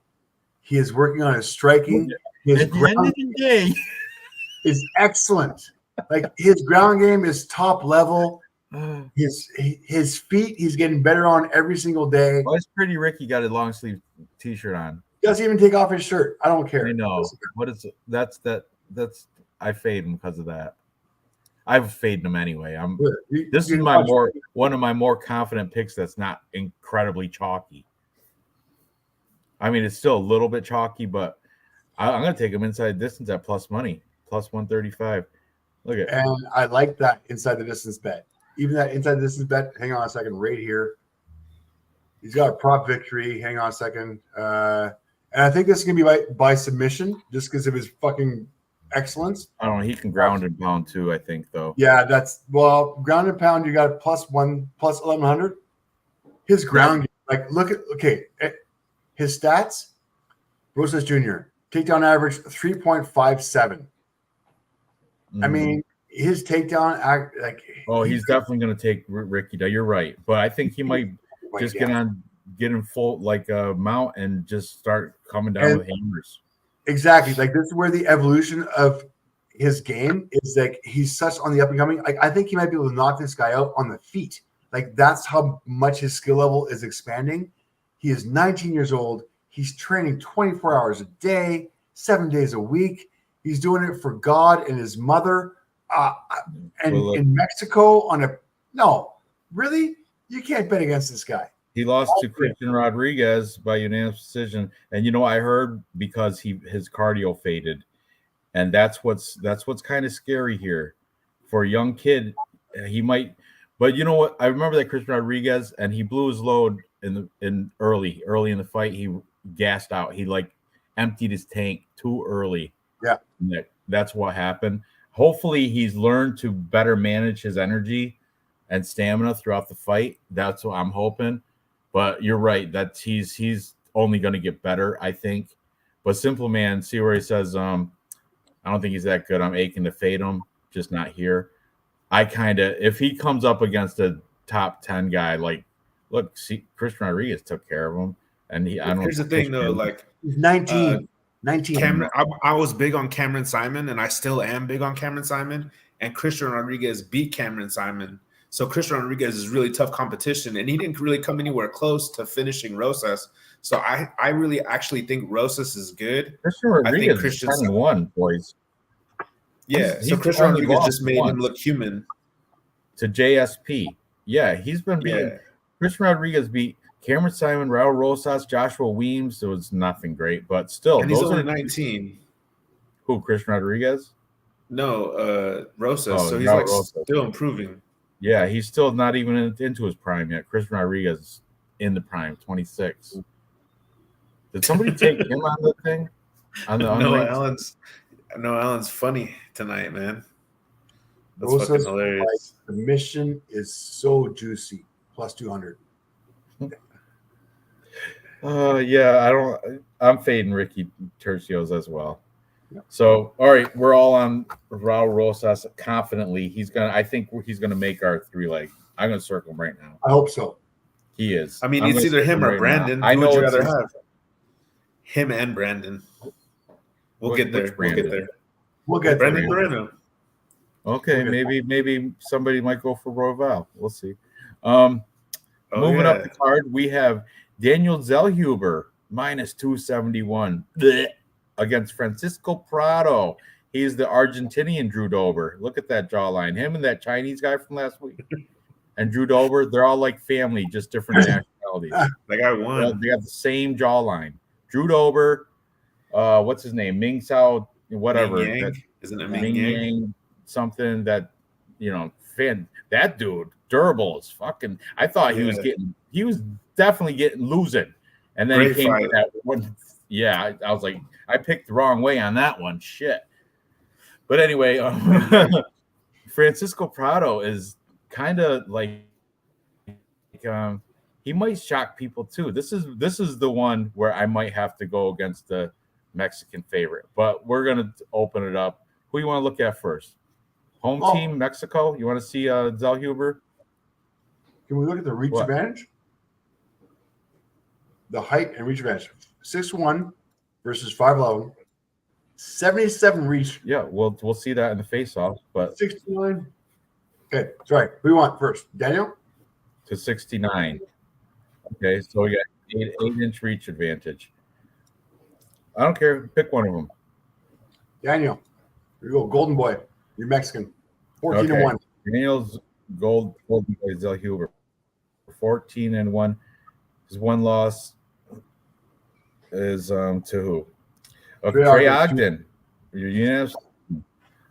He is working on his striking. His At the end of the day, is excellent. Like, his ground game is top level. His feet, he's getting better on every single day. well, it's pretty Ricky got a long sleeve T-shirt on. He doesn't even take off his shirt. I don't care. I know. What is that's I fade him because of that. I've faded him anyway. This is one of my more confident picks that's not incredibly chalky. I mean, it's still a little bit chalky, but I'm going to take him inside distance at plus money, plus 135. Look at And I like that inside the distance bet. Even that inside the distance bet, hang on a second, right here. He's got a prop victory. Hang on a second. And I think this is going to be by submission just because of his fucking excellence. I don't know. He can ground and pound too, I think, though. Yeah, ground and pound, you got plus 1100. His ground game, like, look at, his stats, Rosas Jr., takedown average 3.57. I mean, his takedown act, like, he's definitely going to take Ricky. You're right, but I think he might just get in full like a mount and just start coming down with hammers. Exactly, like this is where the evolution of his game is. Like, he's such on the up and coming. Like, I think he might be able to knock this guy out on the feet. Like, that's how much his skill level is expanding. He is 19 years old. He's training 24 hours a day, 7 days a week. He's doing it for God and his mother. In Mexico really? You can't bet against this guy. He lost to Christian Rodriguez by unanimous decision. And you know, I heard because his cardio faded. And that's what's kind of scary here. For a young kid, he might, but you know what? I remember that Christian Rodriguez, and he blew his load in early in the fight. He gassed out. He like emptied his tank too early. Yeah. That's what happened. Hopefully he's learned to better manage his energy and stamina throughout the fight. That's what I'm hoping. But you're right that he's only going to get better, I think. But Simple Man, see where he says, I don't think he's that good. I'm aching to fade him, just not here. If he comes up against a top 10 guy, like, look, see, Christian Rodriguez took care of him. And here's the thing, though, like, he's 19. 19. I was big on Cameron Simon, and I still am big on Cameron Simon. And Christian Rodriguez beat Cameron Simon. So Christian Rodriguez is really tough competition, and he didn't really come anywhere close to finishing Rosas. So I really actually think Rosas is good. Christian Rodriguez is 21, boys. Yeah, so Christian Rodriguez just made him look human. To JSP. Yeah, he's been beating. Yeah. Christian Rodriguez beat Cameron Simon, Raul Rosas, Joshua Weems. It was nothing great, but still. And he's only 19. Who, Christian Rodriguez? No, Rosas. So he's like still improving. Yeah, he's still not even into his prime yet. Christian Rodriguez is in the prime, 26. Did somebody take him on the thing? Alan's funny tonight, man. That's Rosas, fucking hilarious. The mission is so juicy. Plus 200. I'm fading Ricky Tercios as well. Yep. So, all right, we're all on Raul Rosas confidently. I think he's gonna make our 3-leg. I'm gonna circle him right now. I hope so. He is. I mean, it's either him or Brandon. I know. Who would you rather have? Him and Brandon. We'll get there. We'll get Brandon Moreno. Okay, maybe somebody might go for Royval. We'll see. Moving up the card, we have Daniel Zellhuber minus 271 against Francisco Prado. He's the Argentinian Drew Dober. Look at that jawline. Him and that Chinese guy from last week. And Drew Dober, they're all like family, just different nationalities. That guy won. They got the same jawline. Drew Dober, what's his name? Ming Sao, whatever. Isn't it Ming Yang? Something that, that dude, durable as fucking. I thought he was definitely losing. And then he came with that one. Yeah, I was like, I picked the wrong way on that one. Shit. But anyway, Francisco Prado is kind of like he might shock people too. This is the one where I might have to go against the Mexican favorite, but we're gonna open it up. Who you want to look at first? Home team Mexico. You want to see Zellhuber? Can we look at the reach advantage? The height and reach advantage. 6'1" versus 5'11". 77 reach. Yeah, we'll see that in the face-off, but 69. Okay, sorry. Who do you want first? Daniel? To 69. Okay, so we got 8-inch reach advantage. I don't care. Pick one of them. Daniel. Here you go. Golden Boy. You're Mexican. 14-1. Daniel's Golden Boy Zellhuber. 14-1. His one loss is to who? Okay, Trey Ogden. Unanimous.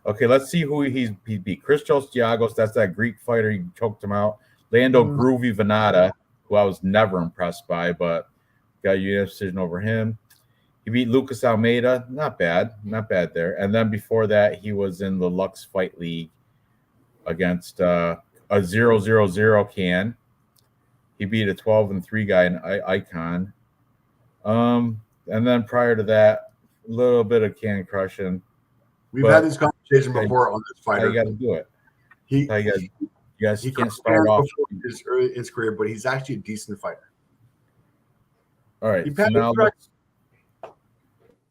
Okay, let's see who he beat. Christos Giagos, that's that Greek fighter. He choked him out. Lando Groovy Venata, who I was never impressed by, but got a unanimous decision over him. He beat Lucas Almeida. Not bad there. And then before that, he was in the Lux Fight League against a 0-0-0 can. He beat a 12-3 guy in Icon. And then prior to that, a little bit of can crushing. We've had this conversation before on this fighter. You got to do it. He can't start off in his career, but he's actually a decent fighter. All right. So now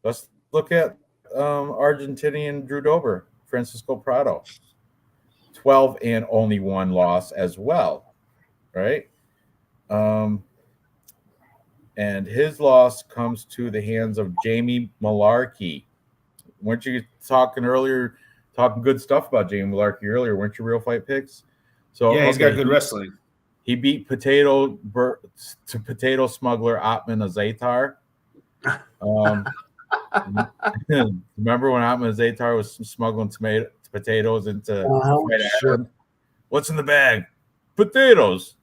let's look at Argentinian Drew Dober, Francisco Prado. 12 and only one loss as well, right? And his loss comes to the hands of Jamie Malarkey. Weren't you talking good stuff about Jamie Malarkey earlier? Weren't you Real Fight Picks? So yeah, he's got good wrestling. He beat potato smuggler Atman Azaitar. Remember when Atman Azaitar was smuggling potatoes into sure. What's in the bag? Potatoes.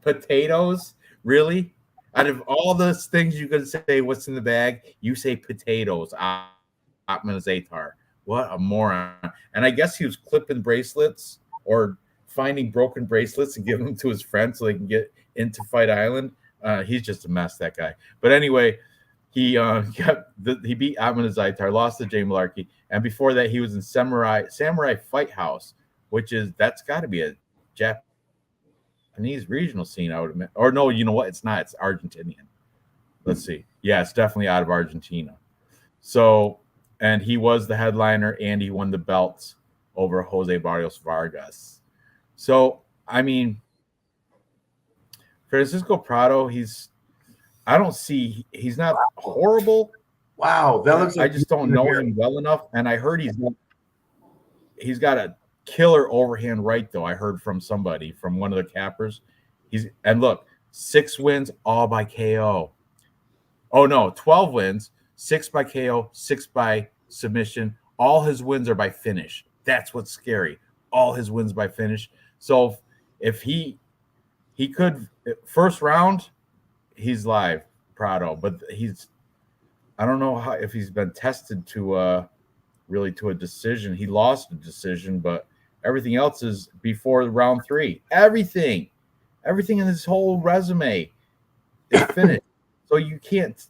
Potatoes? Really? Out of all those things you could say, what's in the bag? You say potatoes. Atman Azaitar. What a moron. And I guess he was clipping bracelets or finding broken bracelets and giving them to his friends so they can get into Fight Island. He's just a mess, that guy. But anyway, he beat Atman Azaitar, lost to Jay Malarkey, and before that he was in Samurai Fight House, that's got to be a Japanese regional scene, I would admit. Or no, you know what? It's not. It's Argentinian. Let's see. Yeah, it's definitely out of Argentina. So, and he was the headliner, and he won the belts over Jose Barrios Vargas. So, I mean, Francisco Prado, he's not horrible. Wow, that looks like I just don't know him well enough. And I heard he's got a killer overhand right, though. I heard from somebody, from one of the cappers. Look, 6 wins, all by KO. Oh no, 12 wins, 6 by KO, 6 by submission. All his wins are by finish. That's what's scary. All his wins by finish. So if he could, first round, he's live, Prado, but I don't know if he's been tested to really to a decision. He lost a decision, but everything else is before round 3. Everything in his whole resume is finished. So you can't.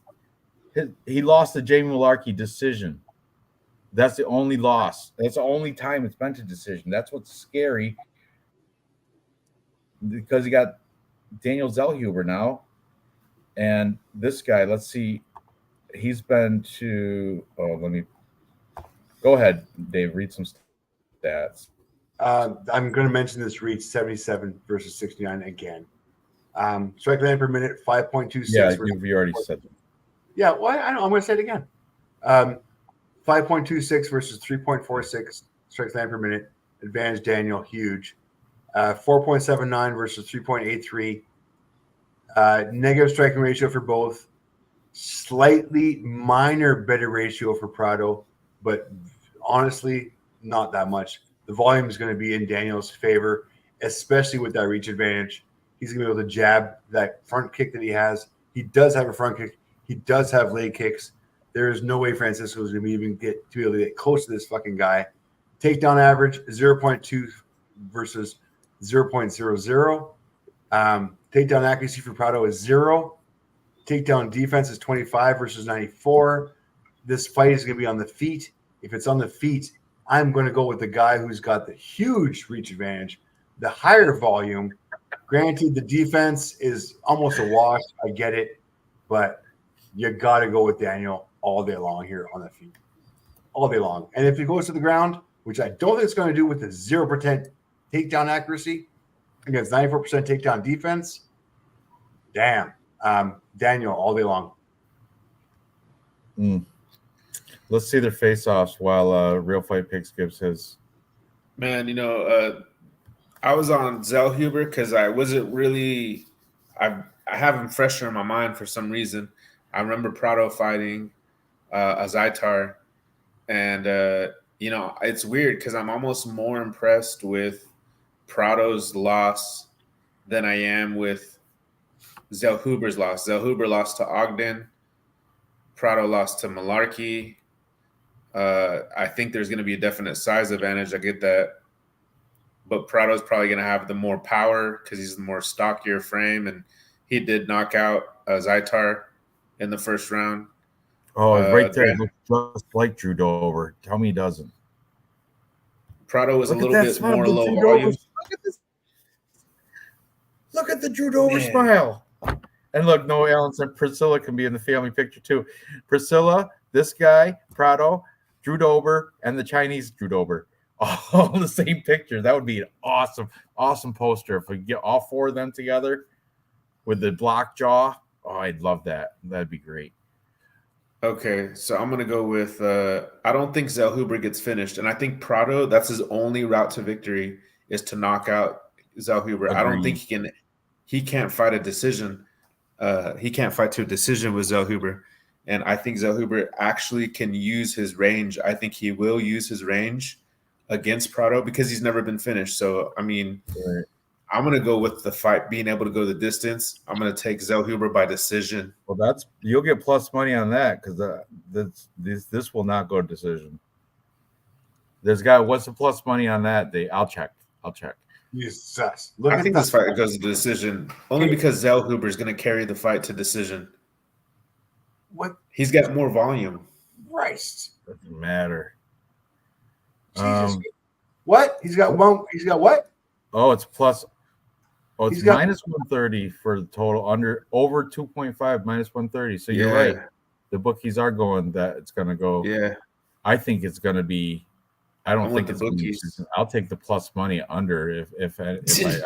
He lost the Jamie Malarkey decision. That's the only loss. That's the only time it's been to decision. That's what's scary, because he got Daniel Zellhuber now, and this guy. Let's see. He's been to. Oh, let me. Go ahead, Dave. Read some stats. I'm going to mention this reach 77 versus 69 again. Strike land per minute 5.26. Yeah, you already said that. Yeah, well, I'm going to say it again. 5.26 versus 3.46 strike land per minute. Advantage Daniel, huge. 4.79 versus 3.83. Negative striking ratio for both. Slightly minor better ratio for Prado, but honestly, not that much. The volume is going to be in Daniel's favor, especially with that reach advantage. He's going to be able to jab that front kick that he has. He does have a front kick. He does have leg kicks. There is no way Francisco is going to be able to get close to this fucking guy. Takedown average 0.2 versus 0.00. Takedown accuracy for Prado is 0. Takedown defense is 25 versus 94. This fight is going to be on the feet. If it's on the feet, I'm going to go with the guy who's got the huge reach advantage, the higher volume. Granted, the defense is almost a wash. I get it. But you got to go with Daniel all day long here on the feet. All day long. And if he goes to the ground, which I don't think it's going to do with the 0% takedown accuracy against 94% takedown defense, damn. Daniel all day long. Let's see their face-offs while Real Fight Picks gives his. Man, I was on Zellhuber because I wasn't really I have him fresher in my mind for some reason. I remember Prado fighting Azaitar, and it's weird because I'm almost more impressed with Prado's loss than I am with Zellhuber's loss. Zellhuber lost to Ogden. Prado lost to Malarkey. I think there's going to be a definite size advantage. I get that. But Prado's probably going to have the more power because he's the more stockier frame. And he did knock out Zaitar in the first round. Oh, right there. It looks just like Drew Dober. Tell me he doesn't. Prado was a little bit more low volume. Look at the Drew Dober smile. And look, Noah Allen said Priscilla can be in the family picture too. Priscilla, this guy, Prado, Drew Dober, and the Chinese Drew Dober. All in the same picture. That would be an awesome poster. If we get all four of them together with the block jaw, I'd love that. That'd be great. Okay, so I'm going to go with I don't think Zellhuber gets finished. And I think Prado, that's his only route to victory is to knock out Zellhuber. Agreed. I don't think he can't fight a decision. He can't fight to a decision with Zellhuber. And I think Zellhuber actually can use his range. I think he will use his range against Prado because he's never been finished. So, I mean, Right. I'm going to go with the fight being able to go the distance. I'm going to take Zellhuber by decision. Well, you'll get plus money on that because this will not go to decision. What's the plus money on that? I'll check. Jesus. I think this fight goes to decision only because Zellhuber is going to carry the fight to decision. What? He's got more volume. Christ. Doesn't matter. Jesus. What? He's got what? Oh, it's plus. Oh, it's He's got minus 130 for the total over 2.5 minus 130. So you're right. The bookies are going that it's going to go. Yeah. I think it's going to be. I don't think it's bookies. I'll take the plus money under if I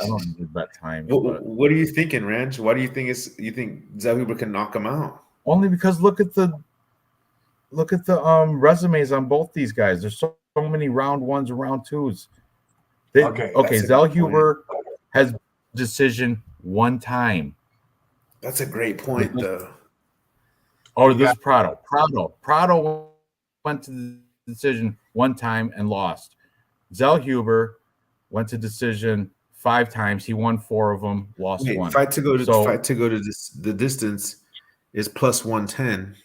don't need bet time. What are you thinking, Ranj? Why do you think you think Zellhuber can knock him out? Only because look at the resumes on both these guys. There's so many round ones and round twos. Okay. Zellhuber has decision one time. That's a great point, though. Oh, this is Prado. Prado went to the decision one time and lost. Zellhuber went to decision 5 times. He won 4 of them, lost 1. Fight to go to the distance is plus 110.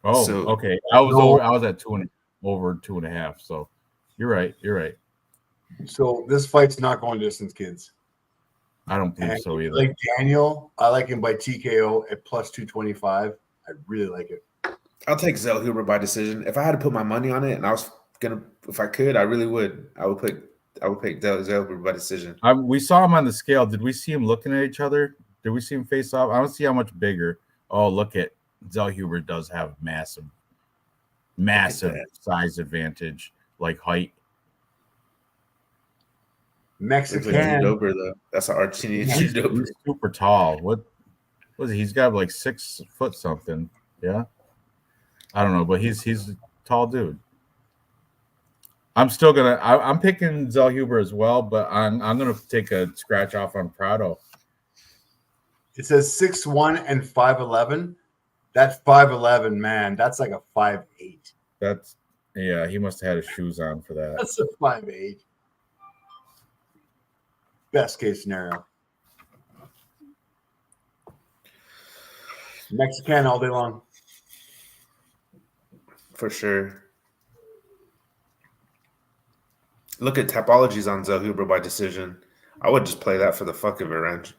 Oh, so, okay. I was at 2.5. So you're right. So this fight's not going distance, kids. I don't think so either. Like Daniel, I like him by TKO at plus 225. I really like it. I'll take Zellhuber by decision. If I had to put my money on it, and if I could, I really would. I would pick Zellhuber by decision. We saw him on the scale. Did we see him looking at each other? Did we see him face off? I don't see how much bigger. Oh, look at Zellhuber does have massive size advantage, like height. Mexican Dober though. That's an Argentinian. He's super tall. What was he? He's got like 6 foot something. Yeah, I don't know, but he's a tall dude. I'm picking Zellhuber as well, but I'm gonna take a scratch off on Prado. It says 6'1" and 5'11". That 5'11", man, that's like a 5'8". He must have had his shoes on for that. That's a 5'8". Best case scenario. Mexican all day long. For sure. Look at Tapologies on Zellhuber by decision. I would just play that for the fuck of it, Ranj.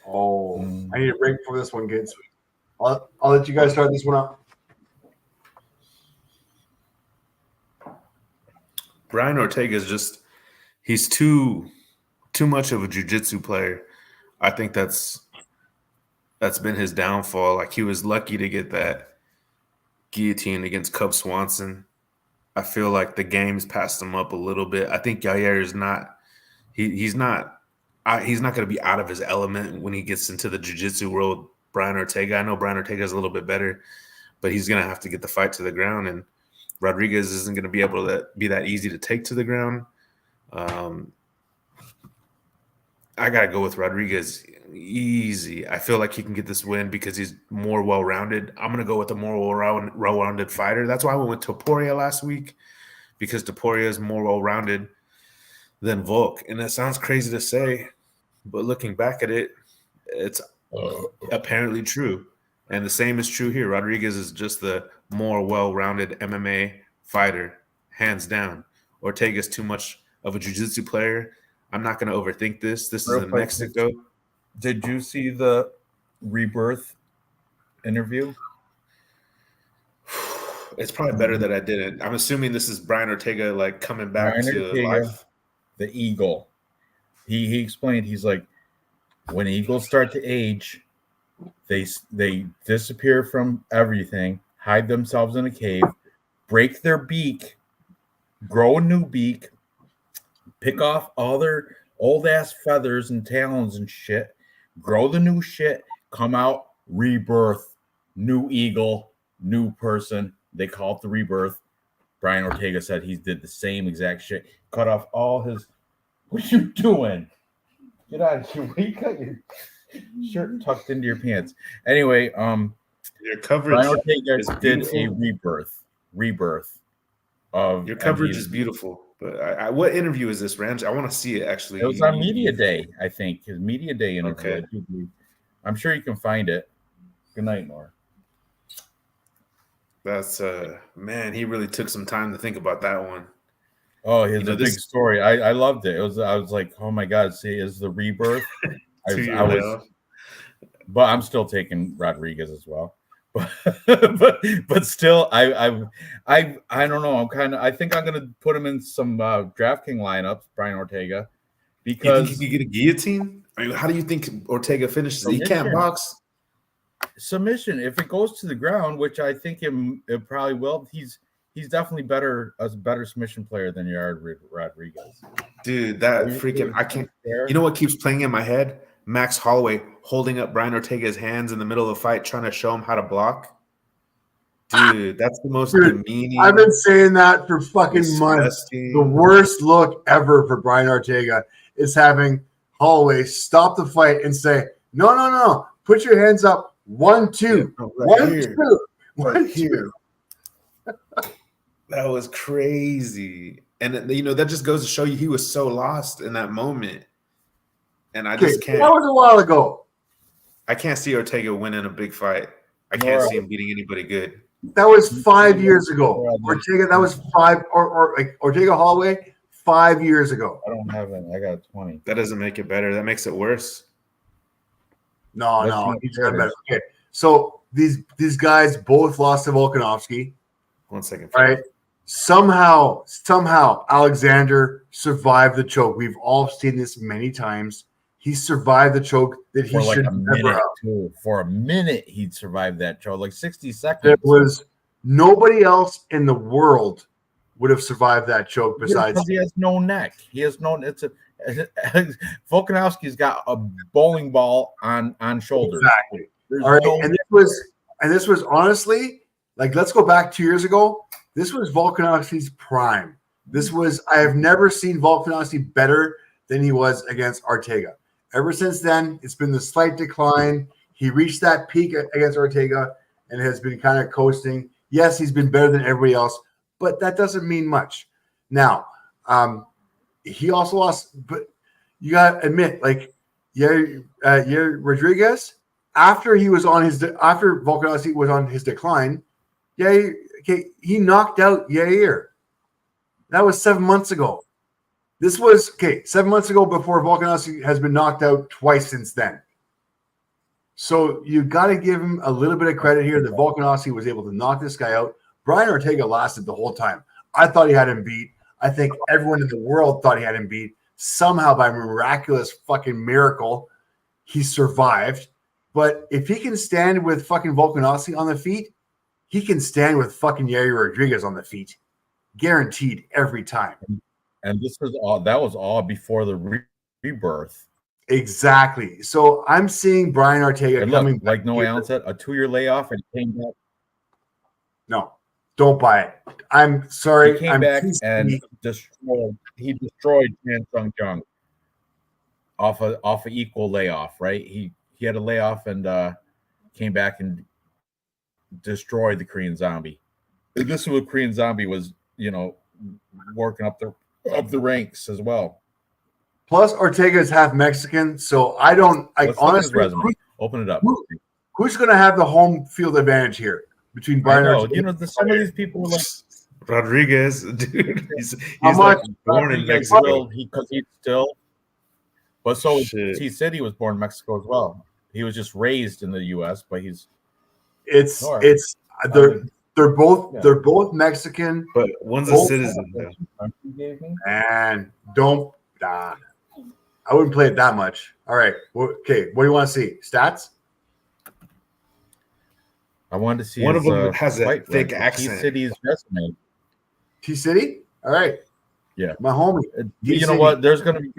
Oh, I need a break before this one gets. I'll let you guys start this one out. Brian Ortega is just—he's too much of a jiu-jitsu player. I think that's been his downfall. Like, he was lucky to get that guillotine against Cub Swanson. I feel like the game's passed him up a little bit. I think Yair is not. He's not going to be out of his element when he gets into the jiu-jitsu world. Brian Ortega, I know Brian Ortega is a little bit better, but he's going to have to get the fight to the ground, and Rodriguez isn't going to be able to be that easy to take to the ground. I got to go with Rodriguez easy. I feel like he can get this win because he's more well-rounded. I'm going to go with a more well-rounded fighter. That's why I went with Topuria last week, because Topuria is more well-rounded than Volk. And that sounds crazy to say, but looking back at it, it's apparently true. And the same is true here. Rodriguez is just the more well-rounded MMA fighter, hands down. Ortega's too much of a jiu-jitsu player. I'm not going to overthink this. This is in Mexico. Did you see the Rebirth interview? It's probably better that I didn't. I'm assuming this is Brian Ortega like coming back to life. The eagle. He explained, he's like, when eagles start to age, they disappear from everything, hide themselves in a cave, break their beak, grow a new beak, pick off all their old ass feathers and talons and shit, grow the new shit, come out, rebirth, new eagle, new person. They call it the rebirth. Brian Ortega said he did the same exact shit. Cut off all his. What you doing? Get out of here. You got your shirt tucked into your pants. Anyway, your coverage. Brian Ortega did a rebirth of your coverage is beautiful. But what interview is this, Ranj? I want to see it actually. It was on Media Day, I think. His Media Day interview. Okay. I'm sure you can find it. Good night, Nora. That's man, he really took some time to think about that one. Oh, it's a big story. I loved it. I was like, oh my God, see, is the rebirth. But I'm still taking Rodriguez as well. but still, I don't know. I think I'm gonna put him in some DraftKings lineups, Brian Ortega, because you think he could get a guillotine. I mean, how do you think Ortega finishes? He can't box. Submission. If it goes to the ground, which I think it probably will, he's definitely a better submission player than Yair Rodriguez. Dude, that freaking I can't. You know what keeps playing in my head? Max Holloway holding up Brian Ortega's hands in the middle of a fight, trying to show him how to block. Dude, that's the most demeaning. I've been saying that for fucking months. The worst look ever for Brian Ortega is having Holloway stop the fight and say, no, put your hands up. 1, 2. Right 1, here. 2. Right 1, here. 2. That was crazy. And, that just goes to show you he was so lost in that moment. And I just can't. That was a while ago. I can't see Ortega winning a big fight. I can't see him beating anybody good. That was 5 years ago. Ortega, that was 5, or like Ortega Holloway 5 years ago. I don't have it. I got 20. That doesn't make it better. That makes it worse. No, he's got better. Okay, so these guys both lost to Volkanovski. 1 second. Right? Somehow Alexander survived the choke. We've all seen this many times. He survived the choke that he should never have. For a minute, he'd survived that choke, like 60 seconds. There was nobody else in the world would have survived that choke besides he has no neck. He has no. Volkanovski's got a bowling ball on shoulders. Exactly. All right, and this was honestly, like, let's go back 2 years ago. This was Volkanovski's prime. I have never seen Volkanovski better than he was against Ortega. Ever since then, it's been the slight decline. He reached that peak against Ortega and has been kind of coasting. Yes, he's been better than everybody else, but that doesn't mean much. Now, he also lost, but you got to admit, like, Rodriguez, after Volkanovski was on his decline, okay, he knocked out Yair. That was 7 months ago. This was 7 months ago before Volkanovski has been knocked out twice since then. So you got to give him a little bit of credit here that Volkanovski was able to knock this guy out. Brian Ortega lasted the whole time. I thought he had him beat. I think everyone in the world thought he had him beat. Somehow, by miraculous fucking miracle, he survived. But if he can stand with fucking Volkanovski on the feet, he can stand with fucking Yair Rodriguez on the feet. Guaranteed every time. And this was all that was all before the rebirth. Exactly. So I'm seeing Brian Ortega coming back. Like Noah Allen said, a 2-year layoff and came back. No, don't buy it. I'm sorry. He came back and destroyed Chan Sung Jung off a equal layoff, right? He had a layoff and came back and destroyed the Korean Zombie. This was Korean Zombie was, working up the ranks as well. Plus, Ortega is half Mexican, so I don't. Honestly, resume. Open it up. Who's going to have the home field advantage here between Brian? Ortega? Some of these people were like Rodriguez, dude. He's like born in Mexico. Because he's still. But so T City was born in Mexico as well. He was just raised in the U.S., but he's. They're both Mexican, but one's a citizen. And don't. I wouldn't play it that much. All right. Okay. What do you want to see? Stats? I wanted to see one of them has a thick accent. T-City's resume. T-City? All right. Yeah. My homie. You know what? There's going to be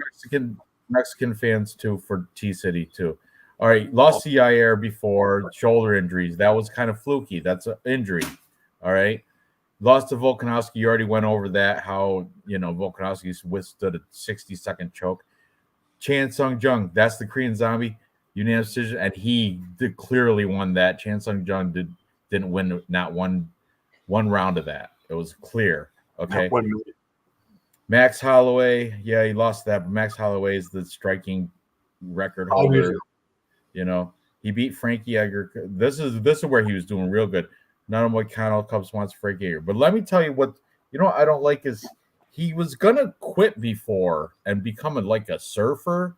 Mexican fans too for T-City too. All right. Lost to Yair before, shoulder injuries. That was kind of fluky. That's an injury. All right. Lost to Volkanovski. You already went over that, how, Volkanovski withstood a 60-second choke. Chan Sung Jung, that's the Korean Zombie, unanimous decision, and he clearly won that. Chan Sung Jung didn't win not one round of that. It was clear. Okay. Max Holloway, yeah, he lost that, but Max Holloway is the striking record holder. He beat Frankie Edgar. This is where he was doing real good. Not only Connell Cubs wants Frankie Edgar, but let me tell you what I don't like is he was gonna quit before and become a surfer.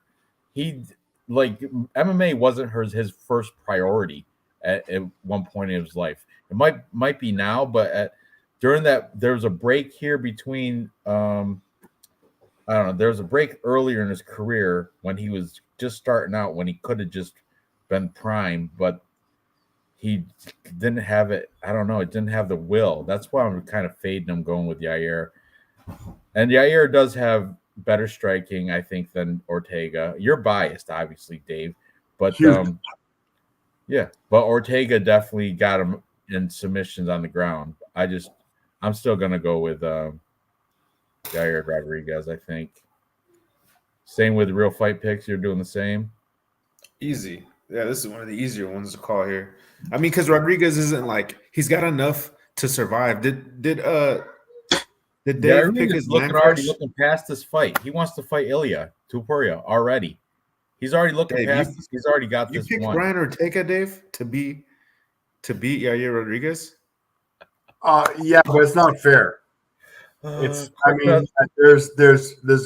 He MMA wasn't his first priority at one point in his life. It might be now, but during that there was a break here between I don't know. There was a break earlier in his career when he was just starting out, when he could have just been prime, but he didn't have it. I don't know. It didn't have the will. That's why I'm kind of fading him, going with Yair. And Yair does have better striking, I think, than Ortega. You're biased, obviously, Dave. But but Ortega definitely got him in submissions on the ground. I'm still gonna go with Yair Rodriguez, I think. Same with Real Fight Picks. You're doing the same. Easy. Yeah, this is one of the easier ones to call here. I mean, because Rodriguez isn't he's got enough to survive. Did Dave pick his looking past this fight? He wants to fight Ilya Tupuria already. He's already looking past this. He's already got this one. You picked Brian Ortega, Dave, to beat Yair Rodriguez? Yeah, but it's not fair. There's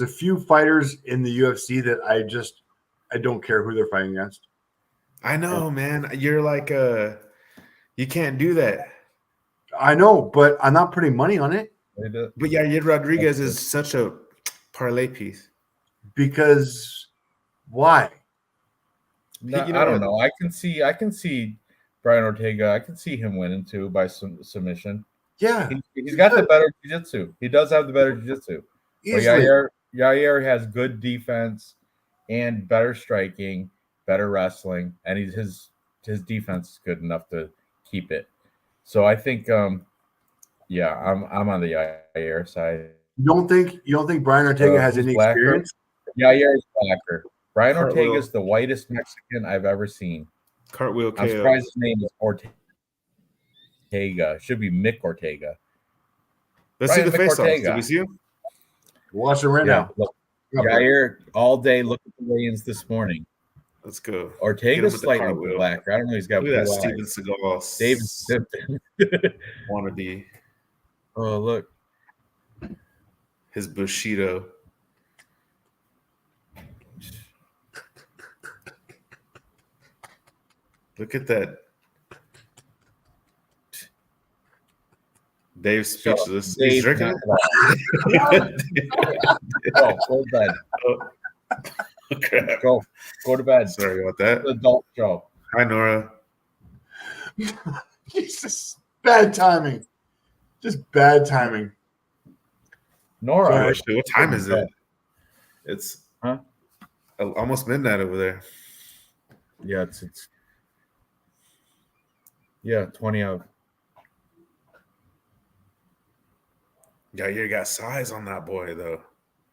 a few fighters in the UFC that I don't care who they're fighting against. I know, man. You're you can't do that. I know, but I'm not putting money on it. But Yair Rodriguez is such a parlay piece. Because why? No, I don't know. I can see Brian Ortega. I can see him winning too by submission. Yeah, he's got the better jiu-jitsu. He does have the better jiu-jitsu. But Yair has good defense and better striking, better wrestling, and his defense is good enough to keep it. So I think, I'm on the Yair side. You don't think Brian Ortega has any experience? Yair is blacker. Brian Ortega is the whitest Mexican I've ever seen. Cartwheel KO. I'm surprised his name is Ortega. Should be Mick Ortega. Let's see the face-off. Did we see him? Watch him right now. Look, Yair all day. Look at the weigh-ins this morning. Let's go. Hit him Ortega's with the slightly cartwheel. blacker. I don't know. He's got Look at blue that eyes. Steven Seagal. David Simpson. Wannabe. Oh, look. His Bushido. Look at that. Dave's speechless. Dave, He's drinking. Go to bed. Oh, crap. Go to bed. Sorry about that. Adult show. Hi, Nora. Jesus, bad timing. Just bad timing. Nora. Oh, shit. What time is it? It's almost midnight over there. Yeah, it's 20 of. Yeah, you got size on that boy though.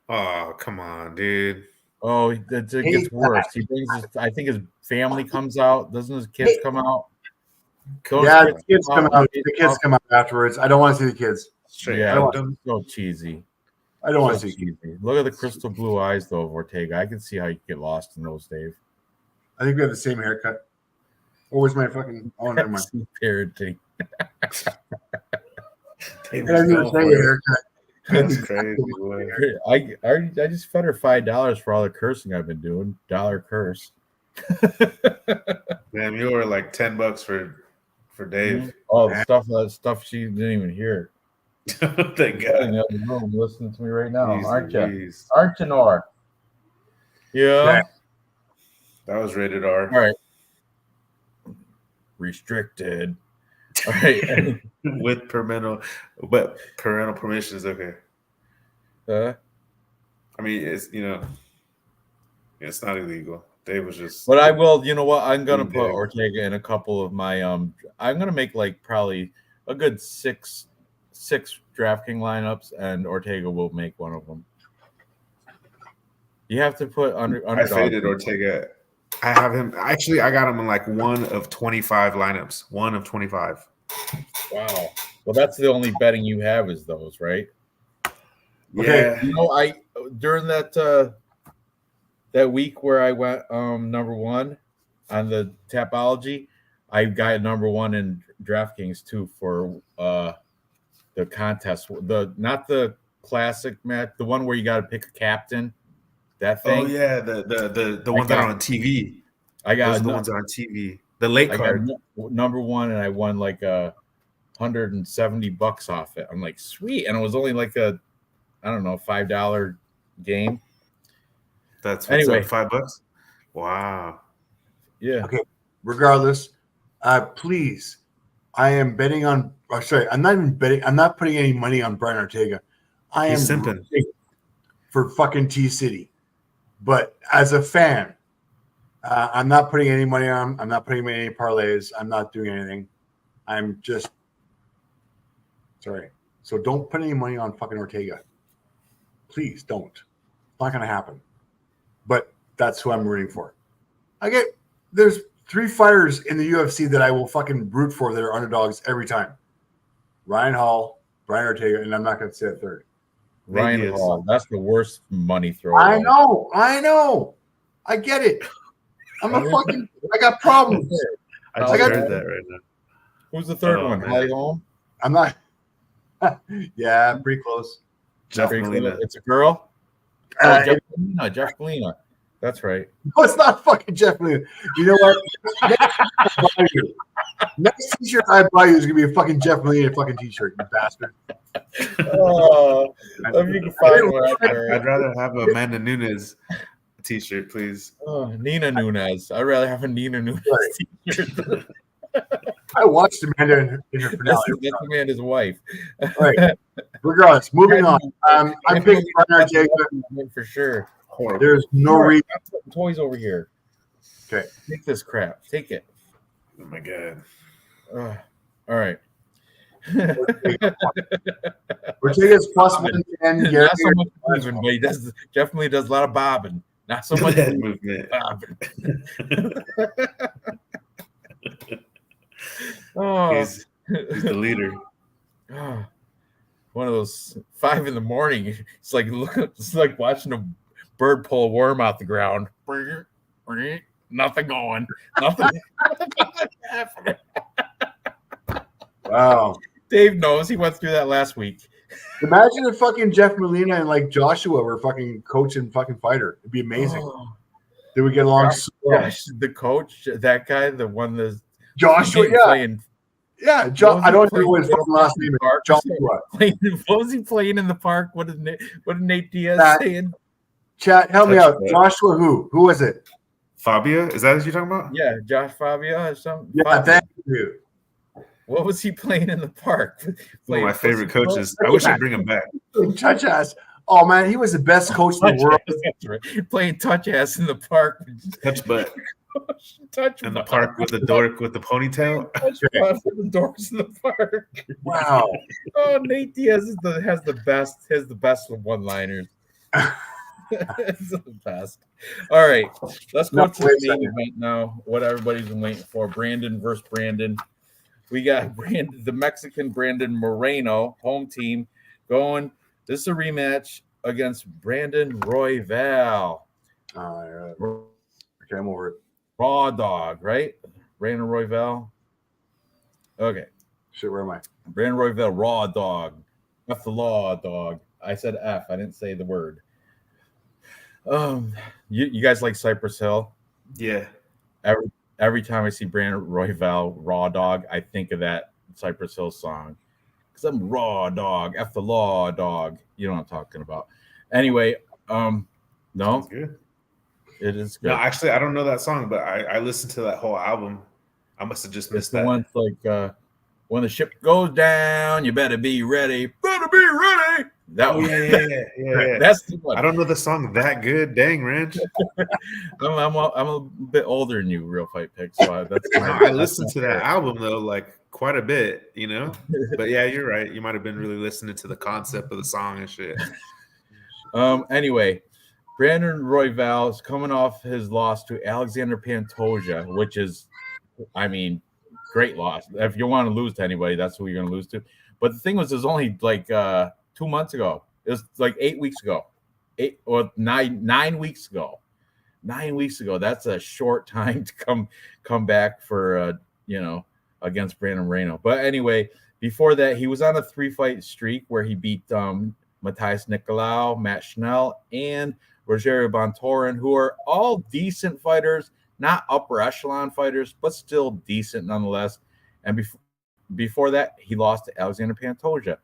Oh, come on, dude. Oh, it gets worse. He brings I think his family comes out. Doesn't his kids come out? The kids come out. The kids come out afterwards. I don't want to see the kids. Straight Yeah, so cheesy. I don't want to see cheesy. Look at the crystal blue eyes though of Ortega. I can see how you get lost in those, Dave. I think we have the same haircut. What was my fucking? Oh, never mind. Parenting. That's crazy, boy. I just fed her $5 for all the cursing I've been doing. $1 curse. Man, you were like $10 for Dave. Oh, the stuff she didn't even hear. Thank God. In the other room listening to me right now, Jeez, aren't you? Louise. Aren't you, Nora? Yeah. That was rated R. All right. Restricted. All right. With parental permission is okay. I mean, it's it's not illegal. Dave was just. But I will. You know what? I'm gonna put Ortega in a couple of my. I'm gonna make like probably a good six DraftKings lineups, and Ortega will make one of them. You have to put underdog. I faded Ortega. I have him. Actually, I got him in like 1 of 25 lineups. 1 of 25. Wow. Well, that's the only betting you have is those, right? Yeah. I during that week where I went number 1 on the Tapology, I got number 1 in DraftKings too for the contest. Not the classic match, the one where you got to pick a captain. That thing. Oh yeah, the ones that are on TV. I got those are the ones that are on TV. The late card. Number 1, and I won like $170 off it. I'm like, sweet, and it was only like a, I don't know, $5 game. That's anyway, $5. Wow. Yeah. Okay. Regardless, please, I am betting on. Sorry, I'm not even betting. I'm not putting any money on Brian Ortega. I am simping for fucking T City. But as a fan, I'm not putting any money on. I'm not putting any parlays. I'm not doing anything. I'm just sorry. So don't put any money on fucking Ortega. Please don't. It's not going to happen. But that's who I'm rooting for. There's 3 fighters in the UFC that I will fucking root for that are underdogs every time. Ryan Hall, Brian Ortega, and I'm not going to say a third. Ryan Hall. That's the worst money throw. I know. I get it. I got problems. I heard that right now. Who's the third one? Holly Holm? I'm not. Yeah, pretty close. Jeff Molina. It's a girl? Jeff Molina. That's right. No, it's not fucking Jeff Molina. You know what? Next t-shirt I buy you is going to be a fucking Jeff Molina fucking t-shirt, you bastard. Oh, if you can find one out there. I'd rather have a Amanda Nunes t-shirt, please. Oh, Nina Nunes. I'd rather have a Nina Nunes t-shirt. I watched Amanda in her finale. That's Amanda's wife. All right. Regardless, moving on. I'm picking Brian Ortega for sure. There's no reason. Toys over here. Okay. Take this crap. Take it. Oh my god. All right. Ortega's plus 110. Not so much moving, but he does definitely does a lot of bobbing. Not so much movement. Bobbing. He's the leader. One of those 5 a.m. It's like watching a bird pull a worm out the ground. Nothing going. Nothing happening. Wow. Dave knows. He went through that last week. Imagine if fucking Jeff Molina and like Joshua were fucking coach and fucking fighter. It'd be amazing. Oh, They would get along so well. Josh, the coach, that guy, the one that's Joshua, yeah. playing. Yeah, What John. was I he don't playing? know what his fucking last name is. Park? Joshua. What was he playing in the park? What did Nate Diaz saying? Chat, help me out. Touch that. Joshua who? Who was it? Fabia, is that what you're talking about? Yeah, Josh Fabio or something. Yeah, Fabio. thank you. What was he playing in the park? One of my favorite coaches. I wish I'd bring him back. Touch ass. Oh man, he was the best coach in the world. That's right. Playing touch ass in the park. Touch butt Touch in the butt. park with the dork with the ponytail. Touch butt for the doors in the park. Wow. Oh, Nate Diaz has the best one-liners. It's the best. All right, let's go to the main event now. What everybody's been waiting for: Brandon versus Brandon. We got the Mexican Brandon Moreno, home team, going. This is a rematch against Brandon Royval. Okay, I'm over it. Raw dog, right? Brandon Royval. Okay. Shit, where am I? Brandon Royval, raw dog. F the law, dog. I said F. I didn't say the word. You guys like Cypress Hill? Yeah. Every time I see Brandon Royval, raw dog, I think of that Cypress Hill song. Because I'm raw dog, F the law, dog. You know what I'm talking about. Anyway, no, Sounds good. It is good. No, actually, I don't know that song, but I listened to that whole album. I must have just missed the that. one's like when the ship goes down, you better be ready. Better be ready. That Oh one. yeah. That's the one. I don't know the song that good. Dang, Ranch. I'm a bit older than you, Real Fight Pick. So that's No, I listened to that album though, like quite a bit, you know. But yeah, you're right. You might have been really listening to the concept of the song and shit. Anyway, Brandon Royval is coming off his loss to Alexander Pantoja, which is, I mean, great loss. If you want to lose to anybody, that's who you're going to lose to. But the thing was, it was only like 2 months ago. It was like 8 weeks ago, 9 weeks ago. 9 weeks ago. That's a short time to come back for against Brandon Moreno. But anyway, before that, he was on a 3-fight streak where he beat Matthias Nicolau, Matt Schnell, and Rogerio Bontorin, who are all decent fighters, not upper echelon fighters, but still decent nonetheless. And before that, he lost to Alexander Pantoja.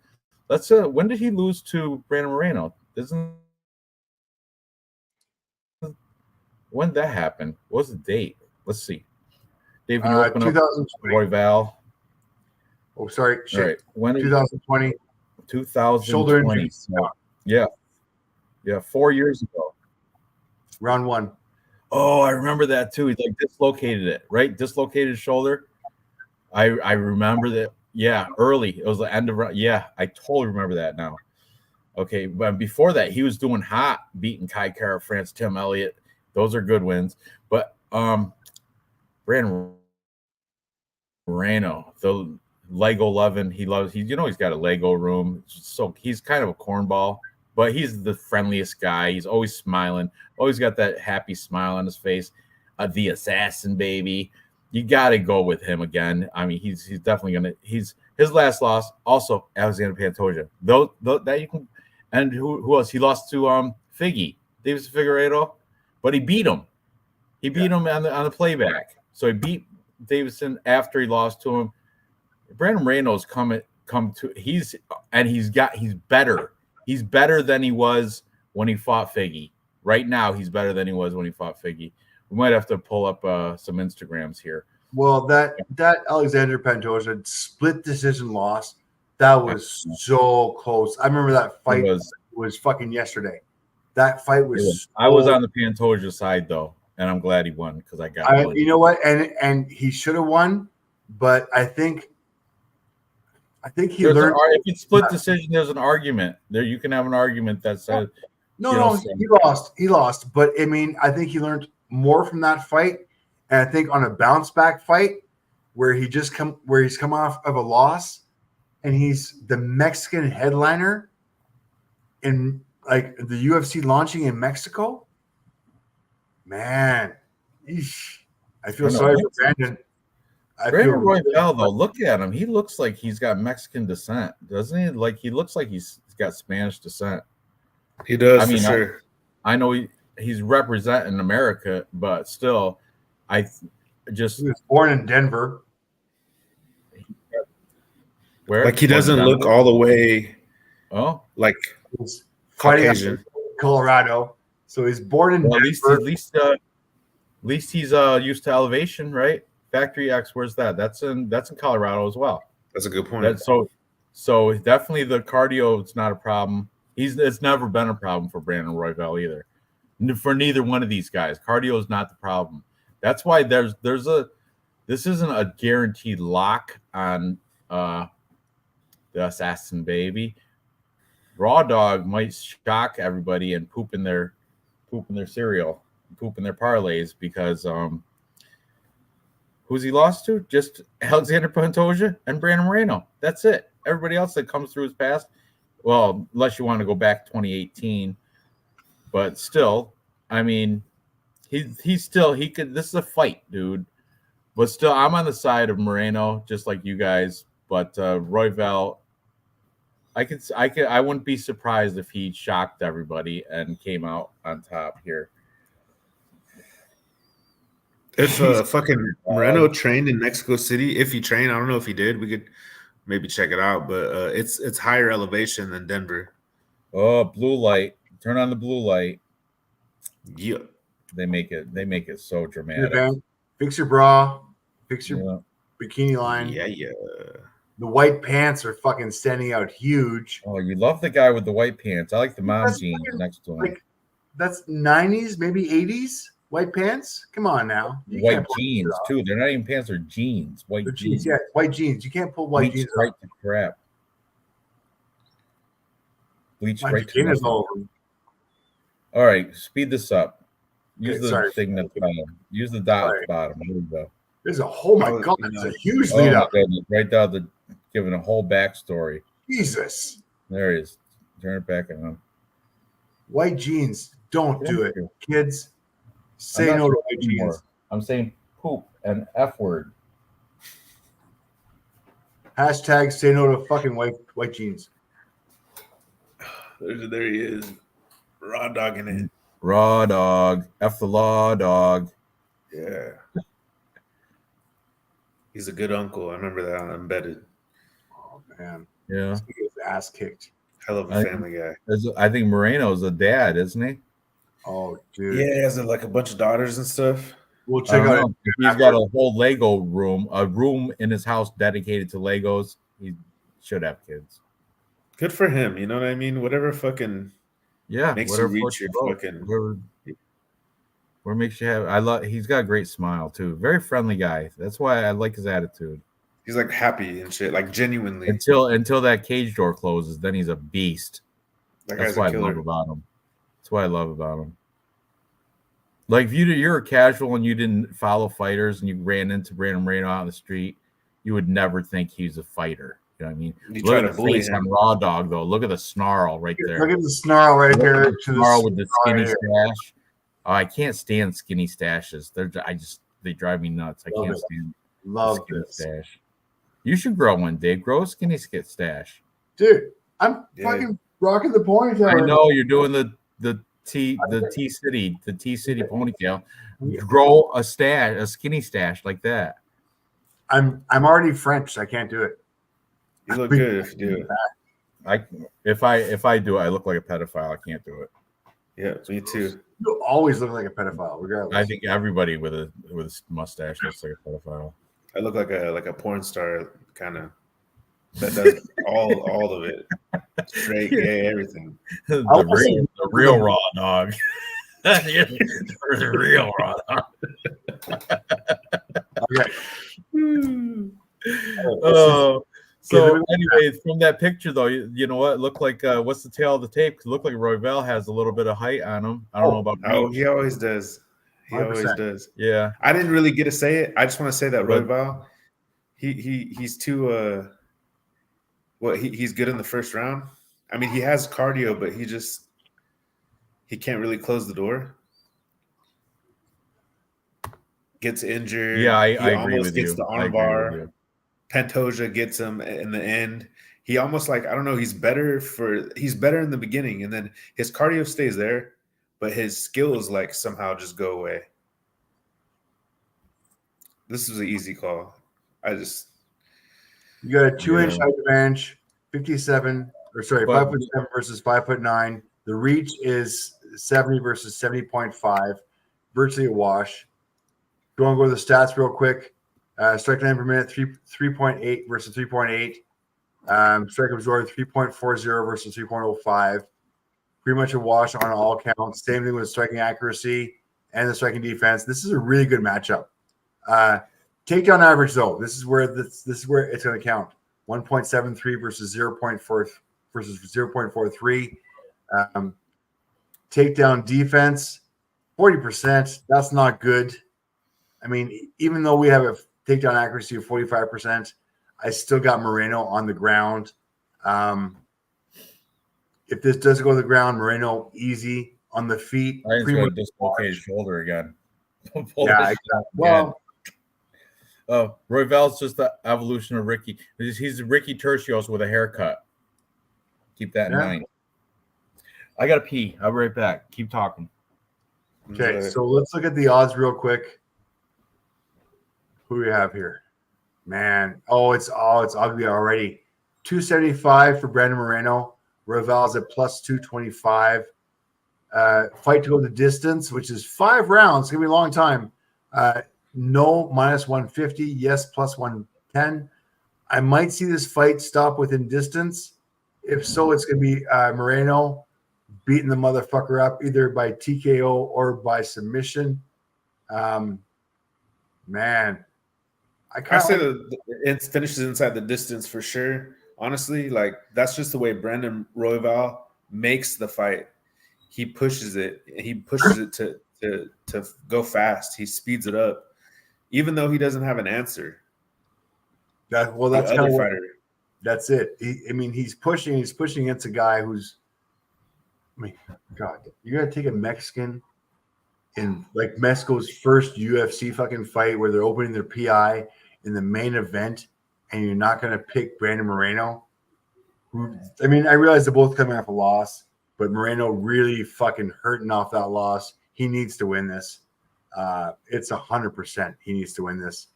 When did he lose to Brandon Moreno? When did that happen? What was the date? Let's see. Dave, can you open up Royval? Oh, sorry. Shit. All right. When 2020. 2020. Shoulder injury. Yeah. 4 years ago. Round 1. Oh, I remember that too. He like dislocated it, right? Dislocated his shoulder. I remember that. Yeah, early. It was the end of round. Yeah, I totally remember that now. Okay, but before that, he was doing hot, beating Kai Kara France, Tim Elliott. Those are good wins. But Brandon Moreno, the Lego loving, he's got a Lego room. So he's kind of a cornball, but he's the friendliest guy. He's always smiling, always got that happy smile on his face. The assassin, baby. You got to go with him again. I mean, he's definitely gonna. His last loss also Alexander Pantoja. Though that you can, and who else? He lost to Figgy, Davis Figueiredo, but he beat him. He beat him on the playback. So he beat Davison after he lost to him. Brandon Moreno's he's better. He's better than he was when he fought Figgy. Right now, he's better than he was when he fought Figgy. We might have to pull up some Instagrams here. Well, that Alexander Pantoja split decision loss, that was so close. I remember that fight was fucking yesterday. That fight was. I was on the Pantoja side though, and I'm glad he won because I got. You know what? And he should have won, but I think he learned. If it's split decision, there's an argument there. You can have an argument that says. No, he lost. But I mean, I think he learned more from that fight, and I think on a bounce back fight where he's come off of a loss, and he's the Mexican headliner in like the UFC launching in Mexico. Man, Eesh. I feel I know, sorry right? for Brandon. Brandon Royval, though, look at him. He looks like he's got Mexican descent, doesn't he? Like he looks like he's got Spanish descent. He does I mean, for sure. I know he's representing America, but still, He was born in Denver. where Like he doesn't look all the way like He's fighting out Caucasian. in Colorado. So he's born in Well, Denver. at least he's used to elevation, right? Factory X, where's that? That's in Colorado as well. That's a good point. So definitely the cardio is not a problem. It's never been a problem for Brandon Royval either. For neither one of these guys, cardio is not the problem. That's why this isn't a guaranteed lock on the Assassin Baby. Raw Dog might shock everybody and poop in their cereal, poop in their parlays because who's he lost to? Just Alexander Pantoja and Brandon Moreno. That's it. Everybody else that comes through his past, well, unless you want to go back 2018, but still, I mean, he could. This is a fight, dude. But still, I'm on the side of Moreno, just like you guys. But Royval, I wouldn't be surprised if he shocked everybody and came out on top here. If fucking Moreno trained in Mexico City, if he trained, I don't know if he did. We could maybe check it out, but it's higher elevation than Denver. Oh, blue light! Turn on the blue light. Yeah, they make it so dramatic. Fix your bra, fix your bikini line. Yeah. The white pants are fucking standing out huge. Oh, you love the guy with the white pants. I like the mom jeans next to him. Like, that's 90s, maybe 80s. White pants? Come on now. White jeans too. They're not even pants; they're jeans. White jeans. Yeah, white jeans. You can't pull white jeans right to crap. Bleach right to crap. All right, speed this up. Use the thing that's bottom. Use the dot at the bottom. Here we go. There's a my God, it's a huge lead up. Right down giving a whole backstory. Jesus. There he is. Turn it back on. White jeans. Don't do it, kids. Say no to white jeans. I'm saying poop and F word. Hashtag say no to fucking white jeans. There he is. Raw dog in it. Raw dog. F the law dog. Yeah. He's a good uncle. I remember that on Embedded. Oh, man. Yeah. He gets ass kicked. Hell of a family guy. I think Moreno's a dad, isn't he? Oh, dude. Yeah, he has like a bunch of daughters and stuff. We'll check out. He's got a whole Lego room, a room in his house dedicated to Legos. He should have kids. Good for him. You know what I mean? Whatever fucking makes you reach your fucking. Where makes you have? He's got a great smile too. Very friendly guy. That's why I like his attitude. He's like happy and shit, like genuinely. Until that cage door closes, then he's a beast. That's what I love about him. That's what I love about him. Like if you're a casual and you didn't follow fighters and you ran into Brandon Moreno out on the street, you would never think he's a fighter. You know what I mean? Look at the face on Raw Dog though. Look at the snarl right there. Look at the snarl right there. The snarl with the skinny stash. Oh, I can't stand skinny stashes. They drive me nuts. I can't stand skinny stash. You should grow one, Dave. Grow a skinny stash. Dude, I'm fucking rocking the ponytail. I know you're doing the T City ponytail. Grow a skinny stash like that. I'm already French, so I can't do it. You look good if you do it. If I do it, I look like a pedophile. I can't do it. Yeah, me too. You always look like a pedophile, regardless. I think everybody with a mustache looks like a pedophile. I look like a porn star, kind of. That does all of it. Straight, gay, everything. The real Raw Dog. The real Raw Dog. Okay. So anyway, from that picture though, you know what? It looked like what's the tail of the tape? Because it looked like Royval has a little bit of height on him. I don't know about. Oh, he always does. He 100%. Always does. Yeah. I didn't really get to say it. I just want to say that Royval, he's too he's good in the first round. I mean, he has cardio, but he can't really close the door. gets injured. Yeah, I He agree almost with gets you. the I agree with armbar. you. Pantoja gets him in the end. He almost like, I don't know, he's better in the beginning, and then his cardio stays there, but his skills like somehow just go away. This is an easy call. You got a 2-inch Yeah. height advantage, 57, or sorry, But 5'7" versus 5'9". The reach is 70 versus 70.5, virtually a wash. If you want to go to the stats real quick, strike time per minute, 3.8 versus 3.8. Strike absorbed 3.40 versus 3.05. Pretty much a wash on all counts. Same thing with striking accuracy and the striking defense. This is a really good matchup. Takedown average though, this is where it's going to count. 1.73 versus 0.4 versus 0.43. Takedown defense, 40%. That's not good. I mean, even though we have a takedown accuracy of 45%, I still got Moreno on the ground. If this does go to the ground, Moreno easy on the feet. Ryan's Pretty going much to dislocate his shoulder again. yeah, exactly. Well, Royval's just the evolution of Ricky. He's Ricky Tercios with a haircut. Keep that in mind. I got to pee. I'll be right back. Keep talking. Okay, so let's look at the odds real quick. Who do we have here? Man, it's ugly already. 275 for Brandon Moreno. Royval's at plus 225. Fight to go the distance, which is 5 rounds. It's gonna be a long time. No, minus 150. Yes, plus 110. I might see this fight stop within distance. If so, it's gonna be Moreno beating the motherfucker up either by TKO or by submission. Man, I say that it finishes inside the distance for sure. Honestly, like that's just the way Brandon Royval makes the fight. He pushes it. He pushes it to go fast. He speeds it up, even though he doesn't have an answer. That's kind of fighter. That's it. He's pushing against a guy who's. God, you gotta take a Mexican in like Mexico's first UFC fucking fight where they're opening their PI in the main event, and you're not gonna pick Brandon Moreno. I realize they're both coming off a loss, but Moreno really fucking hurting off that loss. He needs to win this. It's 100%. He needs to win this.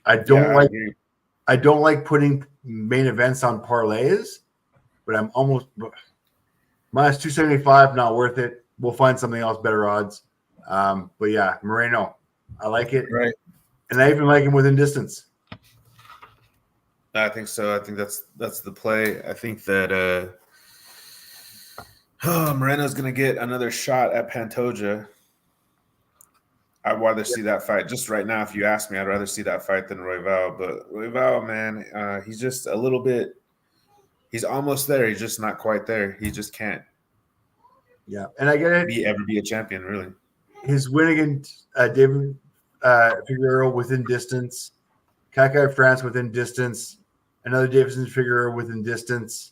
I don't like putting main events on parlays, but I'm almost minus 275. Not worth it. We'll find something else better odds. But yeah, Moreno, I like it. Right. And I even like him within distance. I think so. I think that's the play. I think that Moreno's going to get another shot at Pantoja. I'd rather see that fight. Just right now, if you ask me, I'd rather see that fight than Royval. But Royval, man, he's just a little bit – he's almost there. He's just not quite there. He just can't. Yeah, and I get it. Ever be a champion, really. His win against David Figueroa within distance. Kakai France within distance. Another Davison Figueroa within distance.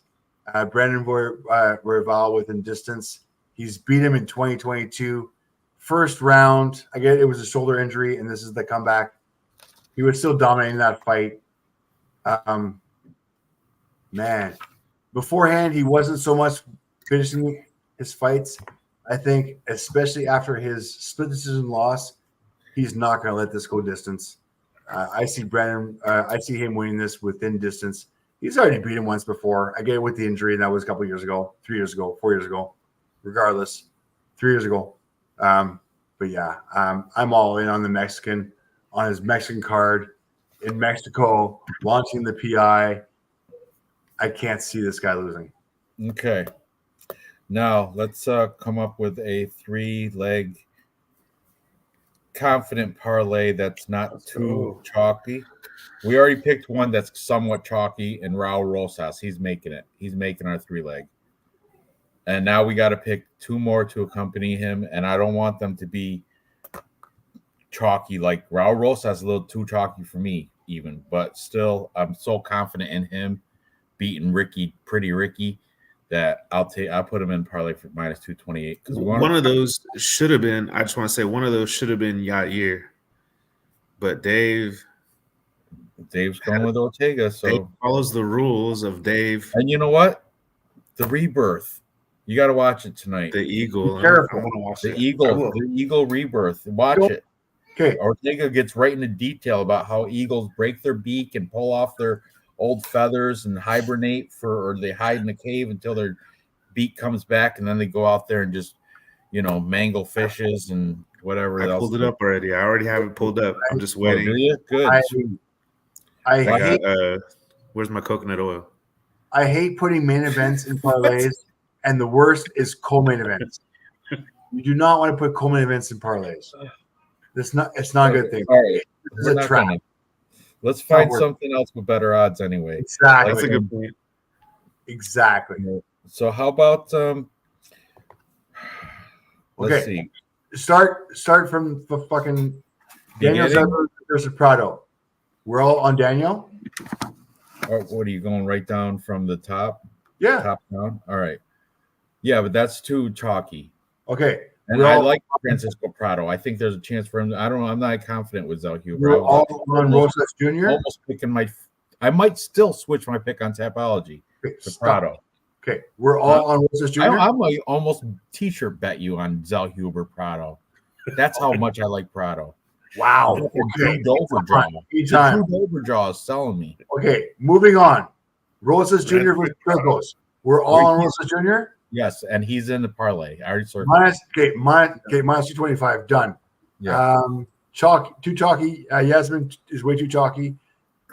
Brandon Royval within distance. He's beat him in 2022. First round, I get it was a shoulder injury, and this is the comeback. He was still dominating that fight. Man, beforehand, he wasn't so much finishing his fights. I think, especially after his split decision loss, he's not going to let this go distance. I see Brandon. I see him winning this within distance. He's already beat him once before. I get it with the injury, and that was a couple years ago, 3 years ago, 4 years ago. Regardless, 3 years ago. But yeah, I'm all in on the Mexican, on his Mexican card in Mexico, launching the PI. I can't see this guy losing. Okay. Now let's come up with a 3-leg confident parlay that's not too chalky. We already picked one that's somewhat chalky, and Raul Rosas. He's making it. He's making our 3-leg. And now we got to pick 2 more to accompany him, and I don't want them to be chalky. Like Raul Rosas is a little too chalky for me, even. But still, I'm so confident in him beating Pretty Ricky, that I'll put him in parlay for minus 228 because One of those should have been. I just want to say one of those should have been Yair, but Dave's going with Ortega. So Dave follows the rules of Dave. And you know what? The Rebirth. You got to watch it tonight. The Eagle. Be careful. I'm gonna watch The it. Eagle. The Eagle Rebirth. Watch it. Okay. Ortega gets right into detail about how eagles break their beak and pull off their old feathers and hibernate or they hide in a cave until their beak comes back, and then they go out there and just, mangle fishes and whatever else. I pulled it up already. I already have it pulled up. I'm just waiting. Oh, do you? Good. I hate. Where's my coconut oil? I hate putting main events in parlays, and the worst is co-main events. You do not want to put co-main events in parlays. It's not a good thing. All right. It's a trap. Let's find something else with better odds anyway. Exactly. That's a good point. Exactly. So how about let's see. Start from the fucking Daniel Zephyr versus Prado. We're all on Daniel. Or what are you going right down from the top? Yeah. Top down. All right. Yeah, but that's too chalky. Okay. And I like Francisco Prado. I think there's a chance for him. I don't know. I'm not confident with Zellhuber. We're all on Rosas Jr. Almost picking I might still switch my pick on Tapology to Prado. Okay. We're all on Rosas Jr. I might almost t-shirt bet you on Zellhuber Prado. That's how much I like Prado. Wow. Okay. Dover draw is selling me. Okay. Moving on. Rosas Jr. versus Kirkos. We're all on Rosas Jr. Yes, and he's in the parlay. I already sorted. Minus 225. Done. Yeah. Too chalky. Yasmin is way too chalky.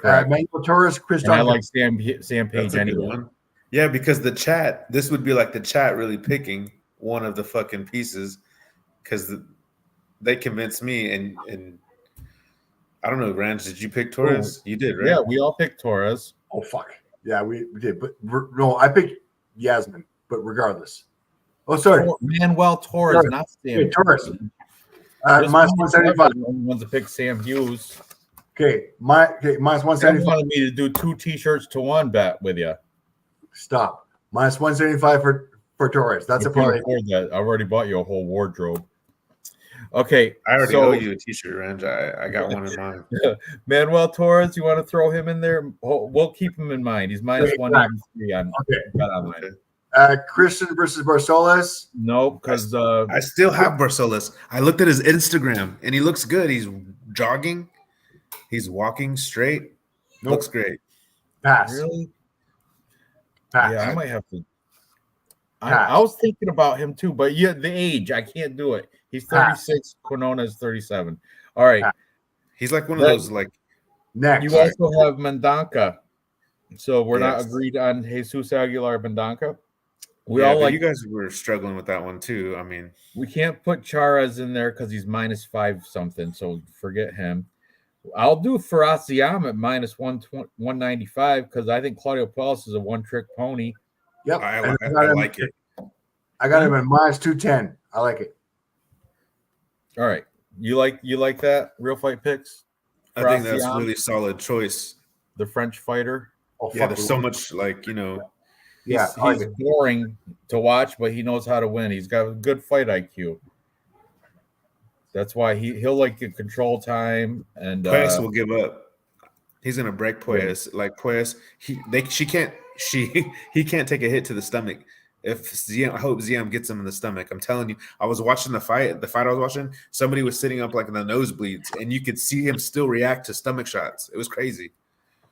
Manuel Torres, Chris Duncan. I like Sam Page anyway. Yeah, because this would be like the chat really picking one of the fucking pieces because they convinced me and I don't know, Ranj, did you pick Torres? You did, right? Yeah, we all picked Torres. Oh, fuck. Yeah, we did. But no, I picked Yasmin. But regardless. Oh, sorry. Manuel Torres, not Sam. Torres. Minus 175. Ones to pick Sam Hughes. Okay. Minus 175. You wanted me to do 2 t-shirts to 1 bet with you. Stop. Minus 175 for Torres. That's a parlay. I already bought you a whole wardrobe. Okay. I already owe you a t-shirt, Ranj. I got one in mind. Manuel Torres, you want to throw him in there? We'll keep him in mind. He's minus 193 on online. Okay. Christian versus Barcelos. No, because I still have Barcelos. I looked at his Instagram and he looks good. He's jogging. He's walking straight. Nope. Looks great. Pass. Really? Pass. Yeah, I might have to. I was thinking about him too, but the age, I can't do it. He's 36. Cornona is 37. All right. Pass. He's like one of those like. Next. You also have Mendonca. So we're not agreed on Jesus Aguilar Mendonca. You guys were struggling with that one too. I mean, we can't put Charas in there because he's minus 5 something, so forget him. I'll do Faraziam at minus 195 because I think Claudio Puelles is a one-trick pony. Yep, I like it. I got him at minus 210. I like it. All right, you like that Real Fight Picks? I think that's a really solid choice. The French fighter. Oh, yeah, there's so much He's boring to watch, but he knows how to win. He's got a good fight IQ. That's why he'll like get control time and Puelles will give up. He's gonna break Puelles. Yeah. Like Puelles, he can't take a hit to the stomach. If I hope Ziam gets him in the stomach. I'm telling you, I was watching the fight I was watching, somebody was sitting up like in the nosebleeds, and you could see him still react to stomach shots. It was crazy.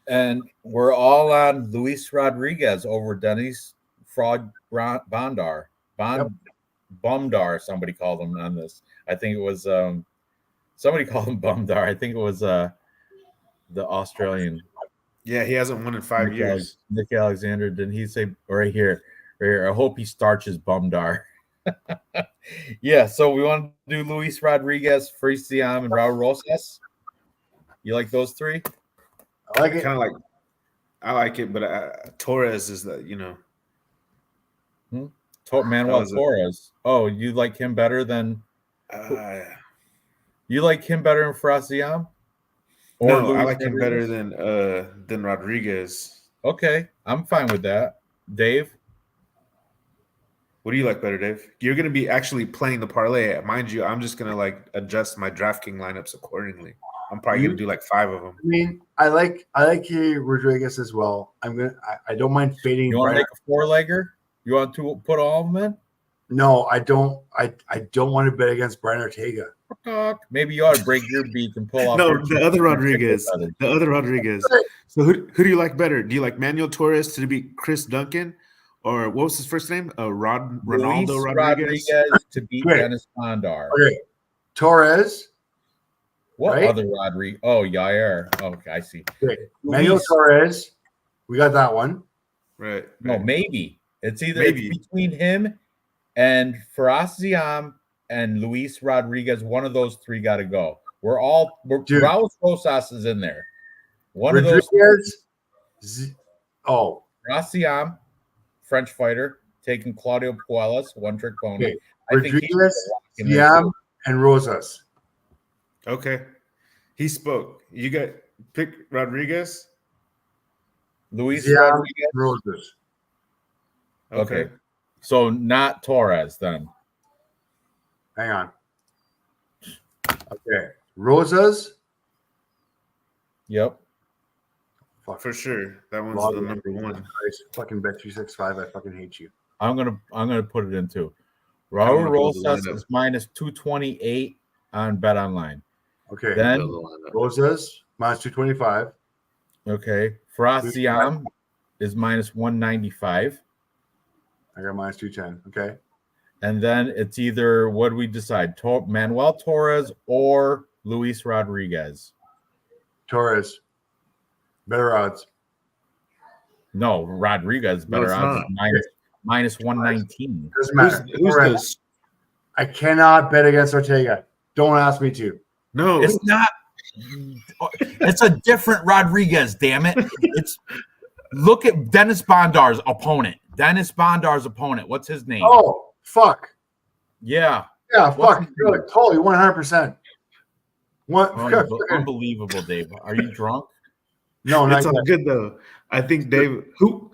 And we're all on Luis Rodriguez over Dennis Fraud Bondar. Bumdar, somebody called him on this. I think it was somebody called him Bumdar. I think it was the Australian. Yeah, he hasn't won in 5 years. Nick Alexander, didn't he say right here? I hope he starches Bumdar. Yeah, so we want to do Luis Rodriguez, Frisiam, and Raul Rosas. You like those 3? I like it. Kind of like, I like it, but Torres is the, Manuel Torres. Oh, you like him better than? You like him better than Frasiam? No, I like him better than Rodriguez. Okay, I'm fine with that. Dave? What do you like better, Dave? You're gonna be actually playing the parlay. Mind you, I'm just gonna like adjust my DraftKings lineups accordingly. I'm probably gonna do like 5 of them. I mean, I like Rodriguez as well. I don't mind fading. You want to Brian. make a four-legger? You want to put all of them in? No, I don't. I don't want to bet against Brian Ortega. Maybe you ought to break your beak and pull off. No, your the other Rodriguez. The other Rodriguez. So who do you like better? Do you like Manuel Torres to beat Chris Duncan, or what was his first name? Ronaldo Rodriguez to beat Dennis Bondar. Okay, Torres. What right? other Rodriguez? Oh, Yair. Okay, I see. Okay. Manuel Torres. We got that one. Right. No, maybe it's either it's between him and Faraz Ziam and Luis Rodriguez. One of those three got to go. Raul Rosas is in there. One Rodriguez, of those. Oh, Faraz Ziam, French fighter, taking Claudio Puelles, one-trick pony. okay. Rodriguez, Ziam, and Rosas. Okay. He spoke. You got pick Rodriguez? Luis Ziam, Rodriguez. Rosas. Okay. So not Torres then. Hang on. Okay. Rosas. Yep. Fuck. For sure. That one's the number one. Fucking bet 365. I fucking hate you. I'm gonna put it into Raul Rosas is minus 228 on Bet Online. Okay. Then Rosas minus 225. Okay. Faraz Ziam is minus 195. I got minus 210. Okay. And then it's either what do we decide? Manuel Torres or Luis Rodriguez? Torres. Better odds. No, Rodriguez better odds. Minus 119. Doesn't matter. Who's this? I cannot bet against Ortega. Don't ask me to. No, it's not. It's a different Rodriguez. Damn it! Look at Dennis Bondar's opponent. What's his name? Oh, fuck. Yeah. Yeah, fuck. Good. Totally 100%. Unbelievable, Dave. Are you drunk? No, it's all good though. I think Dave. Who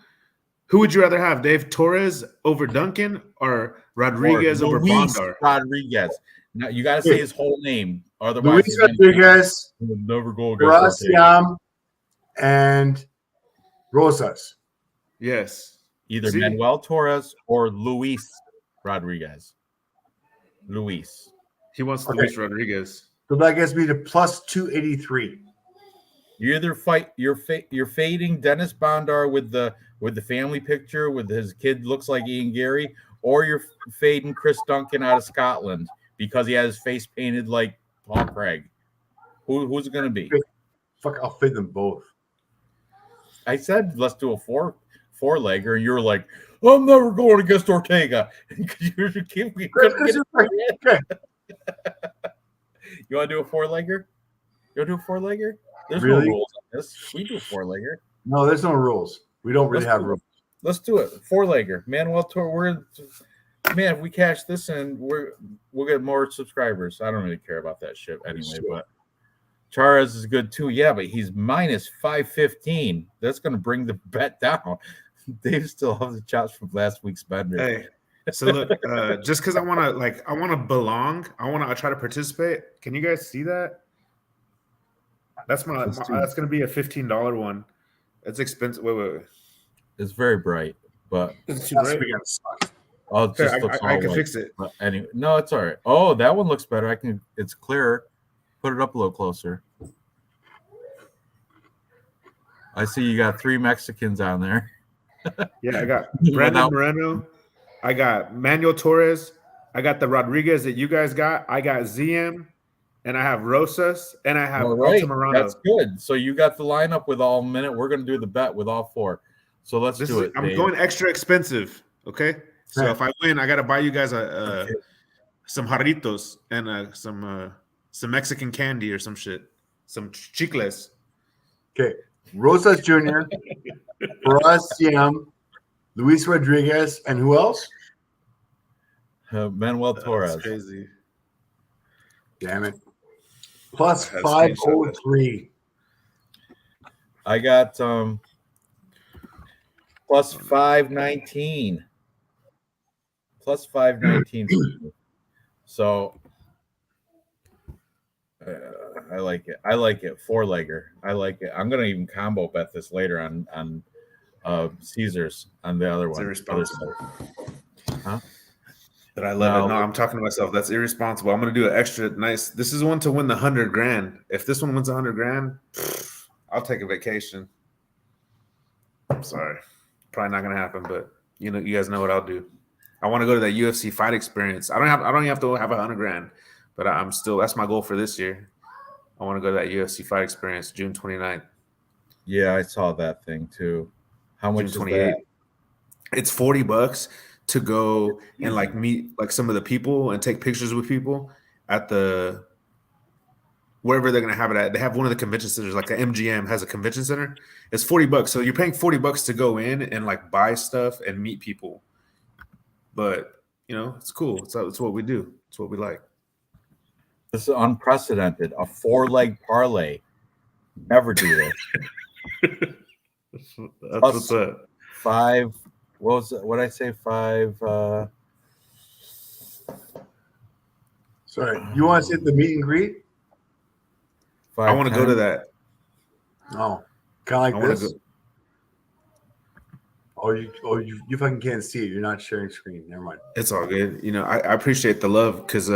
would you rather have, Dave? Torres over Duncan or Rodriguez over Bondar? Rodriguez. Now you got to say his whole name, otherwise Luis Rodriguez will never go against Ziam and Rosas. Yes. Either Manuel Torres or Luis Rodriguez. Luis. He wants Luis Rodriguez. So that gets me to plus 283. You either fight. You're fading Dennis Bondar with the family picture with his kid looks like Ian Gary, or you're fading Chris Duncan out of Scotland because he has his face painted like Paul Craig. Who's it going to be? Fuck, I'll fade them both. I said let's do a four-legger, and you're like, I'm never going against Ortega. You want to do a four-legger? You want to do a four-legger? There's no rules on this. We do a four-legger. No, there's no rules. We don't really have rules. Let's do it. Four-legger. Manuel Torres. Man, if we cash this in, we'll get more subscribers. I don't really care about that shit anyway, but Torres is good too. Yeah, but he's minus 515. That's going to bring the bet down. Dave still has the chops from last week's bender. Hey, so look, just because I want to belong, I try to participate. Can you guys see that? That's that's going to be a $15 one. It's expensive. Wait. It's very bright, but it's too bright. Oh, just I can fix it. But anyway, no, it's all right. Oh, that one looks better. It's clearer. Put it up a little closer. I see you got 3 Mexicans on there. Yeah, I got Brandon Moreno. I got Manuel Torres. I got the Rodriguez that you guys got. I got ZM, and I have Rosas, and I have Altamirano. That's good. So you got the lineup with all minute. We're going to do the bet with all 4. So let's do it. I'm going extra expensive. Okay. So if I win, I got to buy you guys some jarritos and some Mexican candy or some shit, some chicles. Okay, Rosas Jr., Faraz Ziam, Luis Rodriguez, and who else? Manuel Torres. That's crazy. Damn it. Plus 503. I got plus 519. plus 519. So I like it. I like it. 4-legger. I like it. I'm gonna even combo bet this later on Caesars on the other It's one. irresponsible. Huh? But I love it. No, No. I'm talking to myself. That's irresponsible. I'm gonna do an extra nice. This is one to win the 100 grand. If this one wins 100 grand, I'll take a vacation. I'm sorry, probably not gonna happen. But you know, you guys know what I'll do. I want to go to that UFC fight experience. I don't even have to have 100 grand, but I'm still. That's my goal for this year. I want to go to that UFC fight experience June 29th. Yeah, I saw that thing too. How much June is that? It's $40 to go and like meet like some of the people and take pictures with people at the wherever they're gonna have it at. They have one of the convention centers, like the MGM has a convention center. It's $40. So you're paying $40 to go in and like buy stuff and meet people. But you know, it's cool. It's what we do. It's what we like. This is unprecedented. A 4-leg parlay. Never do this. That's what's up. 5. What was it? What did I say? 5. Sorry, you want to see the meet and greet? 5, I want to go to that. Oh, kind of I like want to this. go. You fucking can't see it. You're not sharing screen. Never mind. It's all good. You know, I appreciate the love because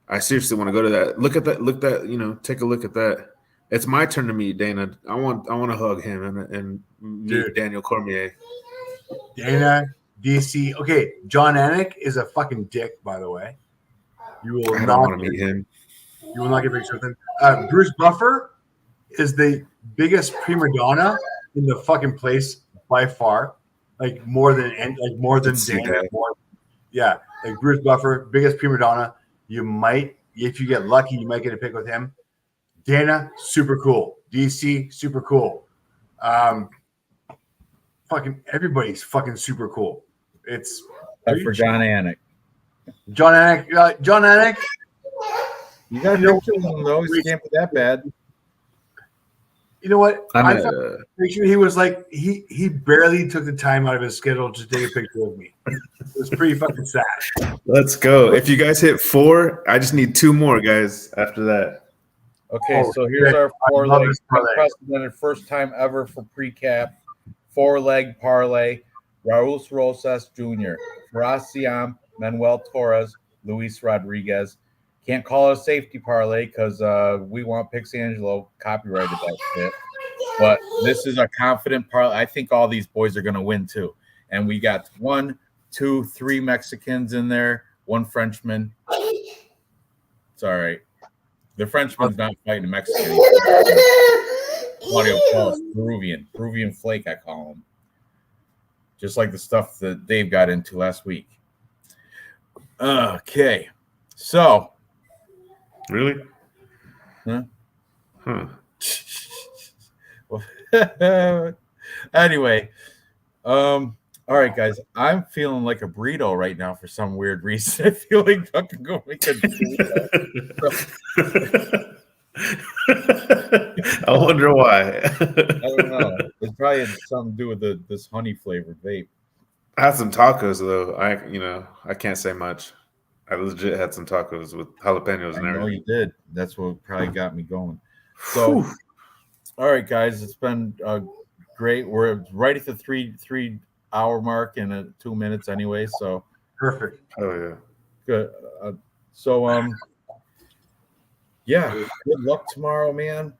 I seriously want to go to that. Look at that. You know, take a look at that. It's my turn to meet Dana. I want to hug him and meet Dude. Daniel Cormier. Dana, DC. Okay, John Anik is a fucking dick, by the way. You will I not don't want to meet him. You will not get pictures with him. Bruce Buffer is the biggest prima donna in the fucking place by far. Like more than Let's see Dana. that. Yeah, like Bruce Buffer, biggest prima donna. You might, if you get lucky, you might get a pick with him. Dana, super cool. DC, super cool. Fucking everybody's fucking super cool. It's Except for John Anik. John Anik. You got to picture him though. He can't be that bad. You know what? I'm Picture he was like he barely took the time out of his schedule to take a picture of me. It was pretty fucking sad. Let's go. If you guys hit 4, I just need 2 more guys after that. Okay, Oh, so here's shit. our I love 4-leg this parlay. unprecedented first time ever for pre-cap 4-leg parlay. Raul Rosas Jr., Raciam, Manuel Torres, Luis Rodriguez. Can't call it a safety parlay because we want Pixangelo copyrighted that shit. But this is a confident parlay. I think all these boys are going to win too. And we got 1, 2, 3 Mexicans in there, 1 Frenchman. It's all right. The Frenchman's not fighting a Mexican. Claudio Paul, Peruvian flake, I call him. Just like the stuff that Dave got into last week. Okay, so Really? Huh? Anyway, all right, guys. I'm feeling like a burrito right now for some weird reason. I feel like I can go make a burrito. I wonder why. I don't know. It's probably had something to do with this honey flavored vape. I had some tacos though. I can't say much. I legit had some tacos with jalapenos and I know everything. you did. That's what probably got me going. So, all right, guys, it's been great. We're right at the three hour mark in 2 minutes anyway. So Perfect. Oh yeah. good. Yeah, good luck tomorrow, man.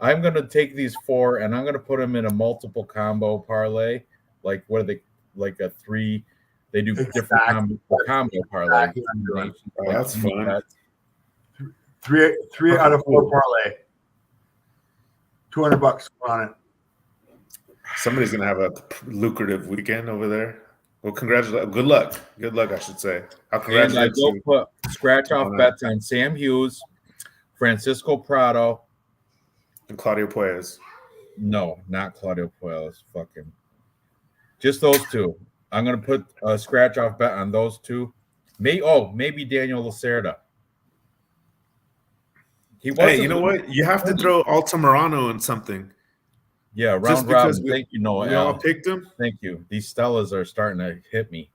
I'm gonna take these 4 and I'm gonna put them in a multiple combo parlay. Like what are they? Like a 3. They do different combo parlay. Oh, that's fun. 3 out of 4 parlay. $200 on it. Somebody's gonna have a lucrative weekend over there. Well, congratulations. Good luck. Good luck, I should say. I'll And I congratulate go you. put scratch off bets on Sam Hughes, Francisco Prado. And Claudio Puez. No, not Claudio Puelles. Fucking just those 2. I'm gonna put a scratch off bet on those 2. Maybe Daniel Lacerda. Hey, you know what? You have to throw Altamirano in something. Yeah, Just round robin. because Thank you, Noah. We all picked him. Thank you. These Stellas are starting to hit me.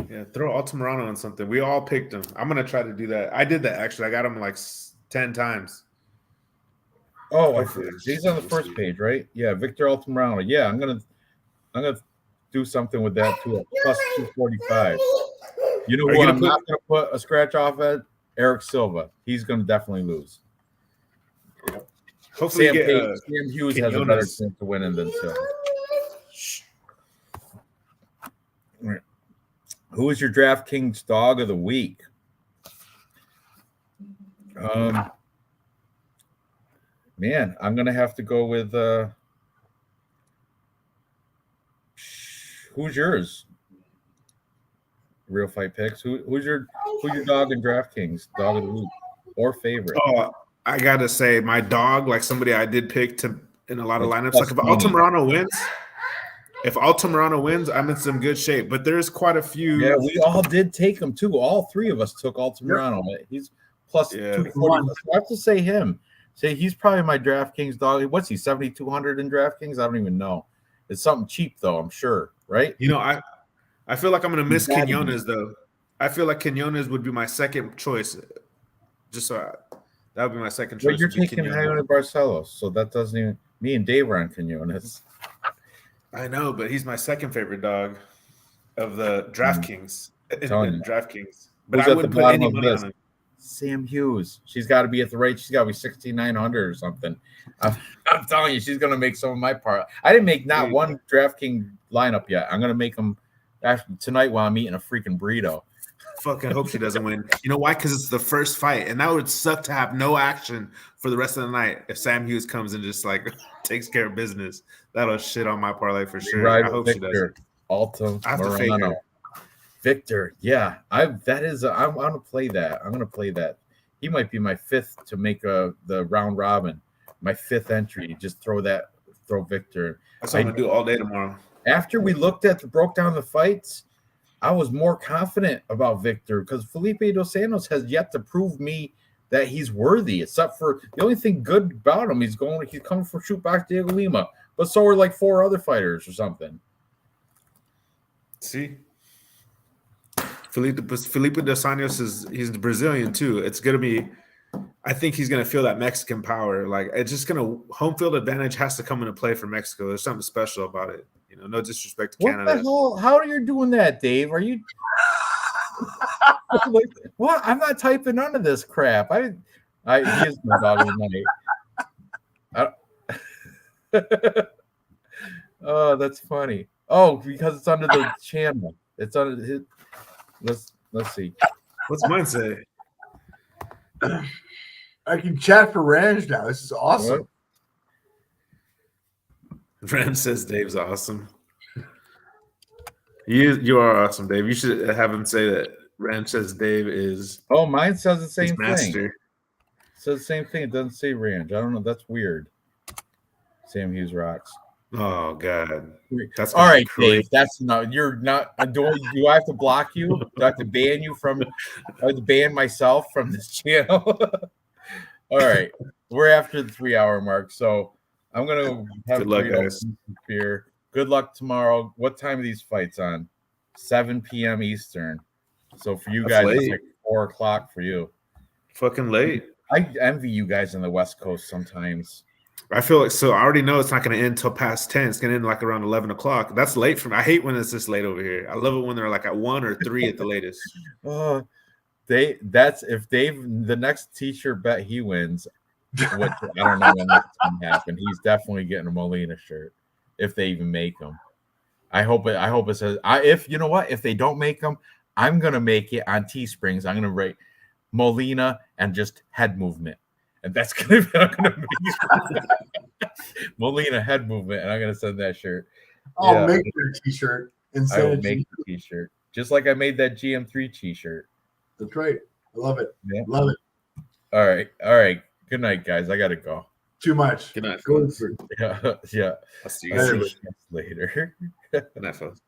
Yeah, throw Altamirano on something. We all picked him. I'm gonna try to do that. I did that actually. I got him like 10 times. Oh, Hopefully. he's on the first page, right? Yeah, Victor Altamirano. Yeah, I'm gonna do something with that too. Plus 245. You know Are who you I'm gonna not gonna put a scratch off at? Eric Silva. He's gonna definitely lose. Hopefully Sam get Hughes has a better Quinones. chance of winning than Silva. Right. Who is your DraftKings dog of the week? Man, I'm gonna have to go with who's yours? Real Fight Picks. Who's your dog in DraftKings? Dog of the week or favorite? Oh, I gotta say, my dog, like somebody I did pick to in a lot of lineups. Plus Like if Altamirano wins, I'm in some good shape. But there's quite a few. Yeah, we all did take him too. All three of us took Altamirano. He's plus 240. I have to say him. Say he's probably my DraftKings dog. What's he? 7,200 in DraftKings? I don't even know. It's something cheap though, I'm sure, right? You know, I feel like I'm gonna miss Quinones though. I feel like Quinones would be my second choice. Just so that would be my second choice. Well, you're taking Jaime Barcelos, so that doesn't even. Me and Dave are on Quinones. I know, but he's my second favorite dog of the DraftKings. DraftKings, but I wouldn't put any money on him. Sam Hughes. She's got to be at the rate. She's got to be 6,900 or something. I'm telling you, she's going to make some of my part. I didn't make not one DraftKings lineup yet. I'm going to make them tonight while I'm eating a freaking burrito. Fucking hope she doesn't win. You know why? Because it's the first fight, and that would suck to have no action for the rest of the night. If Sam Hughes comes and just like takes care of business, that'll shit on my parlay for sure. Right, I hope Victor, she doesn't. I have to fake her. Victor, yeah, I'm gonna play that. I'm gonna play that. He might be my fifth to make the round robin. My fifth entry. Just throw Victor. That's what I'm gonna do all day tomorrow. After we broke down the fights, I was more confident about Victor because Felipe Dos Santos has yet to prove me that he's worthy. Except for the only thing good about him, he's coming from Shootbox Diego Lima, but so are like 4 other fighters or something. See. Felipe Dos Santos he's Brazilian too. It's gonna be, I think he's gonna feel that Mexican power. Like it's just home field advantage has to come into play for Mexico. There's something special about it. You know, no disrespect to Canada. What the hell? How are you doing that, Dave? Are you what? I'm not typing none of this crap. He is my dog of the night. Oh, that's funny. Oh, because it's under the channel. It's under his. Let's see. What's mine say? I can chat for Ranj now. This is awesome. What? Ranj says Dave's awesome. You are awesome, Dave. You should have him say that. Ranj says Dave is. Oh, mine says the same thing. It says the same thing. It doesn't say Ranj. I don't know. That's weird. Sam Hughes rocks. Oh God, that's all right, Dave. That's not. You're not. Do I have to block you? Do I have to ban you from? I have to ban myself from this channel. All right, we're after the 3-hour mark, so I'm gonna have good luck, guys. Beer. Good luck tomorrow. What time are these fights on? 7 p.m. Eastern. So for you guys, it's like 4 o'clock for you. Fucking late. I envy you guys on the West Coast sometimes. I feel like I already know it's not going to end till past 10. It's going to end like around 11 o'clock. That's late for me. I hate when it's this late over here. I love it when they're like at 1 or 3 at the latest. If Dave, the next t-shirt bet he wins, which I don't know when that's going to happen. He's definitely getting a Molina shirt if they even make them. I hope it says. If you know what, if they don't make them, I'm gonna make it on Teesprings. I'm gonna write Molina and just head movement. And that's gonna be Molina head movement, and I'm gonna send that shirt. I'll make your t-shirt. I will make the t-shirt, just like I made that GM3 t-shirt. That's right. I love it. Yeah. Love it. All right. Good night, guys. I gotta go. Too much. Good night. Yeah. I'll see you guys later. Good night, folks.